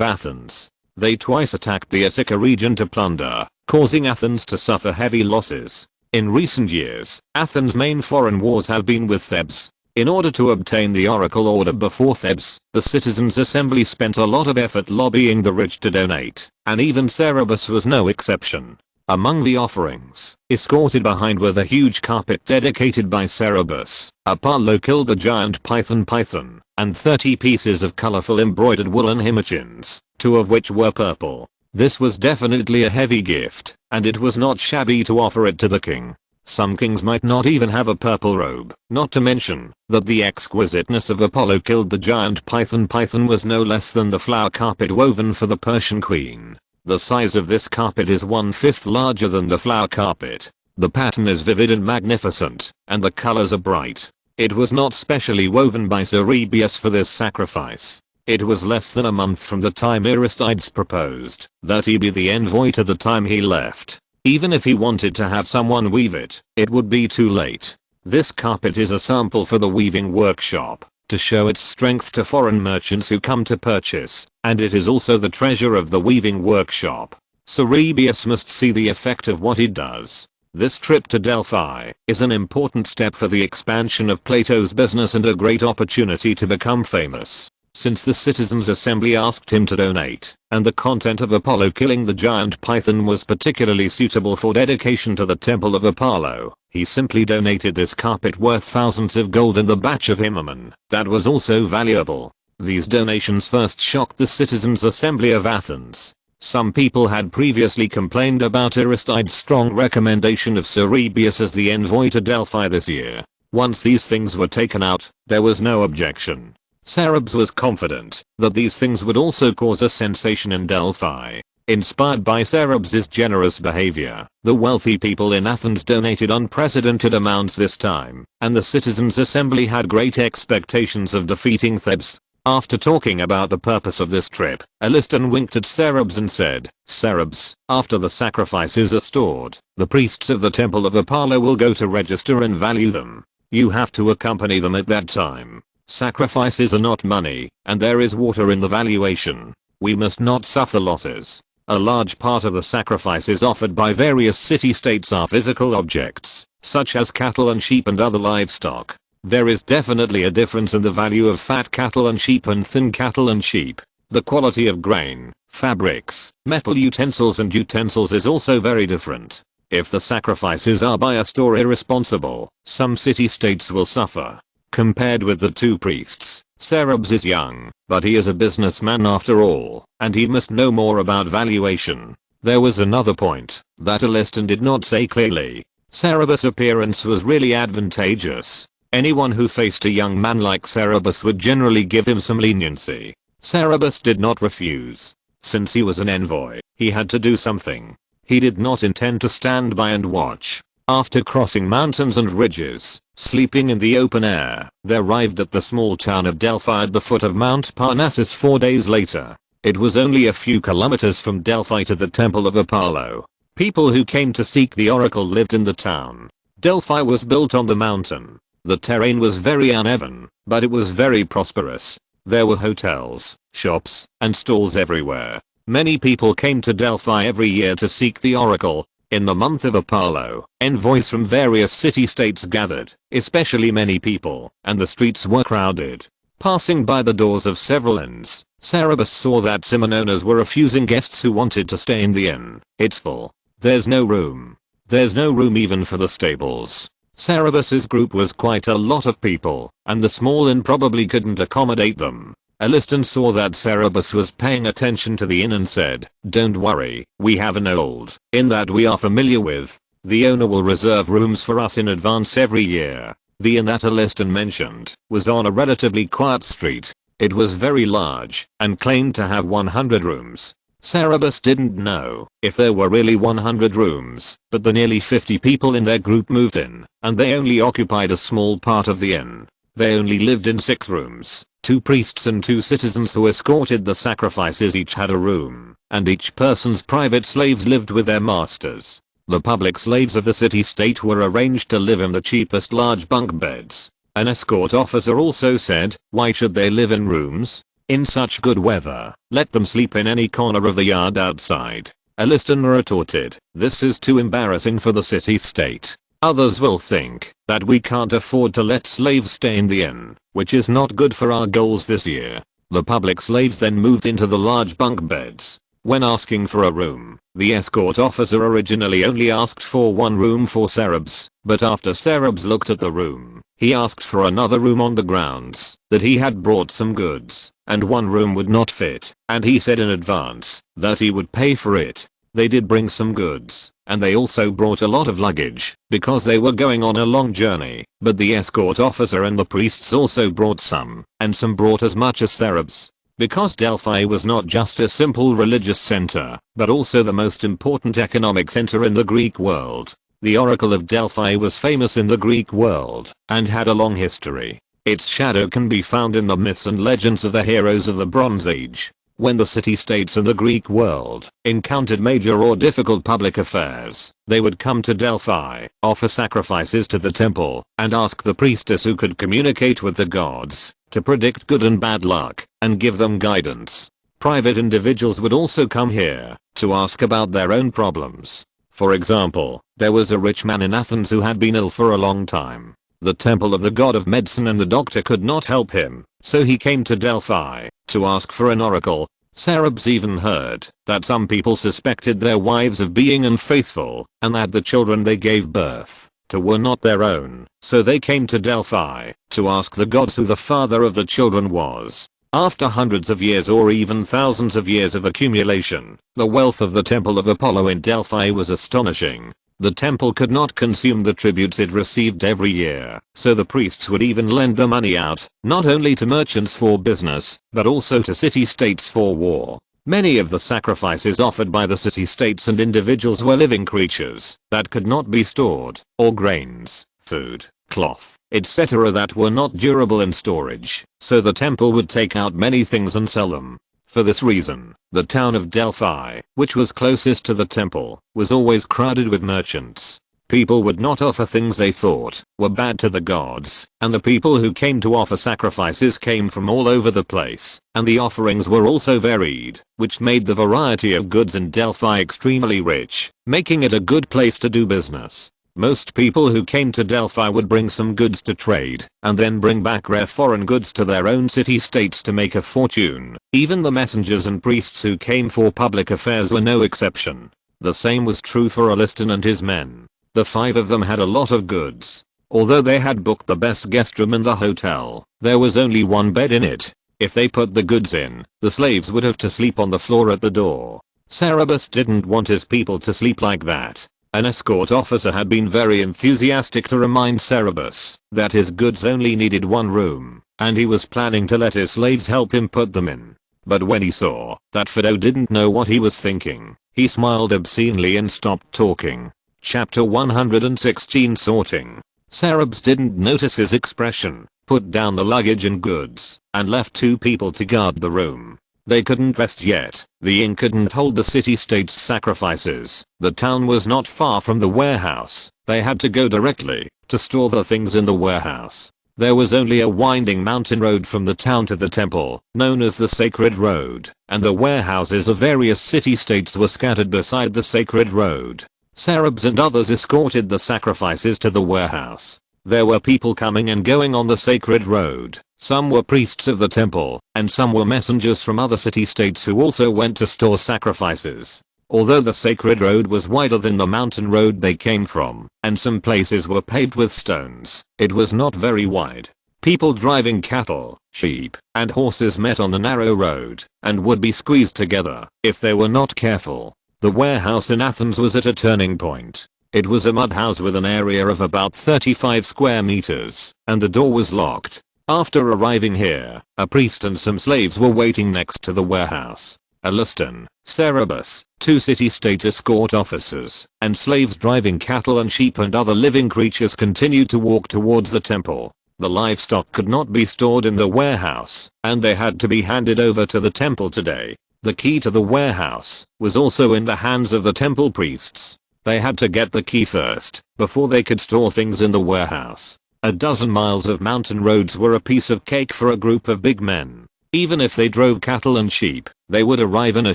Athens. They twice attacked the Attica region to plunder, causing Athens to suffer heavy losses. In recent years, Athens' main foreign wars have been with Thebes. In order to obtain the oracle order before Thebes, the Citizens' Assembly spent a lot of effort lobbying the rich to donate, and even Cerberus was no exception. Among the offerings, escorted behind were the huge carpet dedicated by Cerberus. Apollo killed the giant python, and 30 pieces of colorful embroidered woolen himachins, 2 of which were purple. This was definitely a heavy gift, and it was not shabby to offer it to the king. Some kings might not even have a purple robe, not to mention that the exquisiteness of Apollo killed the giant python was no less than the flower carpet woven for the Persian queen. The size of this carpet is 1/5 larger than the flower carpet. The pattern is vivid and magnificent, and the colors are bright. It was not specially woven by Cerberus for this sacrifice. It was less than a month from the time Aristides proposed that he be the envoy to the time he left. Even if he wanted to have someone weave it, it would be too late. This carpet is a sample for the weaving workshop, to show its strength to foreign merchants who come to purchase, and it is also the treasure of the weaving workshop. Cerberus must see the effect of what he does. This trip to Delphi is an important step for the expansion of Plato's business and a great opportunity to become famous. since the citizens' assembly asked him to donate, and the content of Apollo killing the giant python was particularly suitable for dedication to the temple of Apollo, he simply donated this carpet worth thousands of gold and the batch of immersion that was also valuable. These donations first shocked the citizens' assembly of Athens. Some people had previously complained about Aristides' strong recommendation of Cerebius as the envoy to Delphi this year. Once these things were taken out, there was no objection. Cerebes was confident that these things would also cause a sensation in Delphi. Inspired by Cerebes' generous behavior, the wealthy people in Athens donated unprecedented amounts this time, and the citizens' assembly had great expectations of defeating Thebes. After talking about the purpose of this trip, Aliston winked at Cerebes and said, "Cerebes, after the sacrifices are stored, the priests of the temple of Apollo will go to register and value them. You have to accompany them at that time. Sacrifices are not money, and there is water in the valuation. We must not suffer losses. A large part of the sacrifices offered by various city-states are physical objects, such as cattle and sheep and other livestock. There is definitely a difference in the value of fat cattle and sheep and thin cattle and sheep. The quality of grain, fabrics, metal utensils and utensils is also very different. If the sacrifices are biased or irresponsible, some city-states will suffer." Compared with the two priests, Cerebes is young, but he is a businessman after all, and he must know more about valuation. There was another point that Aliston did not say clearly. Cerebes' appearance was really advantageous. Anyone who faced a young man like Cerebes would generally give him some leniency. Cerebes did not refuse. Since he was an envoy, he had to do something. He did not intend to stand by and watch. After crossing mountains and ridges, sleeping in the open air, they arrived at the small town of Delphi at the foot of Mount Parnassus 4 days later. It was only a few kilometers from Delphi to the temple of Apollo. People who came to seek the oracle lived in the town. Delphi was built on the mountain. The terrain was very uneven, but it was very prosperous. There were hotels, shops, and stalls everywhere. Many people came to Delphi every year to seek the oracle. In the month of Apollo, envoys from various city-states gathered, especially many people, and the streets were crowded. Passing by the doors of several inns, Cerebes saw that Simononas were refusing guests who wanted to stay in the inn. "It's full. There's no room. There's no room even for the stables." Cerebes' group was quite a lot of people, and the small inn probably couldn't accommodate them. Aliston saw that Cerebes was paying attention to the inn and said, "Don't worry, we have an old inn that we are familiar with. The owner will reserve rooms for us in advance every year." The inn that Aliston mentioned was on a relatively quiet street. It was very large and claimed to have 100 rooms. Cerebes didn't know if there were really 100 rooms, but the nearly 50 people in their group moved in, and they only occupied a small part of the inn. They only lived in 6 rooms. 2 priests and 2 citizens who escorted the sacrifices each had a room, and each person's private slaves lived with their masters. The public slaves of the city-state were arranged to live in the cheapest large bunk beds. An escort officer also said, "Why should they live in rooms? In such good weather, let them sleep in any corner of the yard outside." Aliston retorted, "This is too embarrassing for the city-state. Others will think that we can't afford to let slaves stay in the inn, which is not good for our goals this year." The public slaves then moved into the large bunk beds. When asking for a room, the escort officer originally only asked for 1 room for Cerebes, but after Cerebes looked at the room, he asked for another room on the grounds that he had brought some goods, and 1 room would not fit, and he said in advance that he would pay for it. They did bring some goods, and they also brought a lot of luggage, because they were going on a long journey, but the escort officer and the priests also brought some, and some brought as much as Cerebes. Because Delphi was not just a simple religious center, but also the most important economic center in the Greek world. The Oracle of Delphi was famous in the Greek world, and had a long history. Its shadow can be found in the myths and legends of the heroes of the Bronze Age. When the city-states in the Greek world encountered major or difficult public affairs, they would come to Delphi, offer sacrifices to the temple, and ask the priestess who could communicate with the gods to predict good and bad luck, and give them guidance. Private individuals would also come here to ask about their own problems. For example, there was a rich man in Athens who had been ill for a long time. the temple of the god of medicine, and the doctor could not help him, so he came to Delphi to ask for an oracle. Cerberus even heard that some people suspected their wives of being unfaithful, and that the children they gave birth to were not their own, so they came to Delphi to ask the gods who the father of the children was. After hundreds of years or even thousands of years of accumulation, the wealth of the temple of Apollo in Delphi was astonishing. The temple could not consume the tributes it received every year, so the priests would even lend the money out, not only to merchants for business, but also to city-states for war. Many of the sacrifices offered by the city-states and individuals were living creatures that could not be stored, or grains, food, cloth, etc. that were not durable in storage, so the temple would take out many things and sell them. For this reason, the town of Delphi, which was closest to the temple, was always crowded with merchants. People would not offer things they thought were bad to the gods, and the people who came to offer sacrifices came from all over the place, and the offerings were also varied, which made the variety of goods in Delphi extremely rich, making it a good place to do business. Most people who came to Delphi would bring some goods to trade, and then bring back rare foreign goods to their own city-states to make a fortune. Even the messengers and priests who came for public affairs were no exception. The same was true for Aliston and his men. The 5 of them had a lot of goods. Although they had booked the best guest room in the hotel, there was only one bed in it. If they put the goods in, the slaves would have to sleep on the floor at the door. Cerberus didn't want his people to sleep like that. An escort officer had been very enthusiastic to remind Cerberus that his goods only needed one room, and he was planning to let his slaves help him put them in. But when he saw that Fido didn't know what he was thinking, he smiled obscenely and stopped talking. Chapter 116 Sorting. Cerberus didn't notice his expression, put down the luggage and goods, and left 2 people to guard the room. They couldn't rest yet. The inn couldn't hold the city-state's sacrifices. The town was not far from the warehouse. They had to go directly to store the things in the warehouse. There was only a winding mountain road from the town to the temple, known as the Sacred Road, and the warehouses of various city-states were scattered beside the Sacred Road. Cerberus and others escorted the sacrifices to the warehouse. There were people coming and going on the Sacred Road. Some were priests of the temple, and some were messengers from other city-states who also went to store sacrifices. Although the Sacred Road was wider than the mountain road they came from, and some places were paved with stones, it was not very wide. People driving cattle, sheep, and horses met on the narrow road, and would be squeezed together if they were not careful. The warehouse in Athens was at a turning point. It was a mud house with an area of about 35 square meters, and the door was locked. After arriving here, a priest and some slaves were waiting next to the warehouse. Aliston, Cerberus, 2 city-state escort officers, and slaves driving cattle and sheep and other living creatures continued to walk towards the temple. The livestock could not be stored in the warehouse, and they had to be handed over to the temple today. The key to the warehouse was also in the hands of the temple priests. They had to get the key first, before they could store things in the warehouse. A dozen miles of mountain roads were a piece of cake for a group of big men. Even if they drove cattle and sheep, they would arrive in a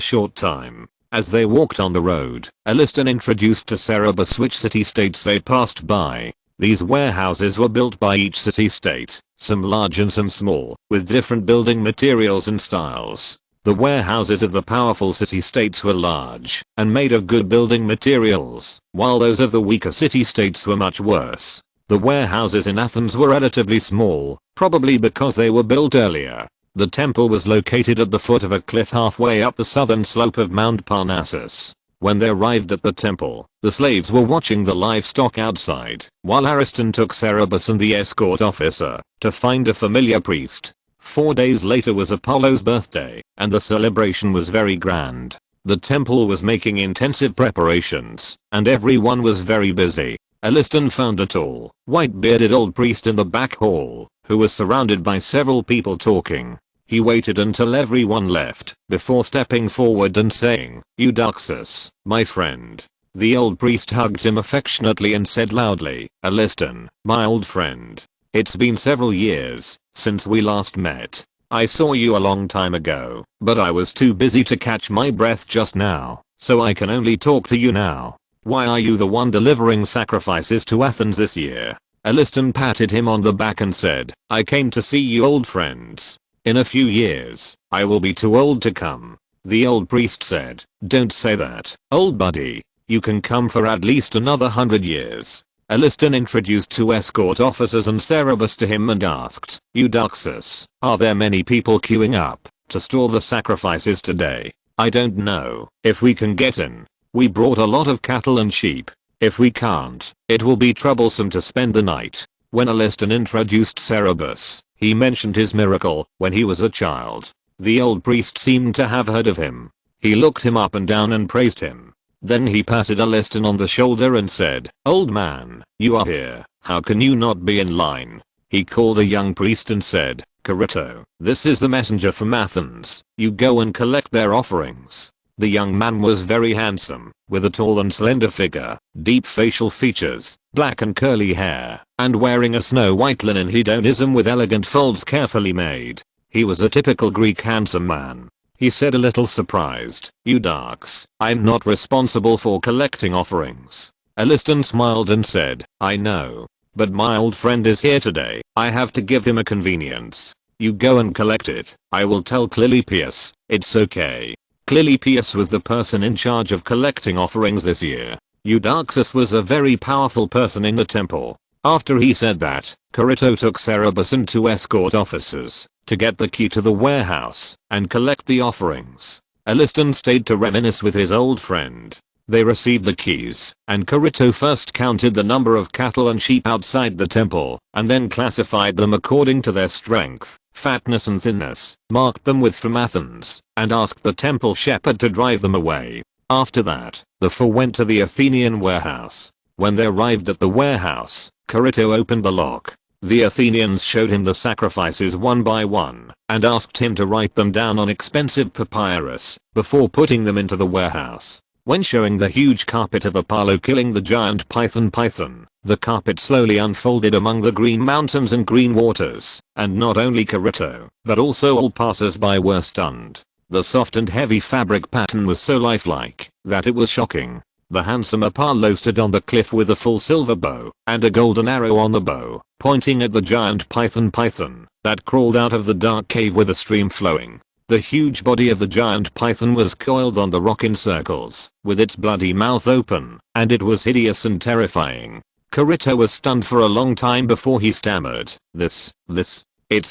short time. As they walked on the road, Aliston introduced to Cerberus which city-states they passed by. These warehouses were built by each city-state, some large and some small, with different building materials and styles. The warehouses of the powerful city-states were large and made of good building materials, while those of the weaker city-states were much worse. The warehouses in Athens were relatively small, probably because they were built earlier. The temple was located at the foot of a cliff halfway up the southern slope of Mount Parnassus. When they arrived at the temple, the slaves were watching the livestock outside, while Ariston took Cerberus and the escort officer to find a familiar priest. 4 days later was Apollo's birthday, and the celebration was very grand. The temple was making intensive preparations, and everyone was very busy. Aliston found a tall, white-bearded old priest in the back hall, who was surrounded by several people talking. He waited until everyone left, before stepping forward and saying, "Eudoxus, my friend." The old priest hugged him affectionately and said loudly, "Aliston, my old friend. It's been several years since we last met. I saw you a long time ago, but I was too busy to catch my breath just now, so I can only talk to you now. Why are you the one delivering sacrifices to Athens this year?" Elistan patted him on the back and said, I came to see you old friends. In a few years, I will be too old to come. The old priest said, don't say that, old buddy. You can come for at least another 100 years. Elistan introduced 2 escort officers and Cerberus to him and asked, Eudoxus, are there many people queuing up to store the sacrifices today? I don't know if we can get in. We brought a lot of cattle and sheep. If we can't, it will be troublesome to spend the night. When Elistan introduced Cerberus, he mentioned his miracle when he was a child. The old priest seemed to have heard of him. He looked him up and down and praised him. Then he patted Elistan on the shoulder and said, old man, you are here, how can you not be in line? He called a young priest and said, Carito, this is the messenger from Athens, you go and collect their offerings. The young man was very handsome, with a tall and slender figure, deep facial features, black and curly hair, and wearing a snow-white linen hedonism with elegant folds carefully made. He was a typical Greek handsome man. He said a little surprised, Eudox, I'm not responsible for collecting offerings. Elistan smiled and said, I know. But my old friend is here today, I have to give him a convenience. You go and collect it, I will tell Cleopas, it's okay. Cleopas was the person in charge of collecting offerings this year. Eudoxus was a very powerful person in the temple. After he said that, Carito took Cerberus and 2 escort officers to get the key to the warehouse and collect the offerings. Elistan stayed to reminisce with his old friend. They received the keys, and Carito first counted the number of cattle and sheep outside the temple, and then classified them according to their strength, fatness and thinness, marked them with from Athens, and asked the temple shepherd to drive them away. After that, the 4 went to the Athenian warehouse. When they arrived at the warehouse, Carito opened the lock. The Athenians showed him the sacrifices one by one, and asked him to write them down on expensive papyrus, before putting them into the warehouse. When showing the huge carpet of Apollo killing the giant python, the carpet slowly unfolded among the green mountains and green waters, and not only Carito, but also all passers-by were stunned. The soft and heavy fabric pattern was so lifelike, that it was shocking. The handsome Apollo stood on the cliff with a full silver bow, and a golden arrow on the bow, pointing at the giant python that crawled out of the dark cave with a stream flowing. The huge body of the giant python was coiled on the rock in circles, with its bloody mouth open, and it was hideous and terrifying. Carito was stunned for a long time before he stammered, it's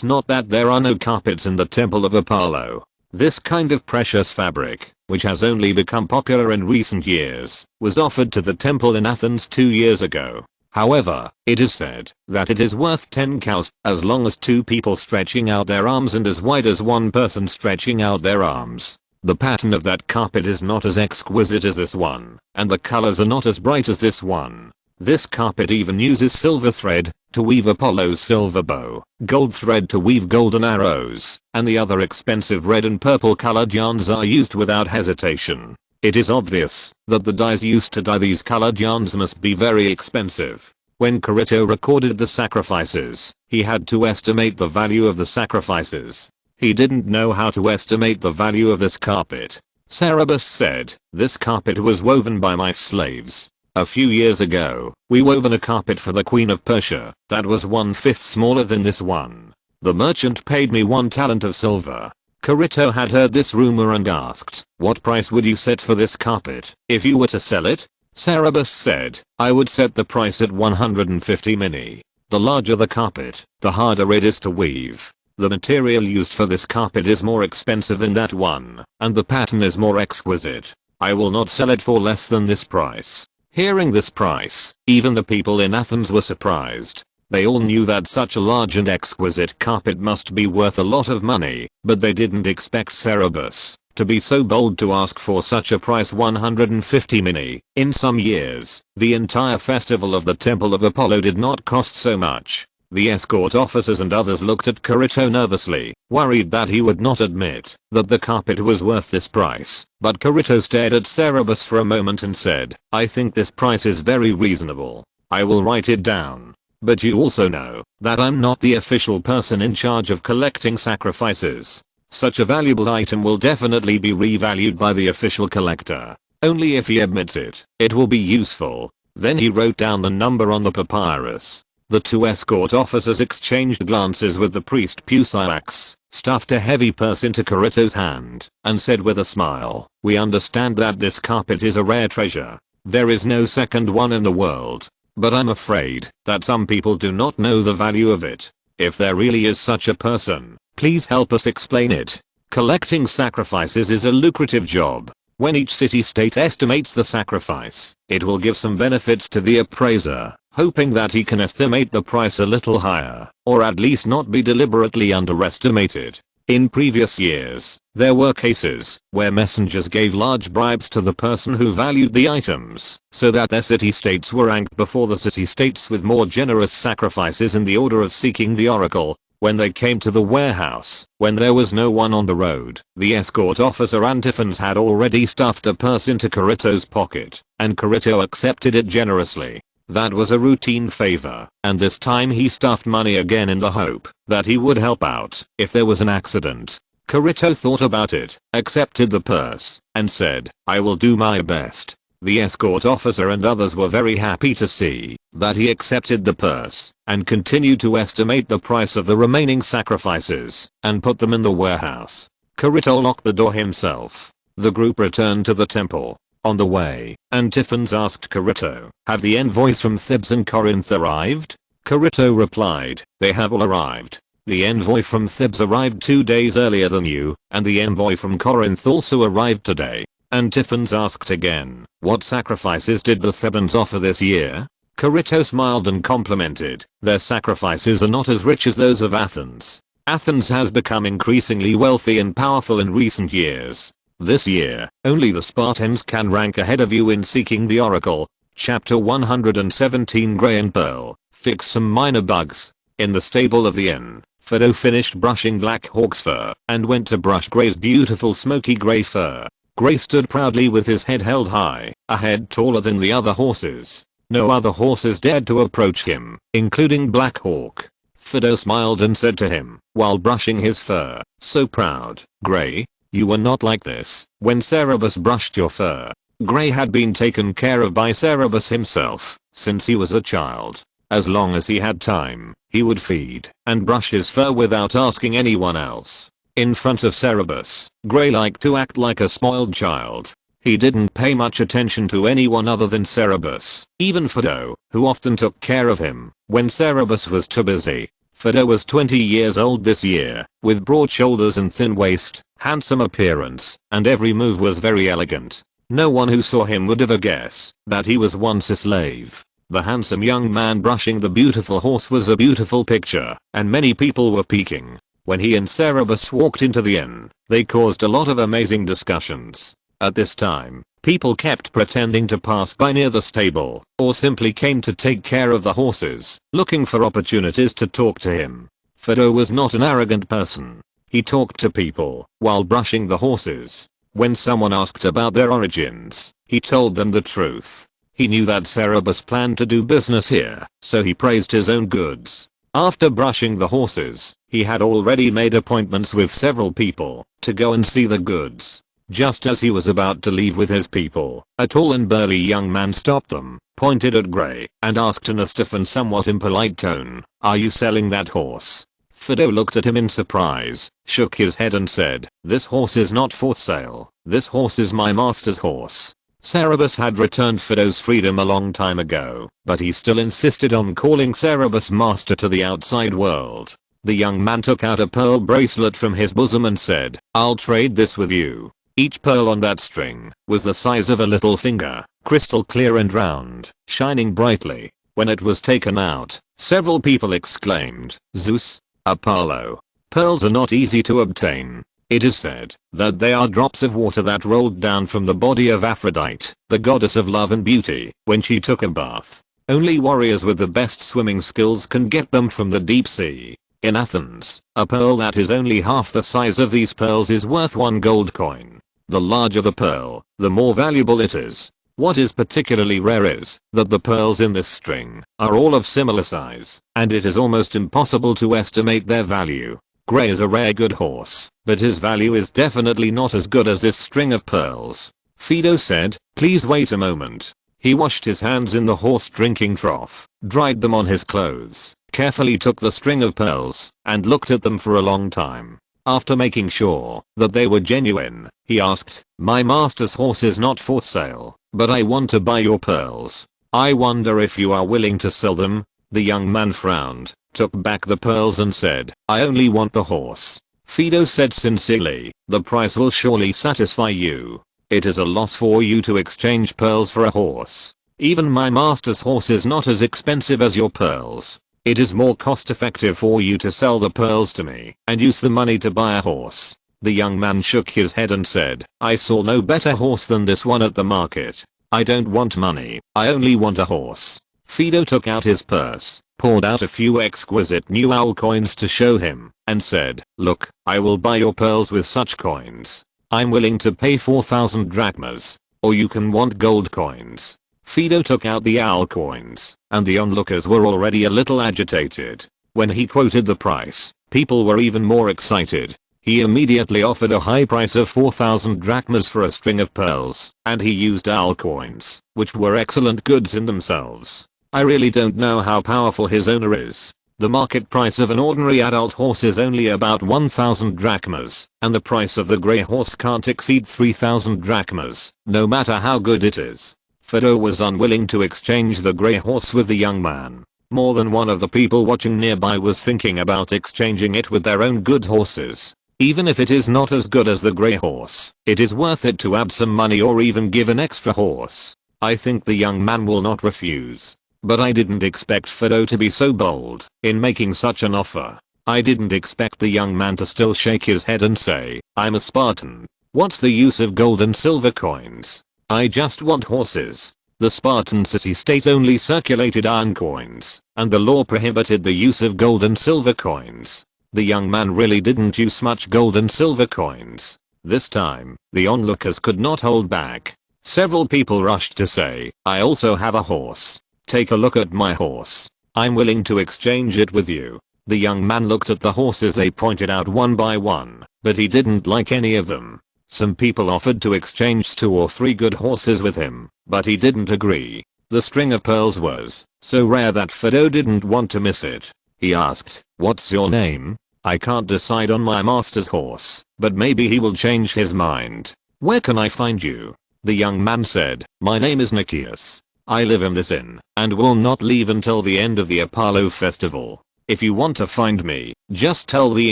not that there are no carpets in the temple of Apollo. This kind of precious fabric, which has only become popular in recent years, was offered to the temple in Athens 2 years ago. However, it is said that it is worth 10 cows as long as 2 people stretching out their arms and as wide as 1 person stretching out their arms. The pattern of that carpet is not as exquisite as this one, and the colors are not as bright as this one. This carpet even uses silver thread to weave Apollo's silver bow, gold thread to weave golden arrows, and the other expensive red and purple colored yarns are used without hesitation. It is obvious that the dyes used to dye these colored yarns must be very expensive. When Carito recorded the sacrifices, he had to estimate the value of the sacrifices. He didn't know how to estimate the value of this carpet. Cerberus said, this carpet was woven by my slaves. A few years ago, we woven a carpet for the Queen of Persia that was 1/5 smaller than this one. The merchant paid me 1 talent of silver. Carito had heard this rumor and asked, what price would you set for this carpet if you were to sell it? Cerberus said, I would set the price at 150 mini. The larger the carpet, the harder it is to weave. The material used for this carpet is more expensive than that one, and the pattern is more exquisite. I will not sell it for less than this price. Hearing this price, even the people in Athens were surprised. They all knew that such a large and exquisite carpet must be worth a lot of money, but they didn't expect Cerberus to be so bold to ask for such a price. 150 mini. In some years, the entire festival of the Temple of Apollo did not cost so much. The escort officers and others looked at Carito nervously, worried that he would not admit that the carpet was worth this price, but Carito stared at Cerberus for a moment and said, I think this price is very reasonable. I will write it down. But you also know that I'm not the official person in charge of collecting sacrifices. Such a valuable item will definitely be revalued by the official collector. Only if he admits it, it will be useful. Then he wrote down the number on the papyrus. The two escort officers exchanged glances with the priest Pusilax, stuffed a heavy purse into Kirito's hand, and said with a smile, "We understand that this carpet is a rare treasure. There is no second one in the world. But I'm afraid that some people do not know the value of it. If there really is such a person, please help us explain it." Collecting sacrifices is a lucrative job. When each city-state estimates the sacrifice, it will give some benefits to the appraiser, hoping that he can estimate the price a little higher, or at least not be deliberately underestimated. In previous years, there were cases where messengers gave large bribes to the person who valued the items, so that their city-states were ranked before the city-states with more generous sacrifices in the order of seeking the oracle. When they came to the warehouse, when there was no one on the road, the escort officer Antiphons had already stuffed a purse into Kirito's pocket, and Kirito accepted it generously. That was a routine favor, and this time he stuffed money again in the hope that he would help out if there was an accident. Kirito thought about it, accepted the purse, and said, "I will do my best." The escort officer and others were very happy to see that he accepted the purse and continued to estimate the price of the remaining sacrifices and put them in the warehouse. Kirito locked the door himself. The group returned to the temple. On the way, Antiphons asked Kirito, "Have the envoys from Thebes and Corinth arrived?" Kirito replied, "They have all arrived. The envoy from Thebes arrived 2 days earlier than you, and the envoy from Corinth also arrived today." Antiphons asked again, "What sacrifices did the Thebans offer this year?" Kirito smiled and complimented, "Their sacrifices are not as rich as those of Athens. Athens has become increasingly wealthy and powerful in recent years. This year, only the Spartans can rank ahead of you in seeking the oracle." Chapter 117 Gray and Pearl, fix some minor bugs. In the stable of the inn, Fido finished brushing Black Hawk's fur and went to brush Gray's beautiful smoky gray fur. Gray stood proudly with his head held high, a head taller than the other horses. No other horses dared to approach him, including Black Hawk. Fido smiled and said to him, while brushing his fur, "So proud, Gray. You were not like this when Cerberus brushed your fur." Gray had been taken care of by Cerberus himself since he was a child. As long as he had time, he would feed and brush his fur without asking anyone else. In front of Cerberus, Gray liked to act like a spoiled child. He didn't pay much attention to anyone other than Cerberus, even Fido, who often took care of him when Cerberus was too busy. Fido was 20 years old this year, with broad shoulders and thin waist, handsome appearance, and every move was very elegant. No one who saw him would ever guess that he was once a slave. The handsome young man brushing the beautiful horse was a beautiful picture, and many people were peeking. When he and Cerberus walked into the inn, they caused a lot of amazing discussions. At this time, people kept pretending to pass by near the stable, or simply came to take care of the horses, looking for opportunities to talk to him. Fido was not an arrogant person. He talked to people while brushing the horses. When someone asked about their origins, he told them the truth. He knew that Cerberus planned to do business here, so he praised his own goods. After brushing the horses, he had already made appointments with several people to go and see the goods. Just as he was about to leave with his people, a tall and burly young man stopped them, pointed at Gray, and asked in a stiff and somewhat impolite tone, "Are you selling that horse?" Fido looked at him in surprise, shook his head and said, "This horse is not for sale. This horse is my master's horse." Cerberus had returned Fido's freedom a long time ago, but he still insisted on calling Cerberus master to the outside world. The young man took out a pearl bracelet from his bosom and said, "I'll trade this with you." Each pearl on that string was the size of a little finger, crystal clear and round, shining brightly. When it was taken out, several people exclaimed, "Zeus, Apollo." Pearls are not easy to obtain. It is said that they are drops of water that rolled down from the body of Aphrodite, the goddess of love and beauty, when she took a bath. Only warriors with the best swimming skills can get them from the deep sea. In Athens, a pearl that is only half the size of these pearls is worth 1 gold coin. The larger the pearl, the more valuable it is. What is particularly rare is that the pearls in this string are all of similar size, and it is almost impossible to estimate their value. Gray is a rare good horse, but his value is definitely not as good as this string of pearls. Fido said, "Please wait a moment." He washed his hands in the horse drinking trough, dried them on his clothes, carefully took the string of pearls, and looked at them for a long time. After making sure that they were genuine, he asked, "My master's horse is not for sale, but I want to buy your pearls. I wonder if you are willing to sell them?" The young man frowned, took back the pearls and said, "I only want the horse." Fido said sincerely, "The price will surely satisfy you. It is a loss for you to exchange pearls for a horse. Even my master's horse is not as expensive as your pearls. It is more cost effective for you to sell the pearls to me and use the money to buy a horse." The young man shook his head and said, "I saw no better horse than this one at the market. I don't want money, I only want a horse." Fido took out his purse, pulled out a few exquisite new owl coins to show him, and said, "Look, I will buy your pearls with such coins. I'm willing to pay 4,000 drachmas. Or you can want gold coins." Fido took out the owl coins, and the onlookers were already a little agitated. When he quoted the price, people were even more excited. He immediately offered a high price of 4,000 drachmas for a string of pearls, and he used owl coins, which were excellent goods in themselves. I really don't know how powerful his owner is. The market price of an ordinary adult horse is only about 1,000 drachmas, and the price of the grey horse can't exceed 3,000 drachmas, no matter how good it is. Fido was unwilling to exchange the grey horse with the young man. More than one of the people watching nearby was thinking about exchanging it with their own good horses. Even if it is not as good as the grey horse, it is worth it to add some money or even give an extra horse. I think the young man will not refuse. But I didn't expect Fido to be so bold in making such an offer. I didn't expect the young man to still shake his head and say, "I'm a Spartan. What's the use of gold and silver coins? I just want horses." The Spartan city-state only circulated iron coins, and the law prohibited the use of gold and silver coins. The young man really didn't use much gold and silver coins. This time, the onlookers could not hold back. Several people rushed to say, "I also have a horse. Take a look at my horse. I'm willing to exchange it with you." The young man looked at the horses they pointed out one by one, but he didn't like any of them. Some people offered to exchange 2 or 3 good horses with him, but he didn't agree. The string of pearls was so rare that Fido didn't want to miss it. He asked, "What's your name? I can't decide on my master's horse, but maybe he will change his mind. Where can I find you?" The young man said, "My name is Nikias. I live in this inn, and will not leave until the end of the Apollo festival. If you want to find me, just tell the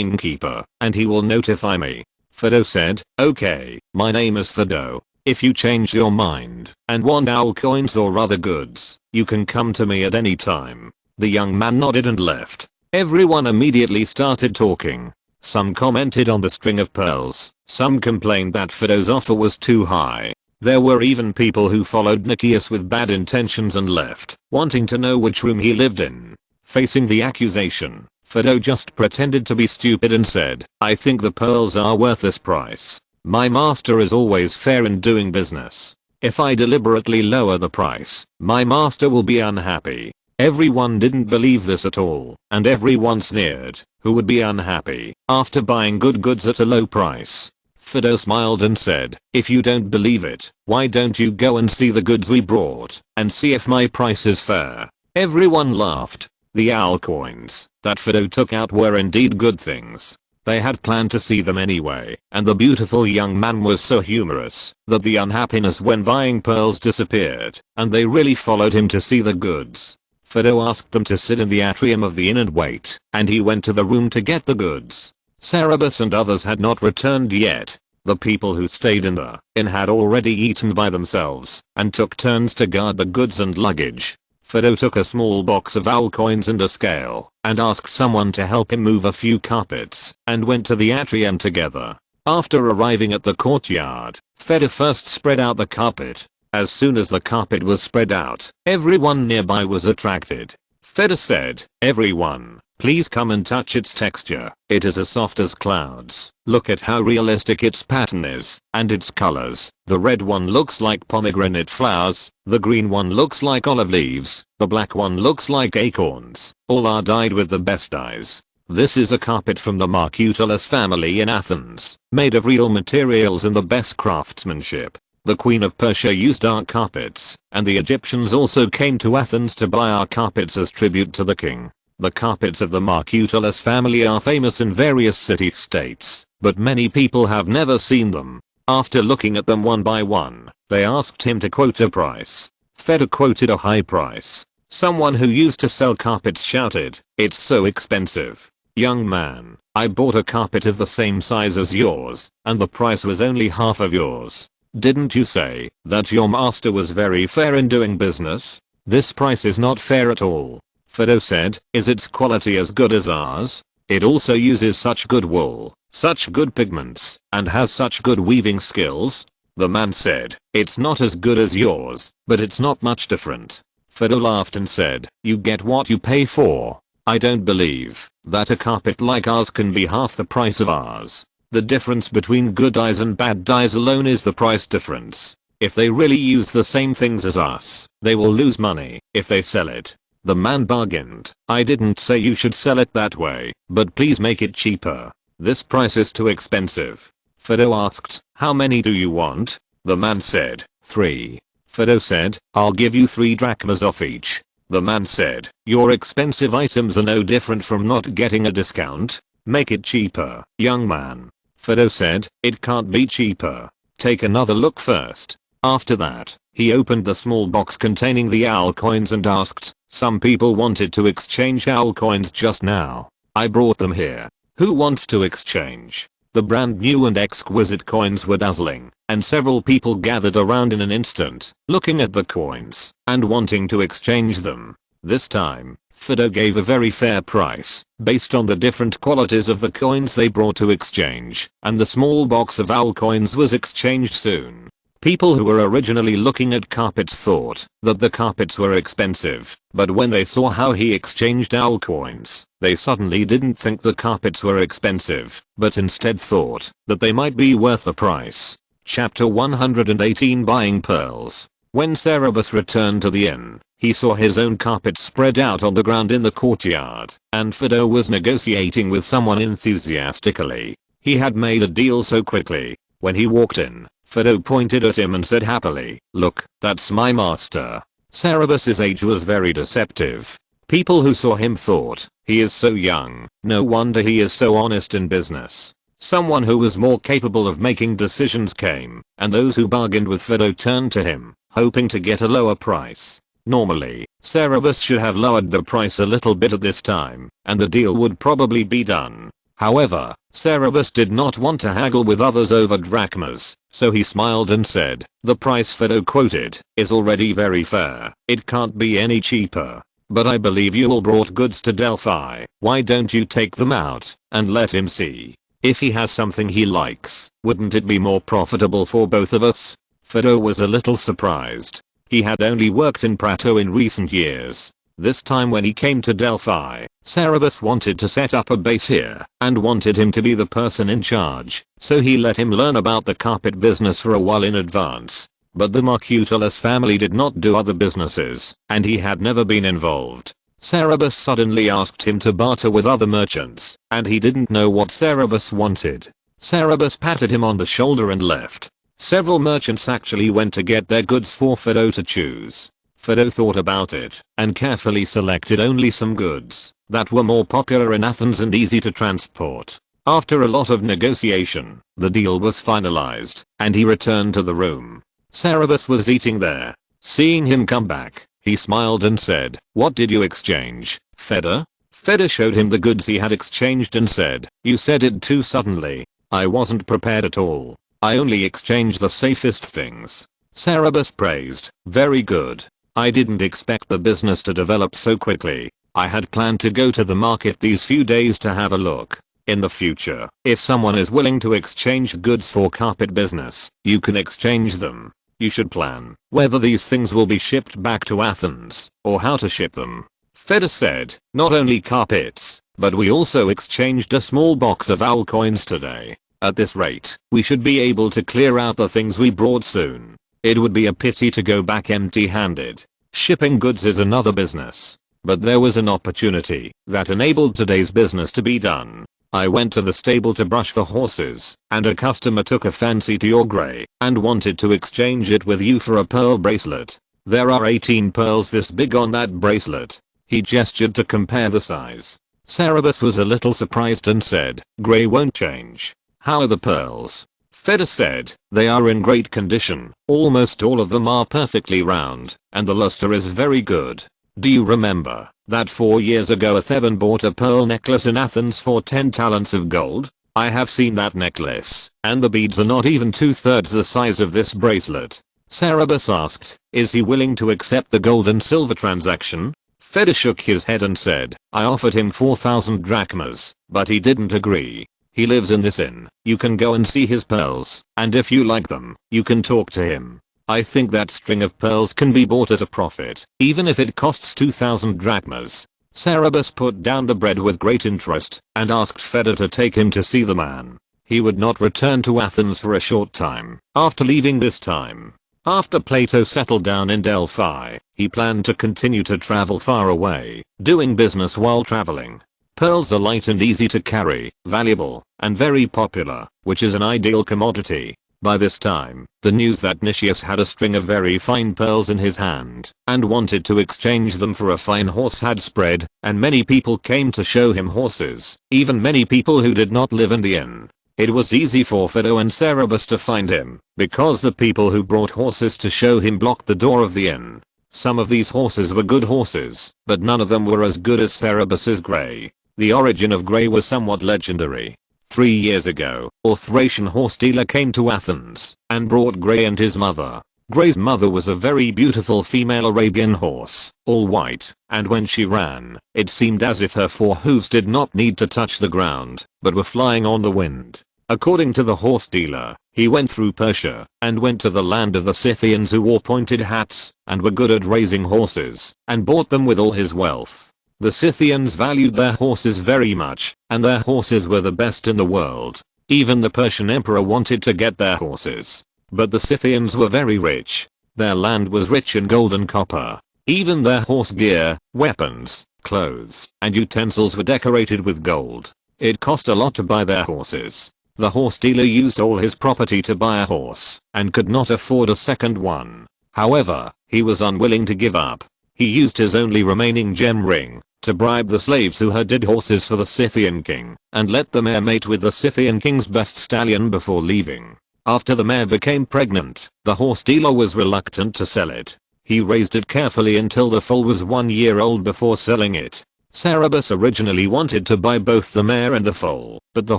innkeeper, and he will notify me." Fido said, "Okay, my name is Fido. If you change your mind and want owl coins or other goods, you can come to me at any time." The young man nodded and left. Everyone immediately started talking. Some commented on the string of pearls, some complained that Fido's offer was too high. There were even people who followed Nikias with bad intentions and left, wanting to know which room he lived in. Facing the accusation, Fido just pretended to be stupid and said, "I think the pearls are worth this price. My master is always fair in doing business. If I deliberately lower the price, my master will be unhappy." Everyone didn't believe this at all, and everyone sneered. Who would be unhappy after buying good goods at a low price? Fido smiled and said, "If you don't believe it, why don't you go and see the goods we brought, and see if my price is fair?" Everyone laughed. The owl coins that Fido took out were indeed good things. They had planned to see them anyway, and the beautiful young man was so humorous that the unhappiness when buying pearls disappeared, and they really followed him to see the goods. Fido asked them to sit in the atrium of the inn and wait, and he went to the room to get the goods. Cerebus and others had not returned yet. The people who stayed in the inn had already eaten by themselves and took turns to guard the goods and luggage. Fido took a small box of owl coins and a scale and asked someone to help him move a few carpets and went to the atrium together. After arriving at the courtyard, Fido first spread out the carpet. As soon as the carpet was spread out, everyone nearby was attracted. Fido said, "Everyone, please come and touch its texture. It is as soft as clouds. Look at how realistic its pattern is, and its colors. The red one looks like pomegranate flowers, the green one looks like olive leaves, the black one looks like acorns. All are dyed with the best dyes. This is a carpet from the Marcutalus family in Athens, made of real materials and the best craftsmanship. The Queen of Persia used our carpets, and the Egyptians also came to Athens to buy our carpets as tribute to the king. The carpets of the Marcutulas family are famous in various city-states, but many people have never seen them. After looking at them one by one, they asked him to quote a price. Fedor quoted a high price. Someone who used to sell carpets shouted, "It's so expensive. Young man, I bought a carpet of the same size as yours, and the price was only half of yours. Didn't you say that your master was very fair in doing business? This price is not fair at all." Fedor said, "Is its quality as good as ours? It also uses such good wool, such good pigments, and has such good weaving skills." The man said, "It's not as good as yours, but it's not much different." Fedor laughed and said, "You get what you pay for. I don't believe that a carpet like ours can be half the price of ours. The difference between good dyes and bad dyes alone is the price difference. If they really use the same things as us, they will lose money if they sell it." The man bargained, "I didn't say you should sell it that way, but please make it cheaper. This price is too expensive." Fedor asked, "How many do you want?" The man said, "3. Fedor said, "I'll give you 3 drachmas off each." The man said, "Your expensive items are no different from not getting a discount. Make it cheaper, young man." Fedor said, "It can't be cheaper. Take another look first." After that, he opened the small box containing the owl coins and asked, "Some people wanted to exchange owl coins just now. I brought them here. Who wants to exchange?" The brand new and exquisite coins were dazzling, and several people gathered around in an instant, looking at the coins and wanting to exchange them. This time, Fedor gave a very fair price, based on the different qualities of the coins they brought to exchange, and the small box of owl coins was exchanged soon. People who were originally looking at carpets thought that the carpets were expensive, but when they saw how he exchanged owl coins, they suddenly didn't think the carpets were expensive, but instead thought that they might be worth the price. Chapter 118 Buying Pearls. When Cerberus returned to the inn, he saw his own carpet spread out on the ground in the courtyard, and Fedor was negotiating with someone enthusiastically. He had made a deal so quickly. When he walked in, Fedor pointed at him and said happily, "Look, that's my master." Cerberus's age was very deceptive. People who saw him thought, "He is so young, no wonder he is so honest in business." Someone who was more capable of making decisions came, and those who bargained with Fedor turned to him, hoping to get a lower price. Normally, Cerberus should have lowered the price a little bit at this time, and the deal would probably be done. However, Cerberus did not want to haggle with others over drachmas, so he smiled and said, "The price Fedor quoted is already very fair. It can't be any cheaper. But I believe you all brought goods to Delphi. Why don't you take them out and let him see? If he has something he likes, wouldn't it be more profitable for both of us?" Fedor was a little surprised. He had only worked in Prato in recent years. This time when he came to Delphi, Cerberus wanted to set up a base here and wanted him to be the person in charge, so he let him learn about the carpet business for a while in advance. But the Marcutulas family did not do other businesses, and he had never been involved. Cerberus suddenly asked him to barter with other merchants, and he didn't know what Cerberus wanted. Cerberus patted him on the shoulder and left. Several merchants actually went to get their goods for Fedor to choose. Fedor thought about it and carefully selected only some goods that were more popular in Athens and easy to transport. After a lot of negotiation, the deal was finalized, and he returned to the room. Cerberus was eating there. Seeing him come back, he smiled and said, "What did you exchange, Fedor?" Fedor showed him the goods he had exchanged and said, "You said it too suddenly. I wasn't prepared at all. I only exchanged the safest things." Cerberus praised, "Very good. I didn't expect the business to develop so quickly. I had planned to go to the market these few days to have a look. In the future, if someone is willing to exchange goods for carpet business, you can exchange them. You should plan whether these things will be shipped back to Athens or how to ship them." Fedor said, "Not only carpets, but we also exchanged a small box of owl coins today. At this rate, we should be able to clear out the things we brought soon. It would be a pity to go back empty-handed. Shipping goods is another business. But there was an opportunity that enabled today's business to be done. I went to the stable to brush the horses, and a customer took a fancy to your grey and wanted to exchange it with you for a pearl bracelet. There are 18 pearls this big on that bracelet. He gestured to compare the size. Cerberus was a little surprised and said, grey won't change. How are the pearls? Feder said, they are in great condition, almost all of them are perfectly round, and the luster is very good. Do you remember that 4 years ago Theban bought a pearl necklace in Athens for 10 talents of gold? I have seen that necklace, and the beads are not even 2/3 the size of this bracelet. Cerberus asked, is he willing to accept the gold and silver transaction? Feder shook his head and said, I offered him 4,000 drachmas, but he didn't agree. He lives in this inn. You can go and see his pearls, and if you like them, you can talk to him. I think that string of pearls can be bought at a profit, even if it costs 2,000 drachmas. Cerberus put down the bread with great interest and asked Feder to take him to see the man. He would not return to Athens for a short time after leaving this time. After Plato settled down in Delphi, he planned to continue to travel far away, doing business while traveling. Pearls are light and easy to carry, valuable, and very popular, which is an ideal commodity. By this time, the news that Nicias had a string of very fine pearls in his hand and wanted to exchange them for a fine horse had spread, and many people came to show him horses, even many people who did not live in the inn. It was easy for Fido and Cerberus to find him, because the people who brought horses to show him blocked the door of the inn. Some of these horses were good horses, but none of them were as good as Cerberus's grey. The origin of grey was somewhat legendary. 3 years ago, a Thracian horse dealer came to Athens and brought Grey and his mother. Grey's mother was a very beautiful female Arabian horse, all white, and when she ran, it seemed as if her 4 hooves did not need to touch the ground, but were flying on the wind. According to the horse dealer, he went through Persia and went to the land of the Scythians who wore pointed hats and were good at raising horses, and bought them with all his wealth. The Scythians valued their horses very much, and their horses were the best in the world. Even the Persian emperor wanted to get their horses. But the Scythians were very rich. Their land was rich in gold and copper. Even their horse gear, weapons, clothes, and utensils were decorated with gold. It cost a lot to buy their horses. The horse dealer used all his property to buy a horse, and could not afford a second one. However, he was unwilling to give up. He used his only remaining gem ring to bribe the slaves who herded horses for the Scythian king, and let the mare mate with the Scythian king's best stallion before leaving. After the mare became pregnant, the horse dealer was reluctant to sell it. He raised it carefully until the foal was 1 year old before selling it. Cerberus originally wanted to buy both the mare and the foal, but the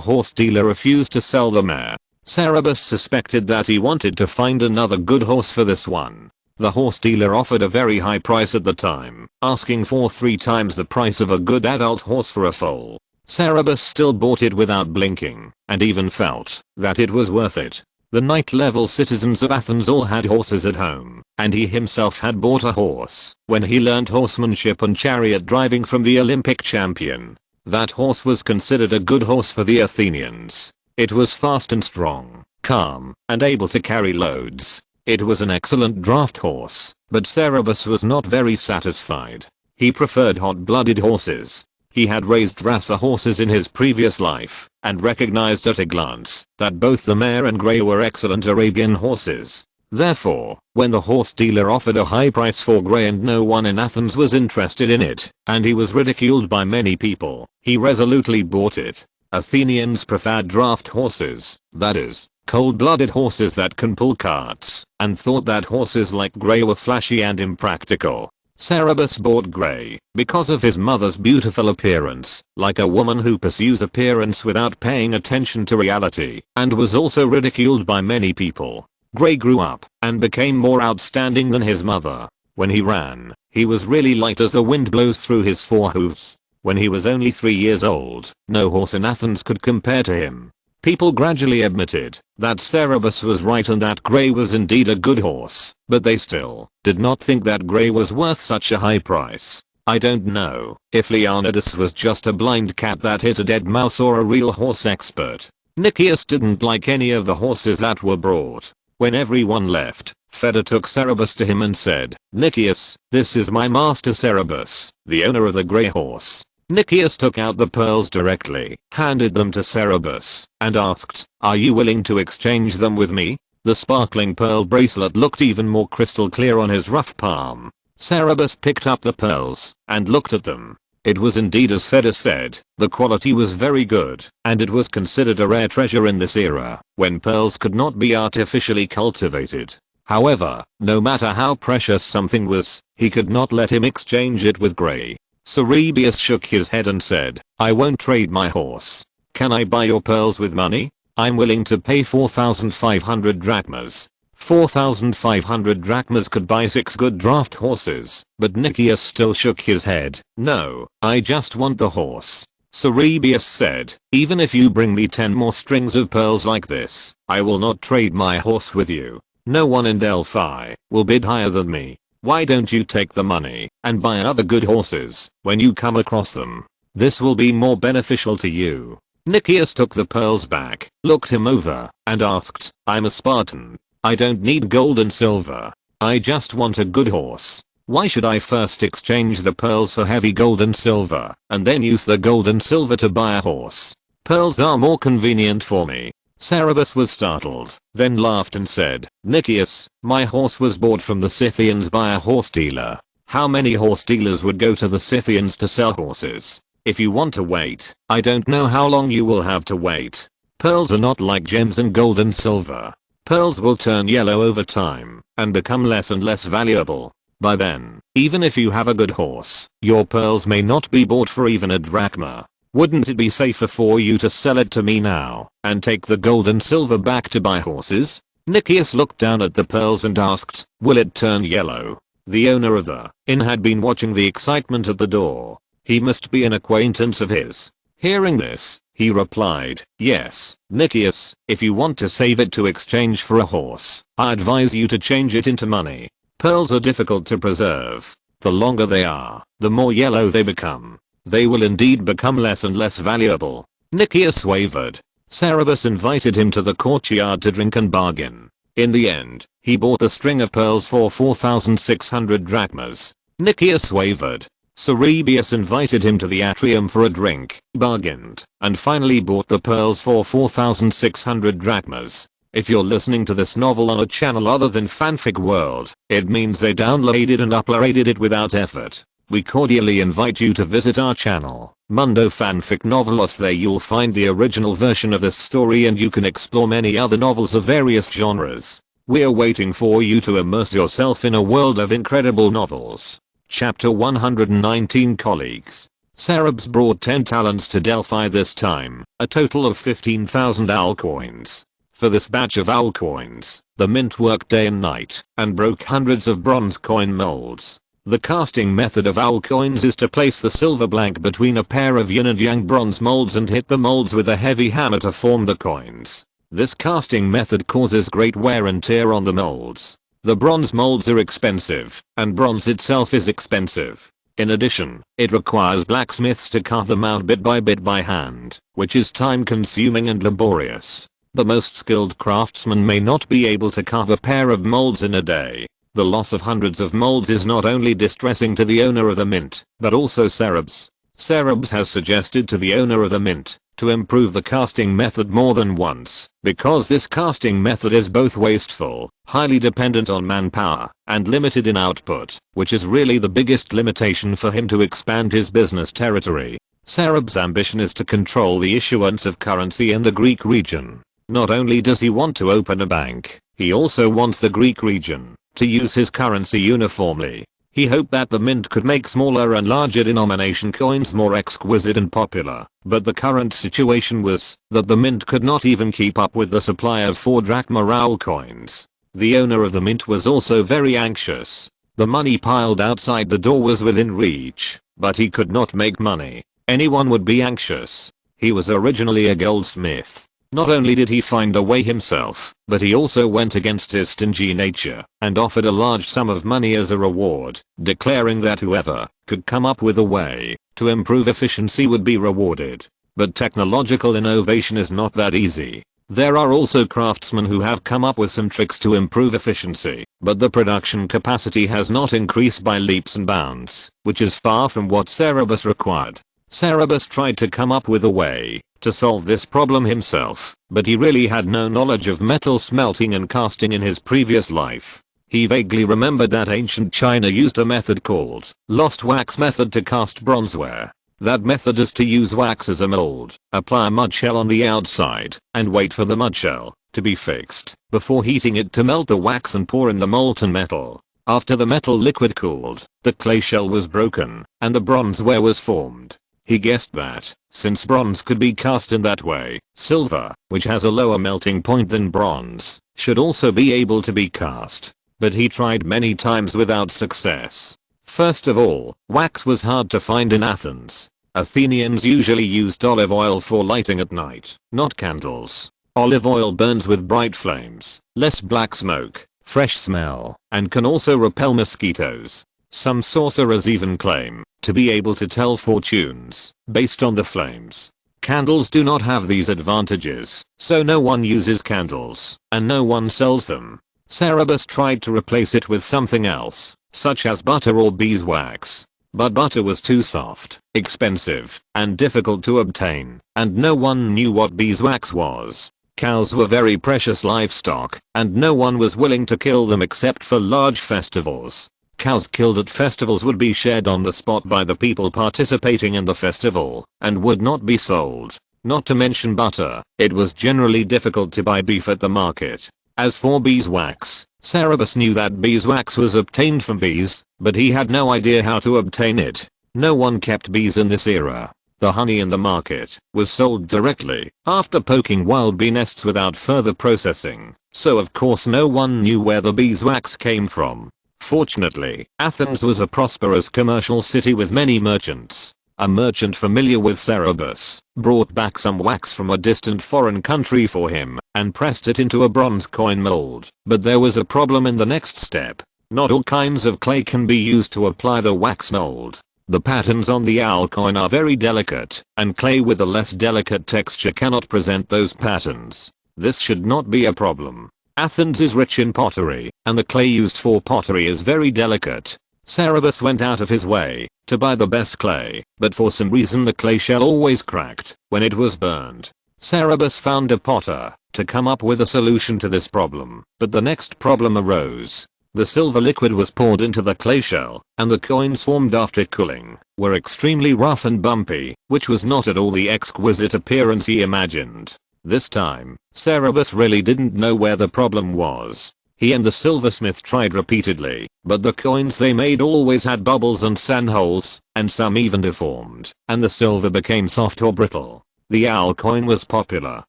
horse dealer refused to sell the mare. Cerberus suspected that he wanted to find another good horse for this one. The horse dealer offered a very high price at the time, asking for 3 times the price of a good adult horse for a foal. Cerberus still bought it without blinking, and even felt that it was worth it. The knight-level citizens of Athens all had horses at home, and he himself had bought a horse when he learned horsemanship and chariot driving from the Olympic champion. That horse was considered a good horse for the Athenians. It was fast and strong, calm, and able to carry loads. It was an excellent draft horse, but Cerberus was not very satisfied. He preferred hot-blooded horses. He had raised Rasa horses in his previous life, and recognized at a glance that both the mare and Grey were excellent Arabian horses. Therefore, when the horse dealer offered a high price for Grey and no one in Athens was interested in it, and he was ridiculed by many people, he resolutely bought it. Athenians preferred draft horses, that is, cold-blooded horses that can pull carts, and thought that horses like Grey were flashy and impractical. Cerberus bought Grey because of his mother's beautiful appearance, like a woman who pursues appearance without paying attention to reality, and was also ridiculed by many people. Grey grew up and became more outstanding than his mother. When he ran, he was really light as the wind blows through his 4 hooves. When he was only 3 years old, no horse in Athens could compare to him. People gradually admitted that Cerberus was right and that Grey was indeed a good horse, but they still did not think that Grey was worth such a high price. I don't know if Leonidas was just a blind cat that hit a dead mouse or a real horse expert. Nicias didn't like any of the horses that were brought. When everyone left, Feder took Cerberus to him and said, "Nicias, this is my master Cerberus, the owner of the Grey horse. Nicias took out the pearls directly, handed them to Cerberus, and asked, "Are you willing to exchange them with me?" The sparkling pearl bracelet looked even more crystal clear on his rough palm. Cerberus picked up the pearls and looked at them. It was indeed as Fedus said, the quality was very good, and it was considered a rare treasure in this era, when pearls could not be artificially cultivated. However, no matter how precious something was, he could not let him exchange it with Gray. Cerberus shook his head and said, "I won't trade my horse. Can I buy your pearls with money? I'm willing to pay 4,500 drachmas. 4,500 drachmas could buy 6 good draft horses, but Nicias still shook his head. "No, I just want the horse." Cerberus said, "Even if you bring me 10 more strings of pearls like this, I will not trade my horse with you. No one in Delphi will bid higher than me. Why don't you take the money and buy other good horses when you come across them? This will be more beneficial to you." Nicias took the pearls back, looked him over, and asked, "I'm a Spartan. I don't need gold and silver. I just want a good horse. Why should I first exchange the pearls for heavy gold and silver, and then use the gold and silver to buy a horse? Pearls are more convenient for me." Cerberus was startled, then laughed and said, "Nicias, my horse was bought from the Scythians by a horse dealer. How many horse dealers would go to the Scythians to sell horses? If you want to wait, I don't know how long you will have to wait. Pearls are not like gems and gold and silver. Pearls will turn yellow over time and become less and less valuable. By then, even if you have a good horse, your pearls may not be bought for even a drachma. Wouldn't it be safer for you to sell it to me now and take the gold and silver back to buy horses?" Nicias looked down at the pearls and asked, "Will it turn yellow?" The owner of the inn had been watching the excitement at the door. He must be an acquaintance of his. Hearing this, he replied, "Yes, Nicias, if you want to save it to exchange for a horse, I advise you to change it into money. Pearls are difficult to preserve. The longer they are, the more yellow they become. They will indeed become less and less valuable." Nicias wavered. Cerberus invited him to the courtyard to drink and bargain. In the end, he bought the string of pearls for 4,600 drachmas. Nicias wavered. Cerberus invited him to the atrium for a drink, bargained, and finally bought the pearls for 4,600 drachmas. If you're listening to this novel on a channel other than Fanfic World, it means they downloaded and uploaded it without effort. We cordially invite you to visit our channel, Mundo Fanfic Novelos. There you'll find the original version of this story and you can explore many other novels of various genres. We're waiting for you to immerse yourself in a world of incredible novels. Chapter 119 Colleagues. Cerberus brought 10 talents to Delphi this time, a total of 15,000 owl coins. For this batch of owl coins, the mint worked day and night and broke hundreds of bronze coin molds. The casting method of owl coins is to place the silver blank between a pair of yin and yang bronze molds and hit the molds with a heavy hammer to form the coins. This casting method causes great wear and tear on the molds. The bronze molds are expensive, and bronze itself is expensive. In addition, it requires blacksmiths to carve them out bit by hand, which is time consuming and laborious. The most skilled craftsman may not be able to carve a pair of molds in a day. The loss of hundreds of molds is not only distressing to the owner of the mint, but also Cerberus. Cerberus has suggested to the owner of the mint to improve the casting method more than once, because this casting method is both wasteful, highly dependent on manpower, and limited in output, which is really the biggest limitation for him to expand his business territory. Cerberus' ambition is to control the issuance of currency in the Greek region. Not only does he want to open a bank, he also wants the Greek region to use his currency uniformly. He hoped that the mint could make smaller and larger denomination coins more exquisite and popular, but the current situation was that the mint could not even keep up with the supply of 4 drachma owl coins. The owner of the mint was also very anxious. The money piled outside the door was within reach, but he could not make money. Anyone would be anxious. He was originally a goldsmith. Not only did he find a way himself, but he also went against his stingy nature and offered a large sum of money as a reward, declaring that whoever could come up with a way to improve efficiency would be rewarded. But technological innovation is not that easy. There are also craftsmen who have come up with some tricks to improve efficiency, but the production capacity has not increased by leaps and bounds, which is far from what Cerberus required. Cerberus tried to come up with a way to solve this problem himself, but he really had no knowledge of metal smelting and casting in his previous life. He vaguely remembered that ancient China used a method called lost wax method to cast bronzeware. That method is to use wax as a mold, apply a mud shell on the outside, and wait for the mud shell to be fixed before heating it to melt the wax and pour in the molten metal. After the metal liquid cooled, the clay shell was broken, and the bronzeware was formed. He guessed that, since bronze could be cast in that way, silver, which has a lower melting point than bronze, should also be able to be cast. But he tried many times without success. First of all, wax was hard to find in Athens. Athenians usually used olive oil for lighting at night, not candles. Olive oil burns with bright flames, less black smoke, fresh smell, and can also repel mosquitoes. Some sorcerers even claim to be able to tell fortunes based on the flames. Candles do not have these advantages, so no one uses candles, and no one sells them. Cerberus tried to replace it with something else, such as butter or beeswax. But butter was too soft, expensive, and difficult to obtain, and no one knew what beeswax was. Cows were very precious livestock, and no one was willing to kill them except for large festivals. Cows killed at festivals would be shared on the spot by the people participating in the festival, and would not be sold. Not to mention butter, it was generally difficult to buy beef at the market. As for beeswax, Cerberus knew that beeswax was obtained from bees, but he had no idea how to obtain it. No one kept bees in this era. The honey in the market was sold directly after poking wild bee nests without further processing, so of course no one knew where the beeswax came from. Fortunately, Athens was a prosperous commercial city with many merchants. A merchant familiar with Cerberus brought back some wax from a distant foreign country for him and pressed it into a bronze coin mold. But there was a problem in the next step. Not all kinds of clay can be used to apply the wax mold. The patterns on the owl coin are very delicate, and clay with a less delicate texture cannot present those patterns. This should not be a problem. Athens is rich in pottery, and the clay used for pottery is very delicate. Cerberus went out of his way to buy the best clay, but for some reason the clay shell always cracked when it was burned. Cerberus found a potter to come up with a solution to this problem, but the next problem arose. The silver liquid was poured into the clay shell, and the coins formed after cooling were extremely rough and bumpy, which was not at all the exquisite appearance he imagined. This time, Cerberus really didn't know where the problem was. He and the silversmith tried repeatedly, but the coins they made always had bubbles and sandholes, and some even deformed, and the silver became soft or brittle. The owl coin was popular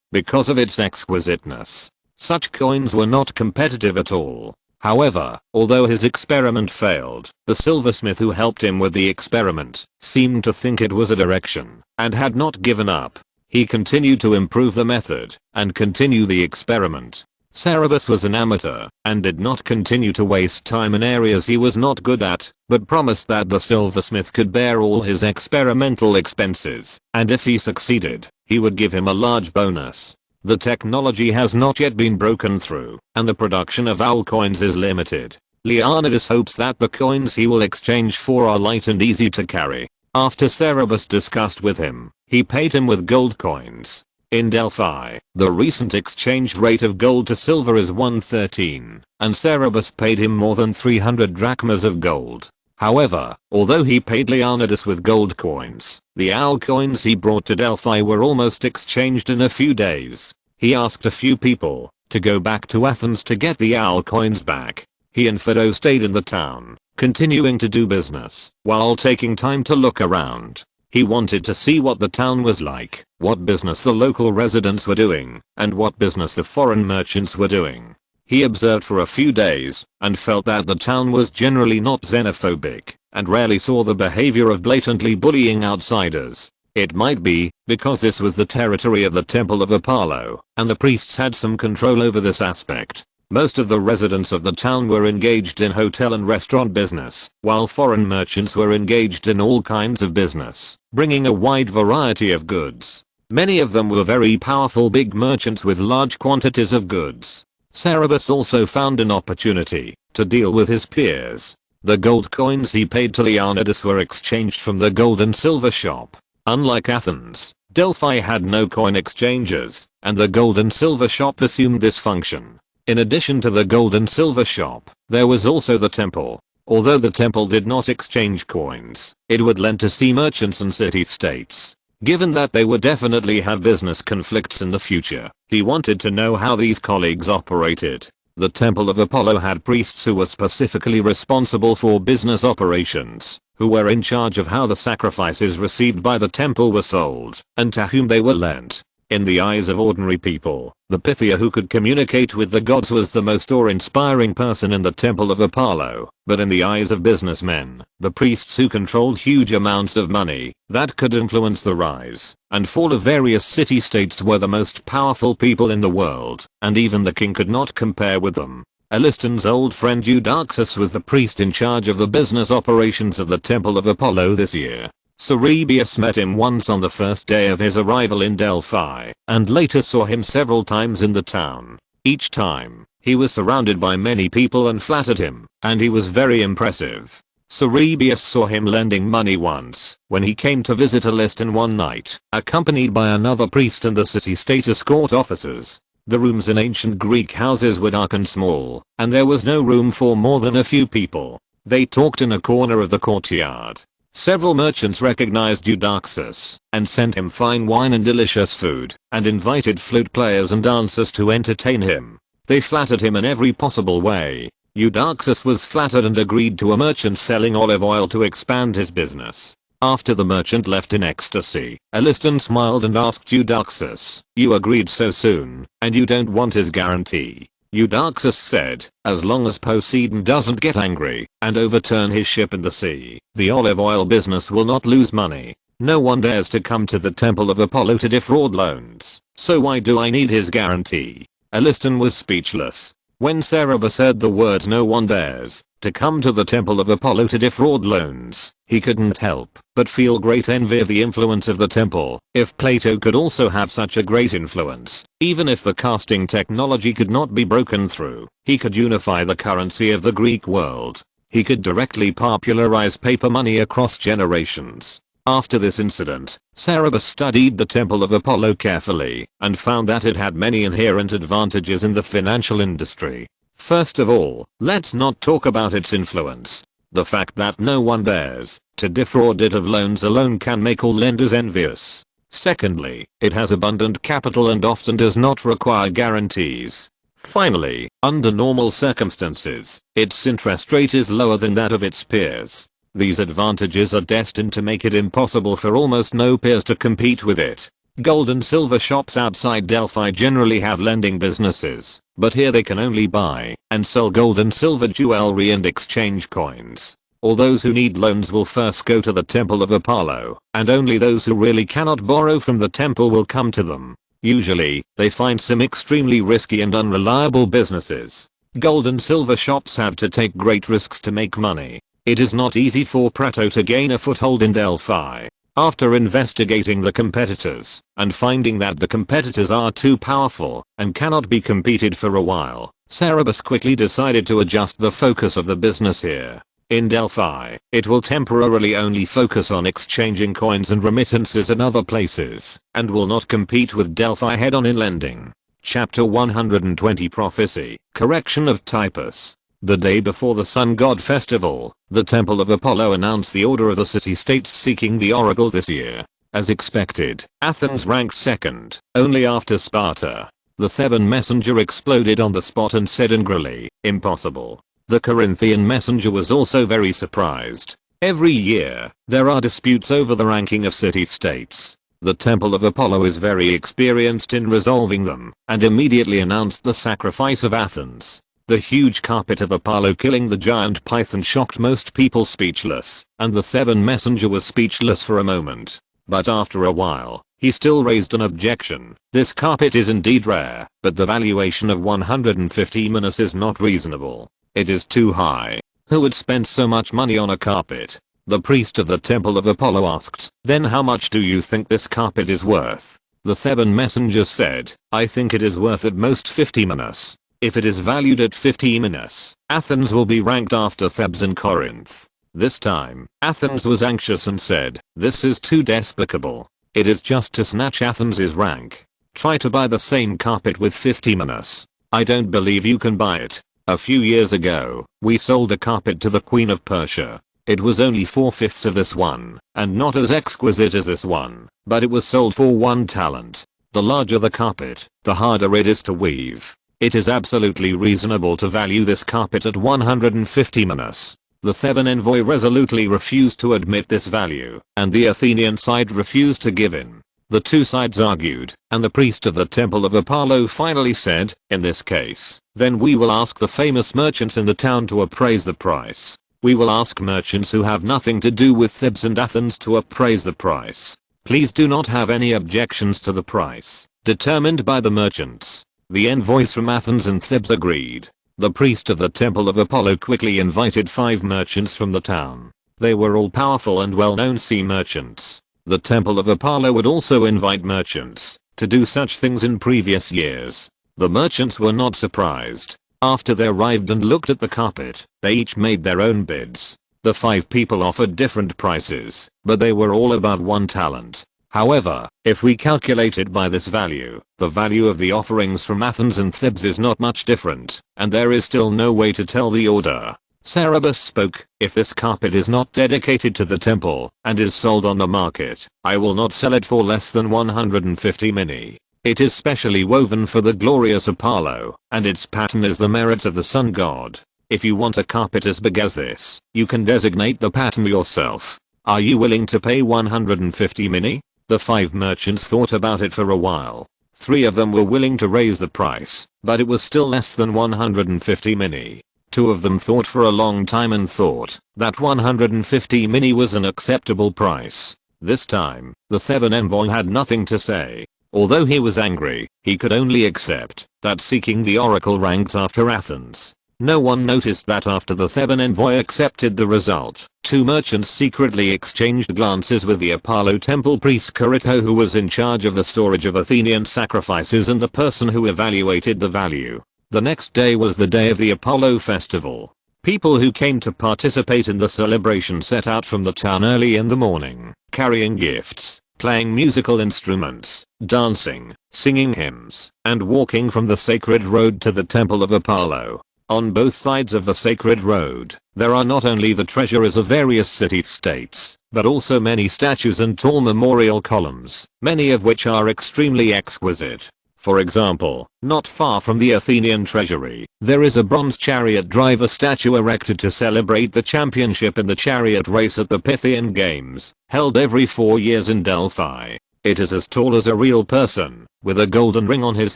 because of its exquisiteness. Such coins were not competitive at all. However, although his experiment failed, the silversmith who helped him with the experiment seemed to think it was a direction and had not given up. He continued to improve the method and continue the experiment. Cerberus was an amateur and did not continue to waste time in areas he was not good at, but promised that the silversmith could bear all his experimental expenses, and if he succeeded, he would give him a large bonus. The technology has not yet been broken through, and the production of owl coins is limited. Leonidas hopes that the coins he will exchange for are light and easy to carry. After Cerberus discussed with him, he paid him with gold coins. In Delphi, the recent exchange rate of gold to silver is 1:13, and Cerberus paid him more than 300 drachmas of gold. However, although he paid Leonidas with gold coins, the owl coins he brought to Delphi were almost exchanged in a few days. He asked a few people to go back to Athens to get the owl coins back. He and Phaedo stayed in the town, continuing to do business, while taking time to look around. He wanted to see what the town was like, what business the local residents were doing, and what business the foreign merchants were doing. He observed for a few days, and felt that the town was generally not xenophobic, and rarely saw the behavior of blatantly bullying outsiders. It might be because this was the territory of the Temple of Apollo, and the priests had some control over this aspect. Most of the residents of the town were engaged in hotel and restaurant business, while foreign merchants were engaged in all kinds of business, bringing a wide variety of goods. Many of them were very powerful big merchants with large quantities of goods. Cerberus also found an opportunity to deal with his peers. The gold coins he paid to Leonidas were exchanged from the gold and silver shop. Unlike Athens, Delphi had no coin exchanges, and the gold and silver shop assumed this function. In addition to the gold and silver shop, there was also the temple. Although the temple did not exchange coins, it would lend to sea merchants and city-states. Given that they would definitely have business conflicts in the future, he wanted to know how these colleagues operated. The Temple of Apollo had priests who were specifically responsible for business operations, who were in charge of how the sacrifices received by the temple were sold, and to whom they were lent. In the eyes of ordinary people, the Pythia who could communicate with the gods was the most awe-inspiring person in the Temple of Apollo, but in the eyes of businessmen, the priests who controlled huge amounts of money that could influence the rise and fall of various city-states were the most powerful people in the world, and even the king could not compare with them. Aliston's old friend Eudoxus was the priest in charge of the business operations of the Temple of Apollo this year. Cerebius met him once on the first day of his arrival in Delphi, and later saw him several times in the town. Each time, he was surrounded by many people and flattered him, and he was very impressive. Cerebius saw him lending money once, when he came to visit Aliston one night, accompanied by another priest and the city-state escort officers. The rooms in ancient Greek houses were dark and small, and there was no room for more than a few people. They talked in a corner of the courtyard. Several merchants recognized Eudoxus and sent him fine wine and delicious food, and invited flute players and dancers to entertain him. They flattered him in every possible way. Eudoxus was flattered and agreed to a merchant selling olive oil to expand his business. After the merchant left in ecstasy, Aliston smiled and asked Eudoxus, "You agreed so soon, and you don't want his guarantee?" Eudoxus said, "As long as Poseidon doesn't get angry and overturn his ship in the sea, the olive oil business will not lose money. No one dares to come to the Temple of Apollo to defraud loans, so why do I need his guarantee?" Aliston was speechless. When Cerberus heard the words "no one dares to come to the Temple of Apollo to defraud loans," he couldn't help but feel great envy of the influence of the temple. If Plato could also have such a great influence, even if the casting technology could not be broken through, he could unify the currency of the Greek world. He could directly popularize paper money across generations. After this incident, Cerberus studied the Temple of Apollo carefully and found that it had many inherent advantages in the financial industry. First of all, let's not talk about its influence. The fact that no one dares to defraud it of loans alone can make all lenders envious. Secondly, it has abundant capital and often does not require guarantees. Finally, under normal circumstances, its interest rate is lower than that of its peers. These advantages are destined to make it impossible for almost no peers to compete with it. Gold and silver shops outside Delphi generally have lending businesses, but here they can only buy and sell gold and silver jewelry and exchange coins. All those who need loans will first go to the Temple of Apollo, and only those who really cannot borrow from the temple will come to them. Usually, they find some extremely risky and unreliable businesses. Gold and silver shops have to take great risks to make money. It is not easy for Plato to gain a foothold in Delphi. After investigating the competitors and finding that the competitors are too powerful and cannot be competed for a while, Cerberus quickly decided to adjust the focus of the business here. In Delphi, it will temporarily only focus on exchanging coins and remittances in other places, and will not compete with Delphi head-on in lending. Chapter 120 Prophecy, Correction of Typus. The day before the sun god festival, the Temple of Apollo announced the order of the city-states seeking the oracle this year. As expected, Athens ranked second, only after Sparta. The Theban messenger exploded on the spot and said angrily, "Impossible." The Corinthian messenger was also very surprised. Every year, there are disputes over the ranking of city-states. The Temple of Apollo is very experienced in resolving them, and immediately announced the sacrifice of Athens. The huge carpet of Apollo killing the giant python shocked most people speechless, and the Theban messenger was speechless for a moment. But after a while, he still raised an objection. This carpet is indeed rare, but the valuation of 150 minas is not reasonable. It is too high. Who would spend so much money on a carpet? The priest of the Temple of Apollo asked, "Then how much do you think this carpet is worth?" The Theban messenger said, "I think it is worth at most 50 minas. If it is valued at 50 minas, Athens will be ranked after Thebes and Corinth." This time, Athens was anxious and said, "This is too despicable. It is just to snatch Athens' rank. Try to buy the same carpet with 50 minas. I don't believe you can buy it. A few years ago, we sold a carpet to the Queen of Persia. It was only 4/5 of this one, and not as exquisite as this one, but it was sold for 1 talent. The larger the carpet, the harder it is to weave. It is absolutely reasonable to value this carpet at 150 minas." The Theban envoy resolutely refused to admit this value, and the Athenian side refused to give in. The two sides argued, and the priest of the temple of Apollo finally said, "In this case, then we will ask the famous merchants in the town to appraise the price. We will ask merchants who have nothing to do with Thebes and Athens to appraise the price. Please do not have any objections to the price, determined by the merchants." The envoys from Athens and Thebes agreed. The priest of the temple of Apollo quickly invited 5 merchants from the town. They were all powerful and well-known sea merchants. The temple of Apollo would also invite merchants to do such things in previous years. The merchants were not surprised. After they arrived and looked at the carpet, they each made their own bids. The 5 people offered different prices, but they were all above 1 talent. However, if we calculate it by this value, the value of the offerings from Athens and Thebes is not much different, and there is still no way to tell the order. Cerberus spoke, "If this carpet is not dedicated to the temple, and is sold on the market, I will not sell it for less than 150 minae. It is specially woven for the glorious Apollo, and its pattern is the merits of the sun god. If you want a carpet as big as this, you can designate the pattern yourself. Are you willing to pay 150 minae? The 5 merchants thought about it for a while. 3 of them were willing to raise the price, but it was still less than 150 minae. 2 of them thought for a long time and thought that 150 minae was an acceptable price. This time, the Theban envoy had nothing to say. Although he was angry, he could only accept that seeking the oracle ranked after Athens. No one noticed that after the Theban envoy accepted the result, 2 merchants secretly exchanged glances with the Apollo temple priest Charito, who was in charge of the storage of Athenian sacrifices, and the person who evaluated the value. The next day was the day of the Apollo festival. People who came to participate in the celebration set out from the town early in the morning, carrying gifts, playing musical instruments, dancing, singing hymns, and walking from the sacred road to the temple of Apollo. On both sides of the sacred road, there are not only the treasuries of various city-states, but also many statues and tall memorial columns, many of which are extremely exquisite. For example, not far from the Athenian treasury, there is a bronze chariot driver statue erected to celebrate the championship in the chariot race at the Pythian Games, held every 4 years in Delphi. It is as tall as a real person, with a golden ring on his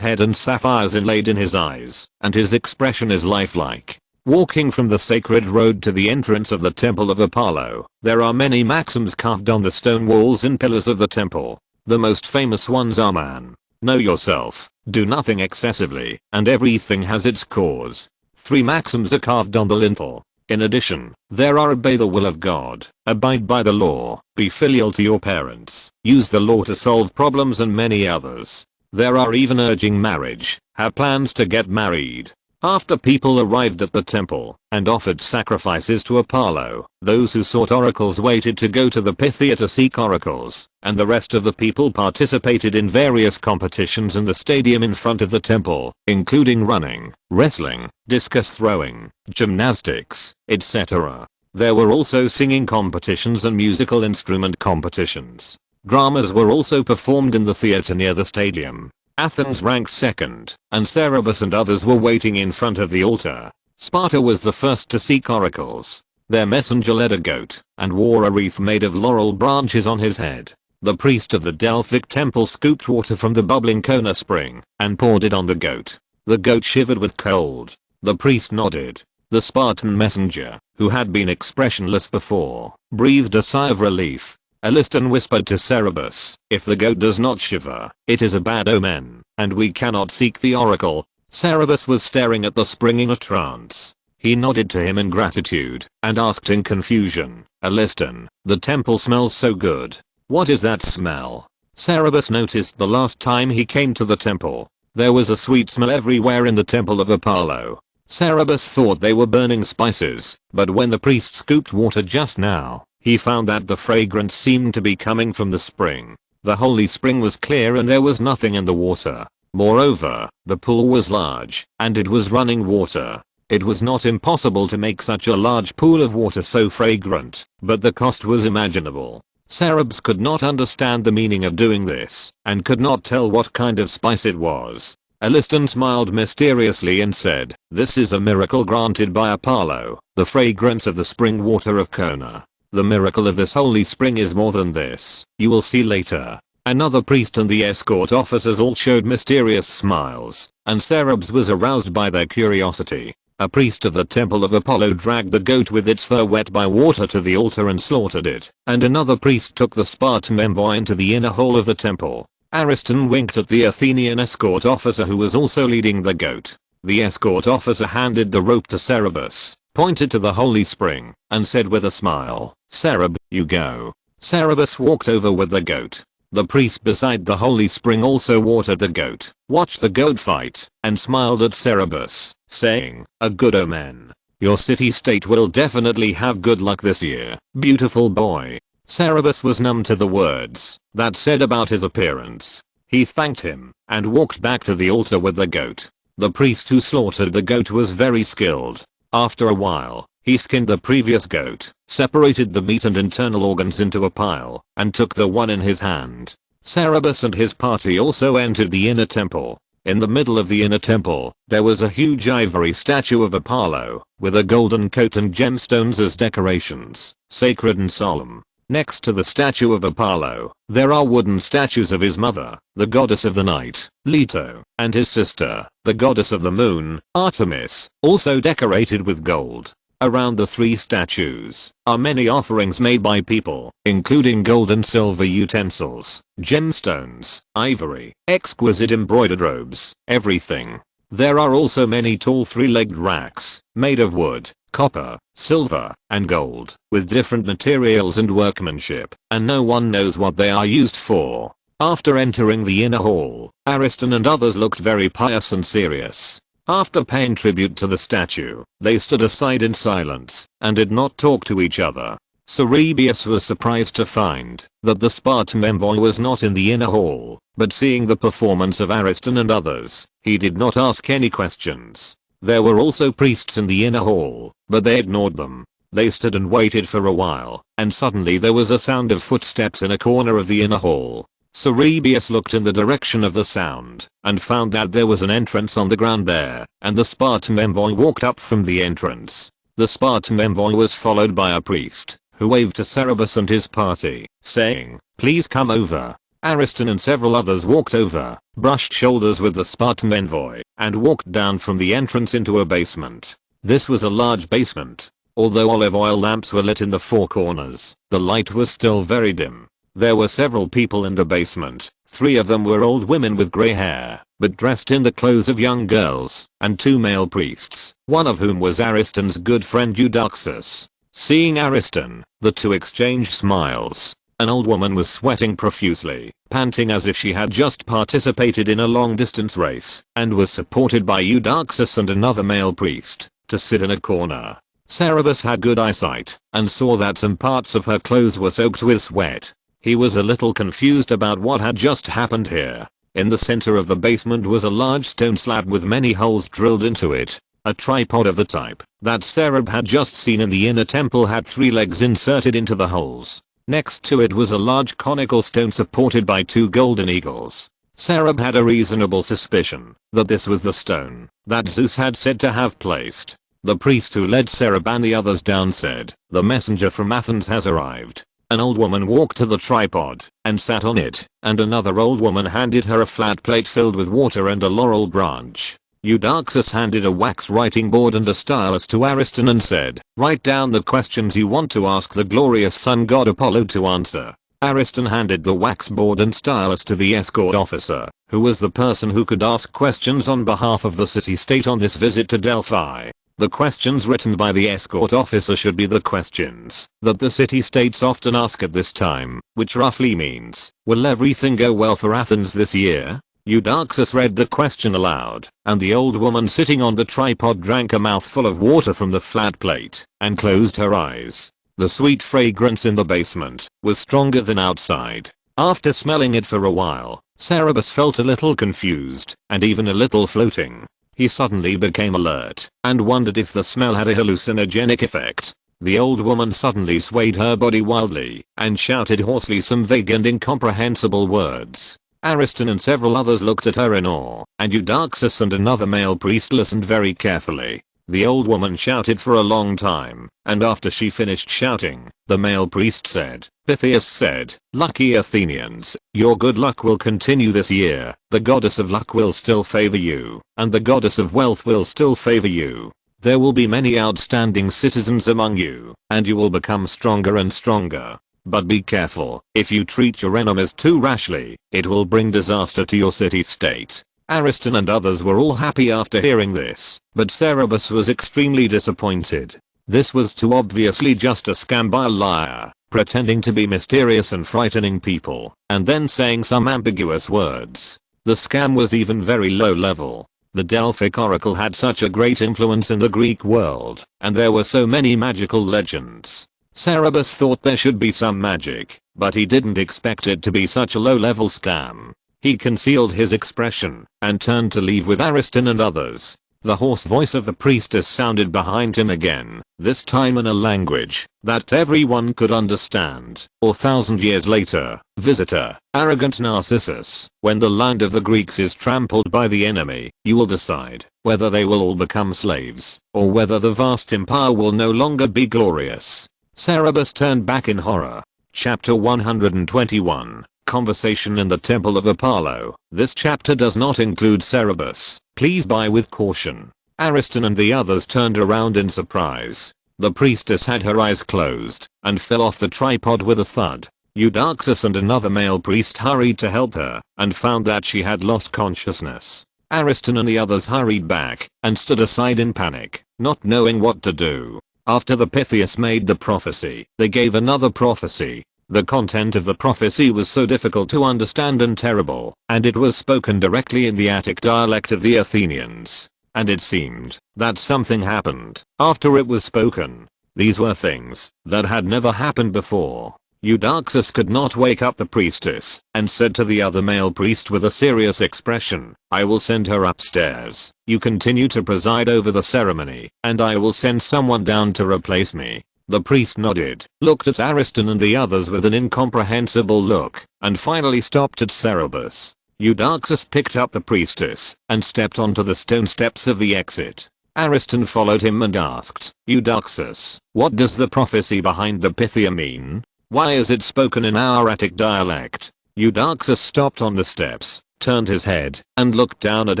head and sapphires inlaid in his eyes, and his expression is lifelike. Walking from the sacred road to the entrance of the temple of Apollo, there are many maxims carved on the stone walls and pillars of the temple. The most famous ones are "Man, know yourself, do nothing excessively, and everything has its cause." 3 maxims are carved on the lintel. In addition, there are "Obey the will of God, abide by the law, be filial to your parents, use the law to solve problems," and many others. There are even urging marriage, "Have plans to get married." After people arrived at the temple and offered sacrifices to Apollo, those who sought oracles waited to go to the Pythia to seek oracles, and the rest of the people participated in various competitions in the stadium in front of the temple, including running, wrestling, discus throwing, gymnastics, etc. There were also singing competitions and musical instrument competitions. Dramas were also performed in the theater near the stadium. Athens ranked second, and Cerberus and others were waiting in front of the altar. Sparta was the first to seek oracles. Their messenger led a goat, and wore a wreath made of laurel branches on his head. The priest of the Delphic temple scooped water from the bubbling Kona spring, and poured it on the goat. The goat shivered with cold. The priest nodded. The Spartan messenger, who had been expressionless before, breathed a sigh of relief. Aliston whispered to Cerberus, "If the goat does not shiver, it is a bad omen, and we cannot seek the oracle." Cerberus was staring at the spring in a trance. He nodded to him in gratitude, and asked in confusion, "Aliston, the temple smells so good. What is that smell?" Cerberus noticed the last time he came to the temple. There was a sweet smell everywhere in the temple of Apollo. Cerberus thought they were burning spices, but when the priest scooped water just now, he found that the fragrance seemed to be coming from the spring. The holy spring was clear and there was nothing in the water. Moreover, the pool was large, and it was running water. It was not impossible to make such a large pool of water so fragrant, but the cost was imaginable. Cerberus could not understand the meaning of doing this, and could not tell what kind of spice it was. Aliston smiled mysteriously and said, "This is a miracle granted by Apollo, the fragrance of the spring water of Kona. The miracle of this holy spring is more than this, you will see later." Another priest and the escort officers all showed mysterious smiles, and Cerberus was aroused by their curiosity. A priest of the temple of Apollo dragged the goat with its fur wet by water to the altar and slaughtered it, and another priest took the Spartan envoy into the inner hall of the temple. Ariston winked at the Athenian escort officer who was also leading the goat. The escort officer handed the rope to Cerberus, pointed to the holy spring, and said with a smile, "Cerberus, you go." Cerberus walked over with the goat. The priest beside the holy spring also watered the goat, watched the goat fight, and smiled at Cerberus, saying, "A good omen. Your city-state will definitely have good luck this year, beautiful boy." Cerberus was numb to the words that said about his appearance. He thanked him, and walked back to the altar with the goat. The priest who slaughtered the goat was very skilled. After a while, he skinned the previous goat, separated the meat and internal organs into a pile, and took the one in his hand. Cerberus and his party also entered the inner temple. In the middle of the inner temple, there was a huge ivory statue of Apollo, with a golden coat and gemstones as decorations, sacred and solemn. Next to the statue of Apollo, there are wooden statues of his mother, the goddess of the night, Leto, and his sister, the goddess of the moon, Artemis, also decorated with gold. Around the three statues are many offerings made by people, including gold and silver utensils, gemstones, ivory, exquisite embroidered robes, everything. There are also many tall three-legged racks, made of wood, copper, silver, and gold, with different materials and workmanship, and no one knows what they are used for. After entering the inner hall, Ariston and others looked very pious and serious. After paying tribute to the statue, they stood aside in silence, and did not talk to each other. Cerberus was surprised to find that the Spartan envoy was not in the inner hall, but seeing the performance of Ariston and others, he did not ask any questions. There were also priests in the inner hall, but they ignored them. They stood and waited for a while, and suddenly there was a sound of footsteps in a corner of the inner hall. Cerberus looked in the direction of the sound, and found that there was an entrance on the ground there, and the Spartan envoy walked up from the entrance. The Spartan envoy was followed by a priest, who waved to Cerberus and his party, saying, "Please come over." Ariston and several others walked over, brushed shoulders with the Spartan envoy, and walked down from the entrance into a basement. This was a large basement. Although olive oil lamps were lit in the four corners, the light was still very dim. There were several people in the basement. 3 of them were old women with grey hair, but dressed in the clothes of young girls, and 2 male priests, one of whom was Ariston's good friend Eudoxus. Seeing Ariston, the 2 exchanged smiles. An old woman was sweating profusely, panting as if she had just participated in a long-distance race, and was supported by Eudoxus and another male priest, to sit in a corner. Cerberus had good eyesight, and saw that some parts of her clothes were soaked with sweat. He was a little confused about what had just happened here. In the center of the basement was a large stone slab with many holes drilled into it. A tripod of the type that Cerberus had just seen in the inner temple had 3 legs inserted into the holes. Next to it was a large conical stone supported by 2 golden eagles. Cerberus had a reasonable suspicion that this was the stone that Zeus had said to have placed. The priest who led Cerberus and the others down said, "The messenger from Athens has arrived." An old woman walked to the tripod and sat on it, and another old woman handed her a flat plate filled with water and a laurel branch. Eudoxus handed a wax writing board and a stylus to Ariston and said, "Write down the questions you want to ask the glorious sun god Apollo to answer." Ariston handed the wax board and stylus to the escort officer, who was the person who could ask questions on behalf of the city-state on this visit to Delphi. The questions written by the escort officer should be the questions that the city-states often ask at this time, which roughly means, will everything go well for Athens this year? Eudoxus read the question aloud, and the old woman sitting on the tripod drank a mouthful of water from the flat plate and closed her eyes. The sweet fragrance in the basement was stronger than outside. After smelling it for a while, Cerberus felt a little confused and even a little floating. He suddenly became alert and wondered if the smell had a hallucinogenic effect. The old woman suddenly swayed her body wildly and shouted hoarsely some vague and incomprehensible words. Ariston and several others looked at her in awe, and Eudoxus and another male priest listened very carefully. The old woman shouted for a long time, and after she finished shouting, the male priest said, Pythias said, "Lucky Athenians, your good luck will continue this year. The goddess of luck will still favor you, and the goddess of wealth will still favor you. There will be many outstanding citizens among you, and you will become stronger and stronger. But be careful, if you treat your enemies too rashly, it will bring disaster to your city-state." Ariston and others were all happy after hearing this, but Cerberus was extremely disappointed. This was too obviously just a scam by a liar, pretending to be mysterious and frightening people, and then saying some ambiguous words. The scam was even very low level. The Delphic oracle had such a great influence in the Greek world, and there were so many magical legends. Cerberus thought there should be some magic, but he didn't expect it to be such a low-level scam. He concealed his expression and turned to leave with Ariston and others. The hoarse voice of the priestess sounded behind him again, this time in a language that everyone could understand. 1,000 years later, visitor, arrogant Narcissus, when the land of the Greeks is trampled by the enemy, you will decide whether they will all become slaves, or whether the vast empire will no longer be glorious. Cerberus turned back in horror. Chapter 121. Conversation in the Temple of Apollo. This chapter does not include Cerberus. Please buy with caution. Ariston and the others turned around in surprise. The priestess had her eyes closed and fell off the tripod with a thud. Eudoxus and another male priest hurried to help her and found that she had lost consciousness. Ariston and the others hurried back and stood aside in panic, not knowing what to do. After the Pythias made the prophecy, they gave another prophecy. The content of the prophecy was so difficult to understand and terrible, and it was spoken directly in the Attic dialect of the Athenians. And it seemed that something happened after it was spoken. These were things that had never happened before. Eudoxus could not wake up the priestess and said to the other male priest with a serious expression, "I will send her upstairs. You continue to preside over the ceremony, and I will send someone down to replace me." The priest nodded, looked at Ariston and the others with an incomprehensible look, and finally stopped at Cerberus. Eudoxus picked up the priestess and stepped onto the stone steps of the exit. Ariston followed him and asked, "Eudoxus, what does the prophecy behind the Pythia mean? Why is it spoken in our Attic dialect?" Eudoxus stopped on the steps, turned his head, and looked down at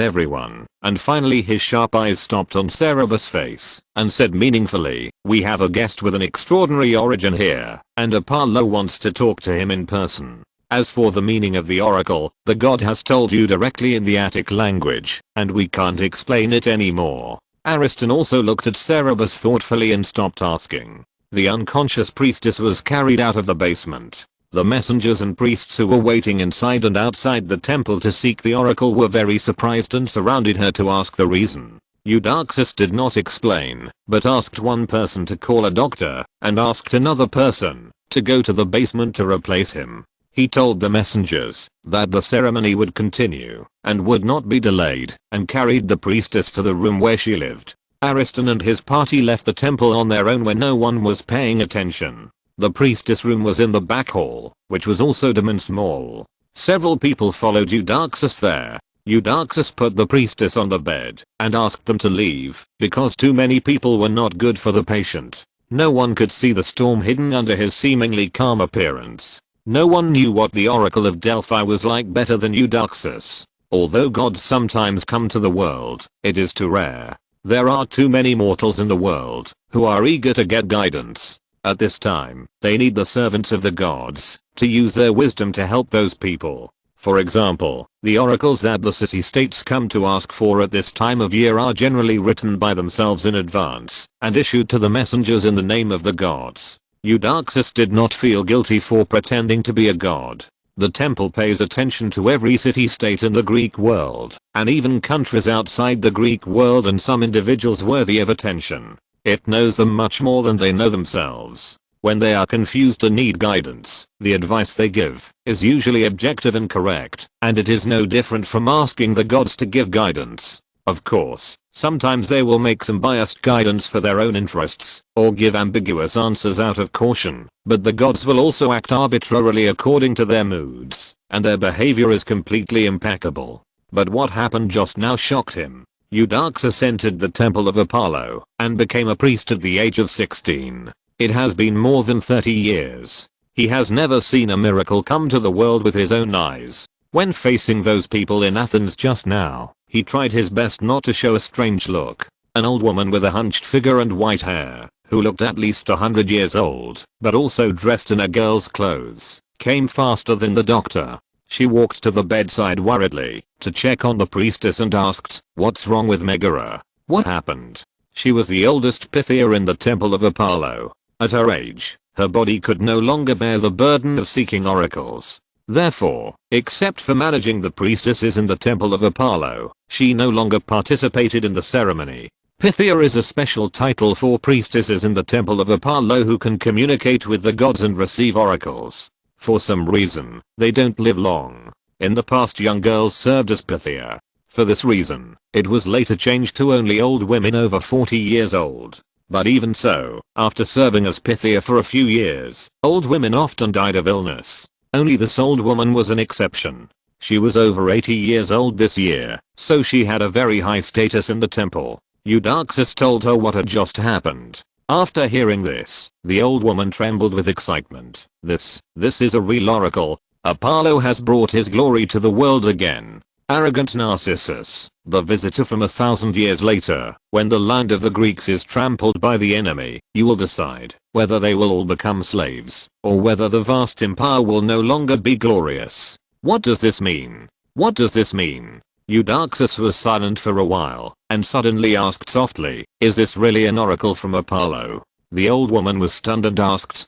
everyone, and finally his sharp eyes stopped on Cerberus' face, and said meaningfully, "We have a guest with an extraordinary origin here, and Apollo wants to talk to him in person. As for the meaning of the oracle, the god has told you directly in the Attic language, and we can't explain it anymore." Ariston also looked at Cerberus thoughtfully and stopped asking. The unconscious priestess was carried out of the basement. The messengers and priests who were waiting inside and outside the temple to seek the oracle were very surprised and surrounded her to ask the reason. Eudoxus did not explain, but asked one person to call a doctor, and asked another person to go to the basement to replace him. He told the messengers that the ceremony would continue and would not be delayed, and carried the priestess to the room where she lived. Ariston and his party left the temple on their own when no one was paying attention. The priestess room was in the back hall, which was also dim and small. Several people followed Eudoxus there. Eudoxus put the priestess on the bed and asked them to leave because too many people were not good for the patient. No one could see the storm hidden under his seemingly calm appearance. No one knew what the Oracle of Delphi was like better than Eudoxus. Although gods sometimes come to the world, it is too rare. There are too many mortals in the world who are eager to get guidance. At this time, they need the servants of the gods to use their wisdom to help those people. For example, the oracles that the city-states come to ask for at this time of year are generally written by themselves in advance and issued to the messengers in the name of the gods. Eudoxus did not feel guilty for pretending to be a god. The temple pays attention to every city-state in the Greek world, and even countries outside the Greek world and some individuals worthy of attention. It knows them much more than they know themselves. When they are confused and need guidance, the advice they give is usually objective and correct, and it is no different from asking the gods to give guidance. Of course, sometimes they will make some biased guidance for their own interests, or give ambiguous answers out of caution, but the gods will also act arbitrarily according to their moods, and their behavior is completely impeccable. But what happened just now shocked him. Eudoxus entered the temple of Apollo, and became a priest at the age of 16. It has been more than 30 years. He has never seen a miracle come to the world with his own eyes. When facing those people in Athens just now, he tried his best not to show a strange look. An old woman with a hunched figure and white hair, who looked at least 100 years old, but also dressed in a girl's clothes, came faster than the doctor. She walked to the bedside worriedly, to check on the priestess and asked, "What's wrong with Megara? What happened?" She was the oldest Pythia in the temple of Apollo. At her age, her body could no longer bear the burden of seeking oracles. Therefore, except for managing the priestesses in the temple of Apollo, she no longer participated in the ceremony. Pythia is a special title for priestesses in the temple of Apollo who can communicate with the gods and receive oracles. For some reason, they don't live long. In the past, young girls served as Pythia. For this reason, it was later changed to only old women over 40 years old. But even so, after serving as Pythia for a few years, old women often died of illness. Only this old woman was an exception. She was over 80 years old this year, so she had a very high status in the temple. Eudoxus told her what had just happened. After hearing this, the old woman trembled with excitement. This is a real oracle. Apollo has brought his glory to the world again. Arrogant Narcissus, the visitor from 1,000 years later, when the land of the Greeks is trampled by the enemy, you will decide whether they will all become slaves, or whether the vast empire will no longer be glorious. What does this mean? What does this mean? Eudoxus was silent for a while, and suddenly asked softly, "Is this really an oracle from Apollo?" The old woman was stunned and asked,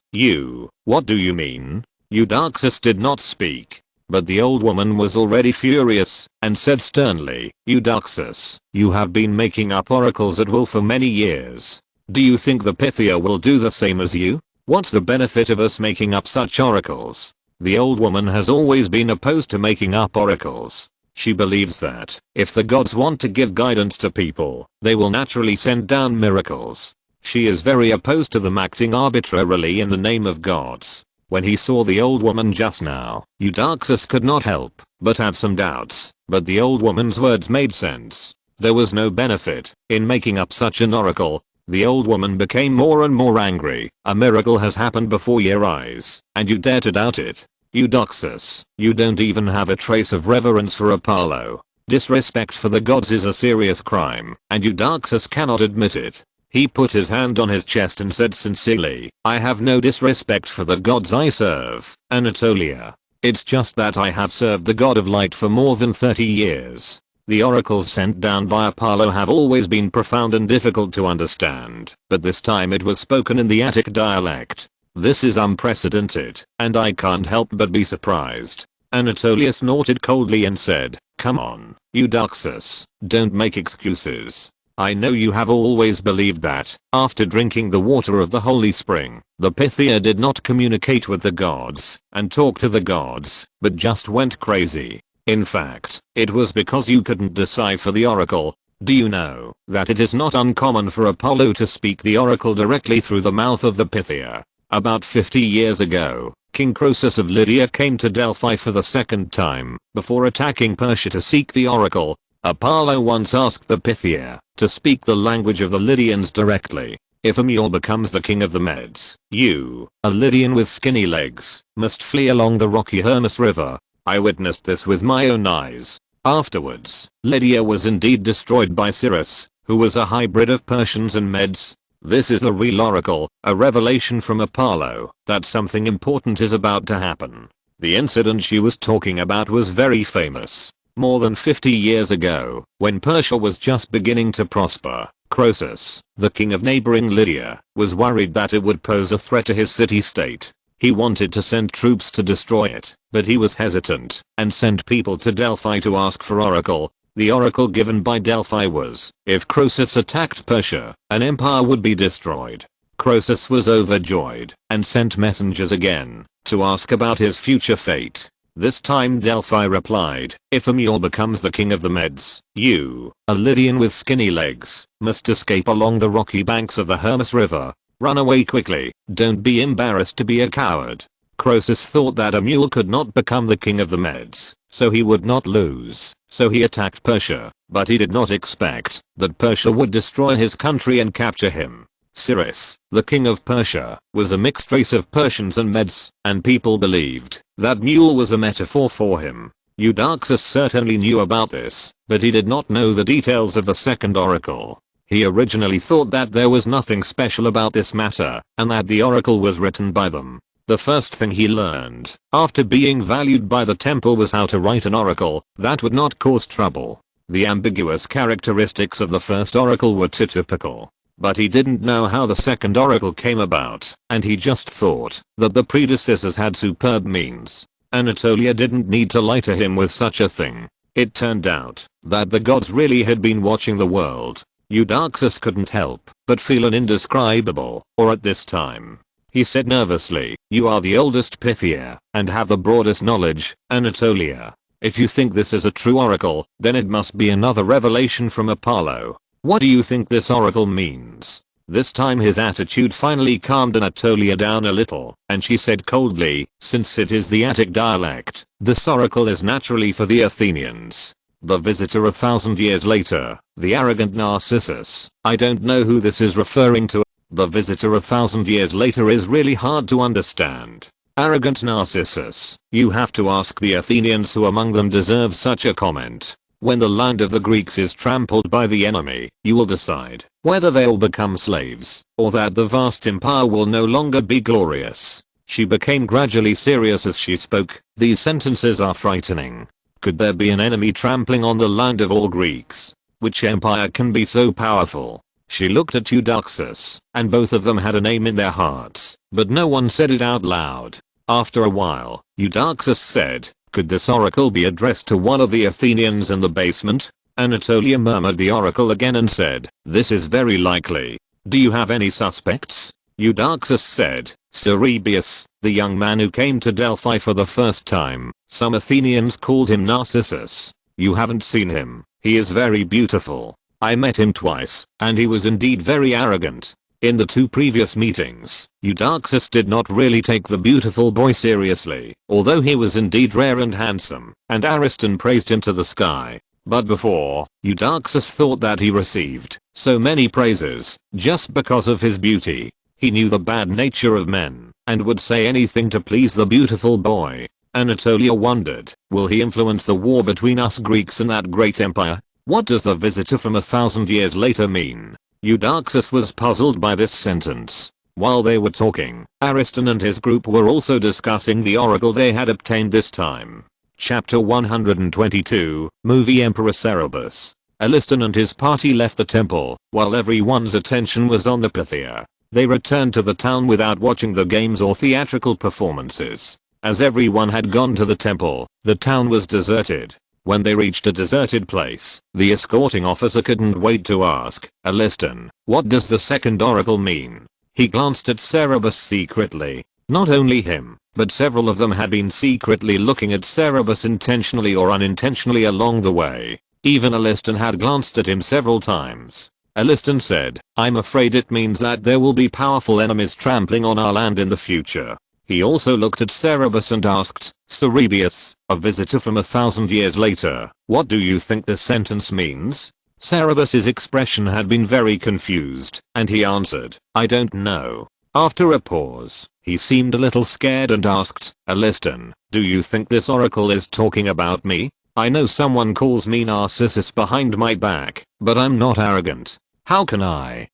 What do you mean?" Eudoxus did not speak. But the old woman was already furious, and said sternly, "Eudoxus, you have been making up oracles at will for many years. Do you think the Pythia will do the same as you? What's the benefit of us making up such oracles?" The old woman has always been opposed to making up oracles. She believes that, if the gods want to give guidance to people, they will naturally send down miracles. She is very opposed to them acting arbitrarily in the name of gods. When he saw the old woman just now, Eudoxus could not help but have some doubts, but the old woman's words made sense. There was no benefit in making up such an oracle. The old woman became more and more angry. "A miracle has happened before your eyes, and you dare to doubt it? Eudoxus, you don't even have a trace of reverence for Apollo. Disrespect for the gods is a serious crime, and Eudoxus cannot admit it." He put his hand on his chest and said sincerely, "I have no disrespect for the gods I serve, Anatolia. It's just that I have served the god of light for more than 30 years. The oracles sent down by Apollo have always been profound and difficult to understand, but this time it was spoken in the Attic dialect. This is unprecedented, and I can't help but be surprised." Anatolia snorted coldly and said, "Come on, Eudoxus, don't make excuses. I know you have always believed that, after drinking the water of the holy spring, the Pythia did not communicate with the gods and talk to the gods, but just went crazy. In fact, it was because you couldn't decipher the oracle. Do you know that it is not uncommon for Apollo to speak the oracle directly through the mouth of the Pythia? About 50 years ago, King Croesus of Lydia came to Delphi for the second time, before attacking Persia to seek the oracle. Apollo once asked the Pythia to speak the language of the Lydians directly. If a mule becomes the king of the Medes, you, a Lydian with skinny legs, must flee along the rocky Hermus River. I witnessed this with my own eyes. Afterwards, Lydia was indeed destroyed by Cyrus, who was a hybrid of Persians and Medes. This is a real oracle, a revelation from Apollo, that something important is about to happen. The incident she was talking about was very famous. More than 50 years ago, when Persia was just beginning to prosper, Croesus, the king of neighboring Lydia, was worried that it would pose a threat to his city-state. He wanted to send troops to destroy it, but he was hesitant and sent people to Delphi to ask for oracle. The oracle given by Delphi was, if Croesus attacked Persia, an empire would be destroyed. Croesus was overjoyed and sent messengers again to ask about his future fate. This time Delphi replied, if a mule becomes the king of the Medes, you, a Lydian with skinny legs, must escape along the rocky banks of the Hermus River. Run away quickly, don't be embarrassed to be a coward. Croesus thought that a mule could not become the king of the Medes, so he would not lose, so he attacked Persia, but he did not expect that Persia would destroy his country and capture him. Cyrus, the king of Persia, was a mixed race of Persians and Medes, and people believed that mule was a metaphor for him. Eudoxus certainly knew about this, but he did not know the details of the second oracle. He originally thought that there was nothing special about this matter, and that the oracle was written by them. The first thing he learned, after being valued by the temple, was how to write an oracle that would not cause trouble. The ambiguous characteristics of the first oracle were too typical. But he didn't know how the second oracle came about, and he just thought that the predecessors had superb means. Anatolia didn't need to lie to him with such a thing. It turned out that the gods really had been watching the world. Eudoxus couldn't help but feel an indescribable awe at this time. He said nervously, you are the oldest Pythia and have the broadest knowledge, Anatolia. If you think this is a true oracle, then it must be another revelation from Apollo. What do you think this oracle means? This time his attitude finally calmed Anatolia down a little, and she said coldly, since it is the Attic dialect, this oracle is naturally for the Athenians. The visitor 1,000 years later, the arrogant Narcissus. I don't know who this is referring to. The visitor 1,000 years later is really hard to understand. Arrogant Narcissus. You have to ask the Athenians who among them deserve such a comment. When the land of the Greeks is trampled by the enemy, you will decide whether they'll become slaves, or that the vast empire will no longer be glorious. She became gradually serious as she spoke. These sentences are frightening. Could there be an enemy trampling on the land of all Greeks? Which empire can be so powerful? She looked at Eudoxus, and both of them had a name in their hearts, but no one said it out loud. After a while, Eudoxus said, could this oracle be addressed to one of the Athenians in the basement? Anatolia murmured the oracle again and said, this is very likely. Do you have any suspects? Eudoxus said, Cerebius, the young man who came to Delphi for the first time. Some Athenians called him Narcissus. You haven't seen him. He is very beautiful. I met him twice, and he was indeed very arrogant. In the 2 previous meetings, Eudoxus did not really take the beautiful boy seriously, although he was indeed rare and handsome, and Ariston praised him to the sky. But before, Eudoxus thought that he received so many praises just because of his beauty. He knew the bad nature of men, and would say anything to please the beautiful boy. Anatolia wondered, will he influence the war between us Greeks and that great empire? What does the visitor from 1,000 years later mean? Eudoxus was puzzled by this sentence. While they were talking, Ariston and his group were also discussing the oracle they had obtained this time. Chapter 122, Movie Emperor Cerberus. Ariston and his party left the temple, while everyone's attention was on the Pythia. They returned to the town without watching the games or theatrical performances. As everyone had gone to the temple, the town was deserted. When they reached a deserted place, the escorting officer couldn't wait to ask, Ariston, what does the second oracle mean? He glanced at Cerberus secretly. Not only him, but several of them had been secretly looking at Cerberus intentionally or unintentionally along the way. Even Ariston had glanced at him several times. Ariston said, I'm afraid it means that there will be powerful enemies trampling on our land in the future. He also looked at Cerberus and asked, Cerebius, a visitor from 1,000 years later, what do you think this sentence means? Cerberus's expression had been very confused, and he answered, I don't know. After a pause, he seemed a little scared and asked, Ariston, do you think this oracle is talking about me? I know someone calls me Narcissus behind my back, but I'm not arrogant. How can I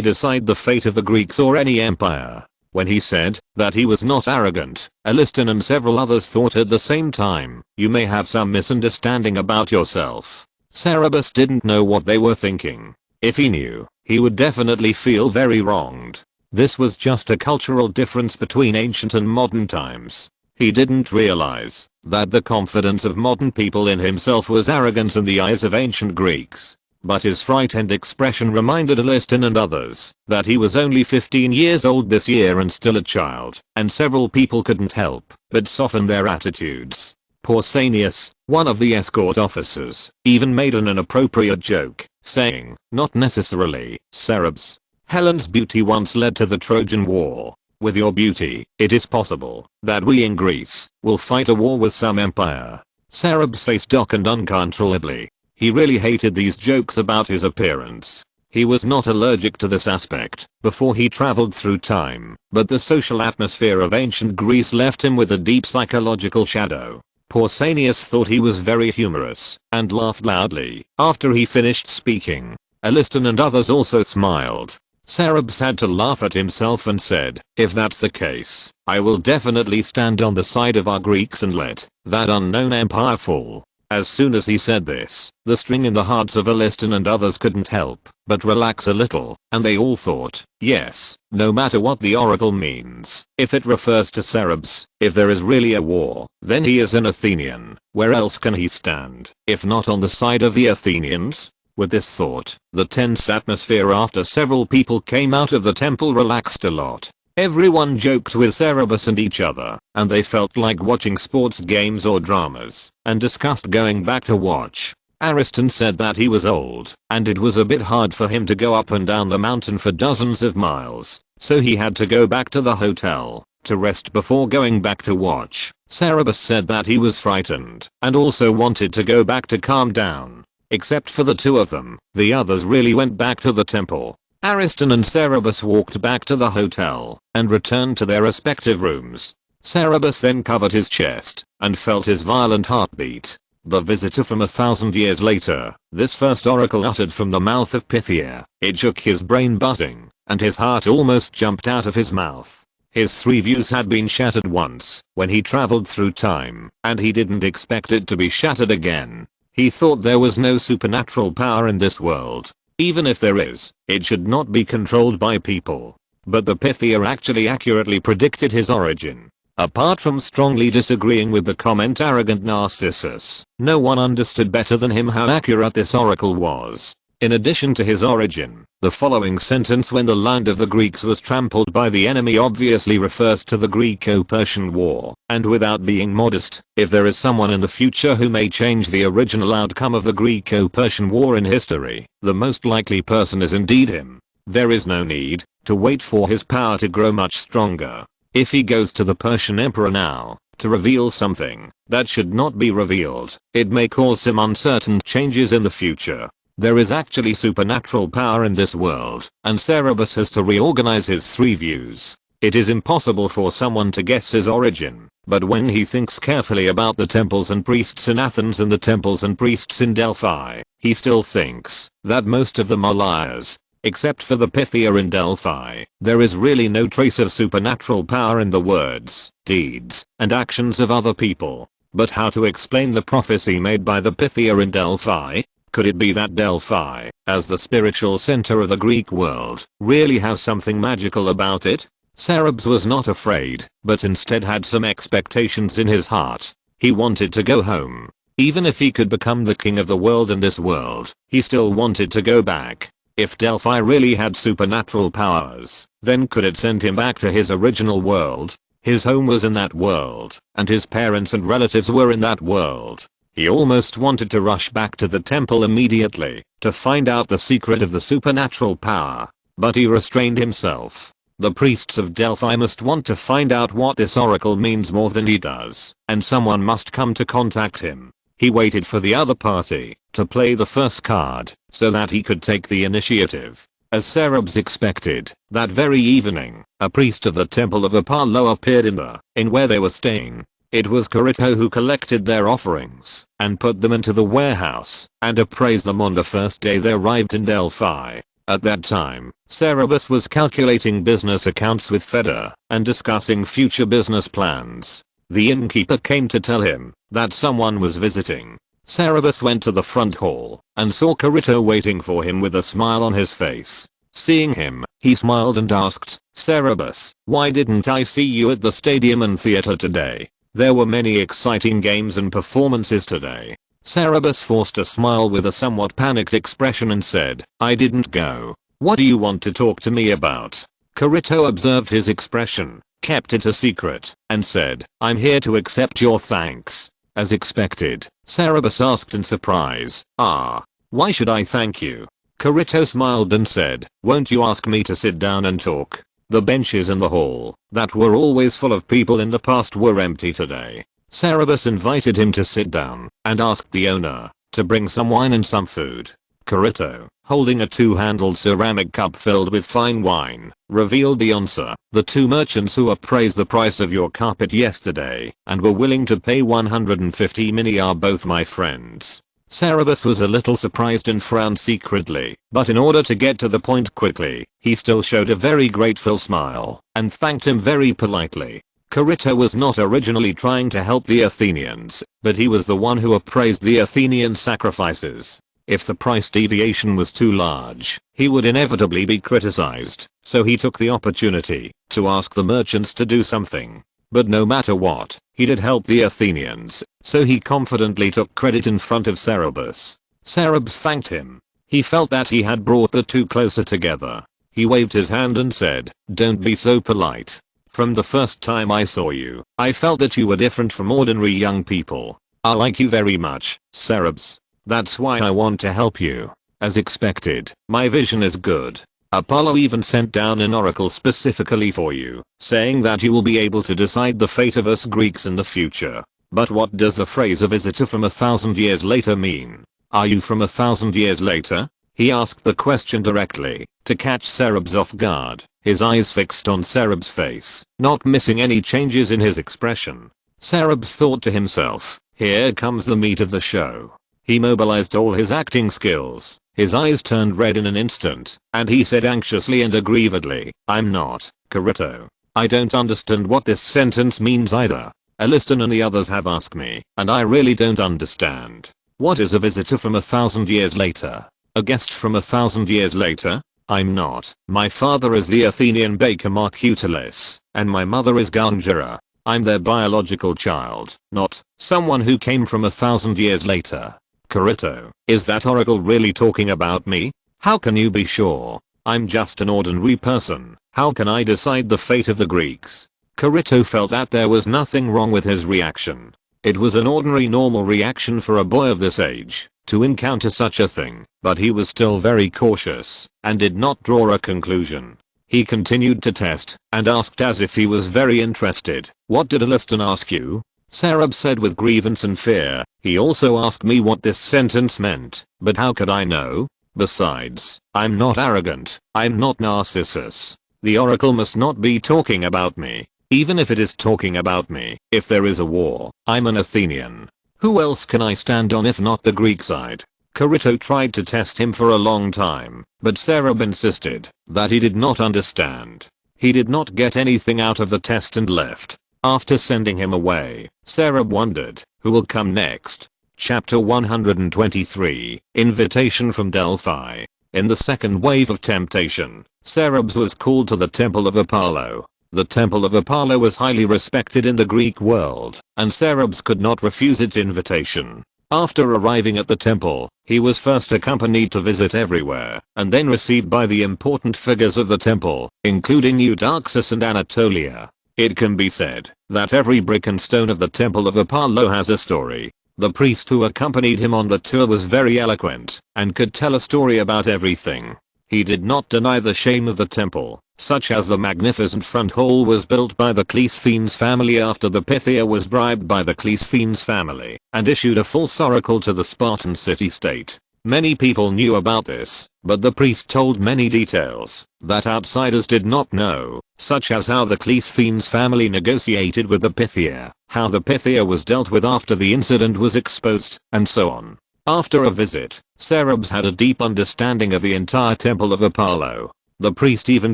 decide the fate of the Greeks or any empire? When he said that he was not arrogant, Ariston and several others thought at the same time, you may have some misunderstanding about yourself. Cerberus didn't know what they were thinking. If he knew, he would definitely feel very wronged. This was just a cultural difference between ancient and modern times. He didn't realize that the confidence of modern people in himself was arrogance in the eyes of ancient Greeks. But his frightened expression reminded Aliston and others that he was only 15 years old this year and still a child, and several people couldn't help but soften their attitudes. Pausanias, one of the escort officers, even made an inappropriate joke, saying, "Not necessarily, Cerberus. Helen's beauty once led to the Trojan War. With your beauty, it is possible that we in Greece will fight a war with some empire." Cerberus' face darkened uncontrollably. He really hated these jokes about his appearance. He was not allergic to this aspect before he traveled through time, but the social atmosphere of ancient Greece left him with a deep psychological shadow. Pausanias thought he was very humorous and laughed loudly after he finished speaking. Aliston and others also smiled. Cerberus had to laugh at himself and said, "If that's the case, I will definitely stand on the side of our Greeks and let that unknown empire fall." As soon as he said this, the string in the hearts of Aliston and others couldn't help but relax a little, and they all thought, yes, no matter what the oracle means, if it refers to Cerberus, if there is really a war, then he is an Athenian. Where else can he stand, if not on the side of the Athenians? With this thought, the tense atmosphere after several people came out of the temple relaxed a lot. Everyone joked with Cerberus and each other, and they felt like watching sports games or dramas, and discussed going back to watch. Ariston said that he was old, and it was a bit hard for him to go up and down the mountain for dozens of miles, so he had to go back to the hotel to rest before going back to watch. Cerberus said that he was frightened, and also wanted to go back to calm down. Except for the two of them, the others really went back to the temple. Ariston and Cerberus walked back to the hotel and returned to their respective rooms. Cerberus then covered his chest and felt his violent heartbeat. The visitor from 1,000 years later, this first oracle uttered from the mouth of Pythia. It shook his brain buzzing, and his heart almost jumped out of his mouth. His three views had been shattered once when he traveled through time, and he didn't expect it to be shattered again. He thought there was no supernatural power in this world. Even if there is, it should not be controlled by people. But the Pythia actually accurately predicted his origin. Apart from strongly disagreeing with the comment arrogant Narcissus, no one understood better than him how accurate this oracle was. In addition to his origin, the following sentence, "when the land of the Greeks was trampled by the enemy," obviously refers to the Greco-Persian War, and without being modest, if there is someone in the future who may change the original outcome of the Greco-Persian War in history, the most likely person is indeed him. There is no need to wait for his power to grow much stronger. If he goes to the Persian emperor now to reveal something that should not be revealed, it may cause some uncertain changes in the future. There is actually supernatural power in this world, and Cerberus has to reorganize his three views. It is impossible for someone to guess his origin, but when he thinks carefully about the temples and priests in Athens and the temples and priests in Delphi, he still thinks that most of them are liars. Except for the Pythia in Delphi, there is really no trace of supernatural power in the words, deeds, and actions of other people. But how to explain the prophecy made by the Pythia in Delphi? Could it be that Delphi, as the spiritual center of the Greek world, really has something magical about it? Cerberus was not afraid, but instead had some expectations in his heart. He wanted to go home. Even if he could become the king of the world in this world, he still wanted to go back. If Delphi really had supernatural powers, then could it send him back to his original world? His home was in that world, and his parents and relatives were in that world. He almost wanted to rush back to the temple immediately to find out the secret of the supernatural power, but he restrained himself. The priests of Delphi must want to find out what this oracle means more than he does, and someone must come to contact him. He waited for the other party to play the first card so that he could take the initiative. As Cerberus expected, that very evening, a priest of the temple of Apollo appeared in where they were staying. It was Charito who collected their offerings and put them into the warehouse and appraised them on the first day they arrived in Delphi. At that time, Cerberus was calculating business accounts with Feder and discussing future business plans. The innkeeper came to tell him that someone was visiting. Cerberus went to the front hall and saw Charito waiting for him with a smile on his face. Seeing him, he smiled and asked, "Cerberus, why didn't I see you at the stadium and theater today? There were many exciting games and performances today." Cerberus forced a smile with a somewhat panicked expression and said, "I didn't go. What do you want to talk to me about?" Kirito observed his expression, kept it a secret, and said, "I'm here to accept your thanks." As expected, Cerberus asked in surprise, "Why should I thank you?" Kirito smiled and said, "Won't you ask me to sit down and talk? The benches in the hall, that were always full of people in the past, were empty today." Cerberus invited him to sit down, and asked the owner to bring some wine and some food. Kirito, holding a two-handled ceramic cup filled with fine wine, revealed the answer. "The two merchants who appraised the price of your carpet yesterday and were willing to pay 150 mini are both my friends." Cerberus was a little surprised and frowned secretly, but in order to get to the point quickly, he still showed a very grateful smile and thanked him very politely. Kirito was not originally trying to help the Athenians, but he was the one who appraised the Athenian sacrifices. If the price deviation was too large, he would inevitably be criticized, so he took the opportunity to ask the merchants to do something. But no matter what, he did help the Athenians, so he confidently took credit in front of Cerberus. Cerberus thanked him. He felt that he had brought the two closer together. He waved his hand and said, "Don't be so polite. From the first time I saw you, I felt that you were different from ordinary young people. I like you very much, Cerberus. That's why I want to help you." As expected, my vision is good. Apollo even sent down an oracle specifically for you, saying that you will be able to decide the fate of us Greeks in the future. But what does the phrase "a visitor from 1,000 years later" mean? Are you from 1,000 years later? He asked the question directly, to catch Cerberus off guard, his eyes fixed on Cerberus' face, not missing any changes in his expression. Cerberus thought to himself, here comes the meat of the show. He mobilized all his acting skills. His eyes turned red in an instant, and he said anxiously and aggrievedly, "I'm not, Kirito. I don't understand what this sentence means either. Aliston and the others have asked me, and I really don't understand. What is a visitor from 1,000 years later? A guest from 1,000 years later? I'm not. My father is the Athenian baker Marcutilis, and my mother is Gangera. I'm their biological child, not someone who came from 1,000 years later." Kirito, is that oracle really talking about me? How can you be sure? I'm just an ordinary person. How can I decide the fate of the Greeks? Kirito felt that there was nothing wrong with his reaction. It was an ordinary normal reaction for a boy of this age to encounter such a thing, but he was still very cautious and did not draw a conclusion. He continued to test and asked as if he was very interested, "What did Aliston ask you?" Cerberus said with grievance and fear. "He also asked me what this sentence meant, but how could I know? Besides, I'm not arrogant, I'm not Narcissus. The oracle must not be talking about me. Even if it is talking about me, if there is a war, I'm an Athenian. Who else can I stand on if not the Greek side?" Kirito tried to test him for a long time, but Cerberus insisted that he did not understand. He did not get anything out of the test and left. After sending him away, Cerberus wondered, who will come next? Chapter 123, Invitation from Delphi. In the second wave of temptation, Cerberus was called to the Temple of Apollo. The Temple of Apollo was highly respected in the Greek world, and Cerberus could not refuse its invitation. After arriving at the temple, he was first accompanied to visit everywhere, and then received by the important figures of the temple, including Eudoxus and Anatolia. It can be said that every brick and stone of the Temple of Apollo has a story. The priest who accompanied him on the tour was very eloquent and could tell a story about everything. He did not deny the shame of the temple, such as the magnificent front hall was built by the Cleisthenes family after the Pythia was bribed by the Cleisthenes family and issued a false oracle to the Spartan city-state. Many people knew about this, but the priest told many details that outsiders did not know, such as how the Cleisthenes family negotiated with the Pythia, how the Pythia was dealt with after the incident was exposed, and so on. After a visit, Cerberus had a deep understanding of the entire Temple of Apollo. The priest even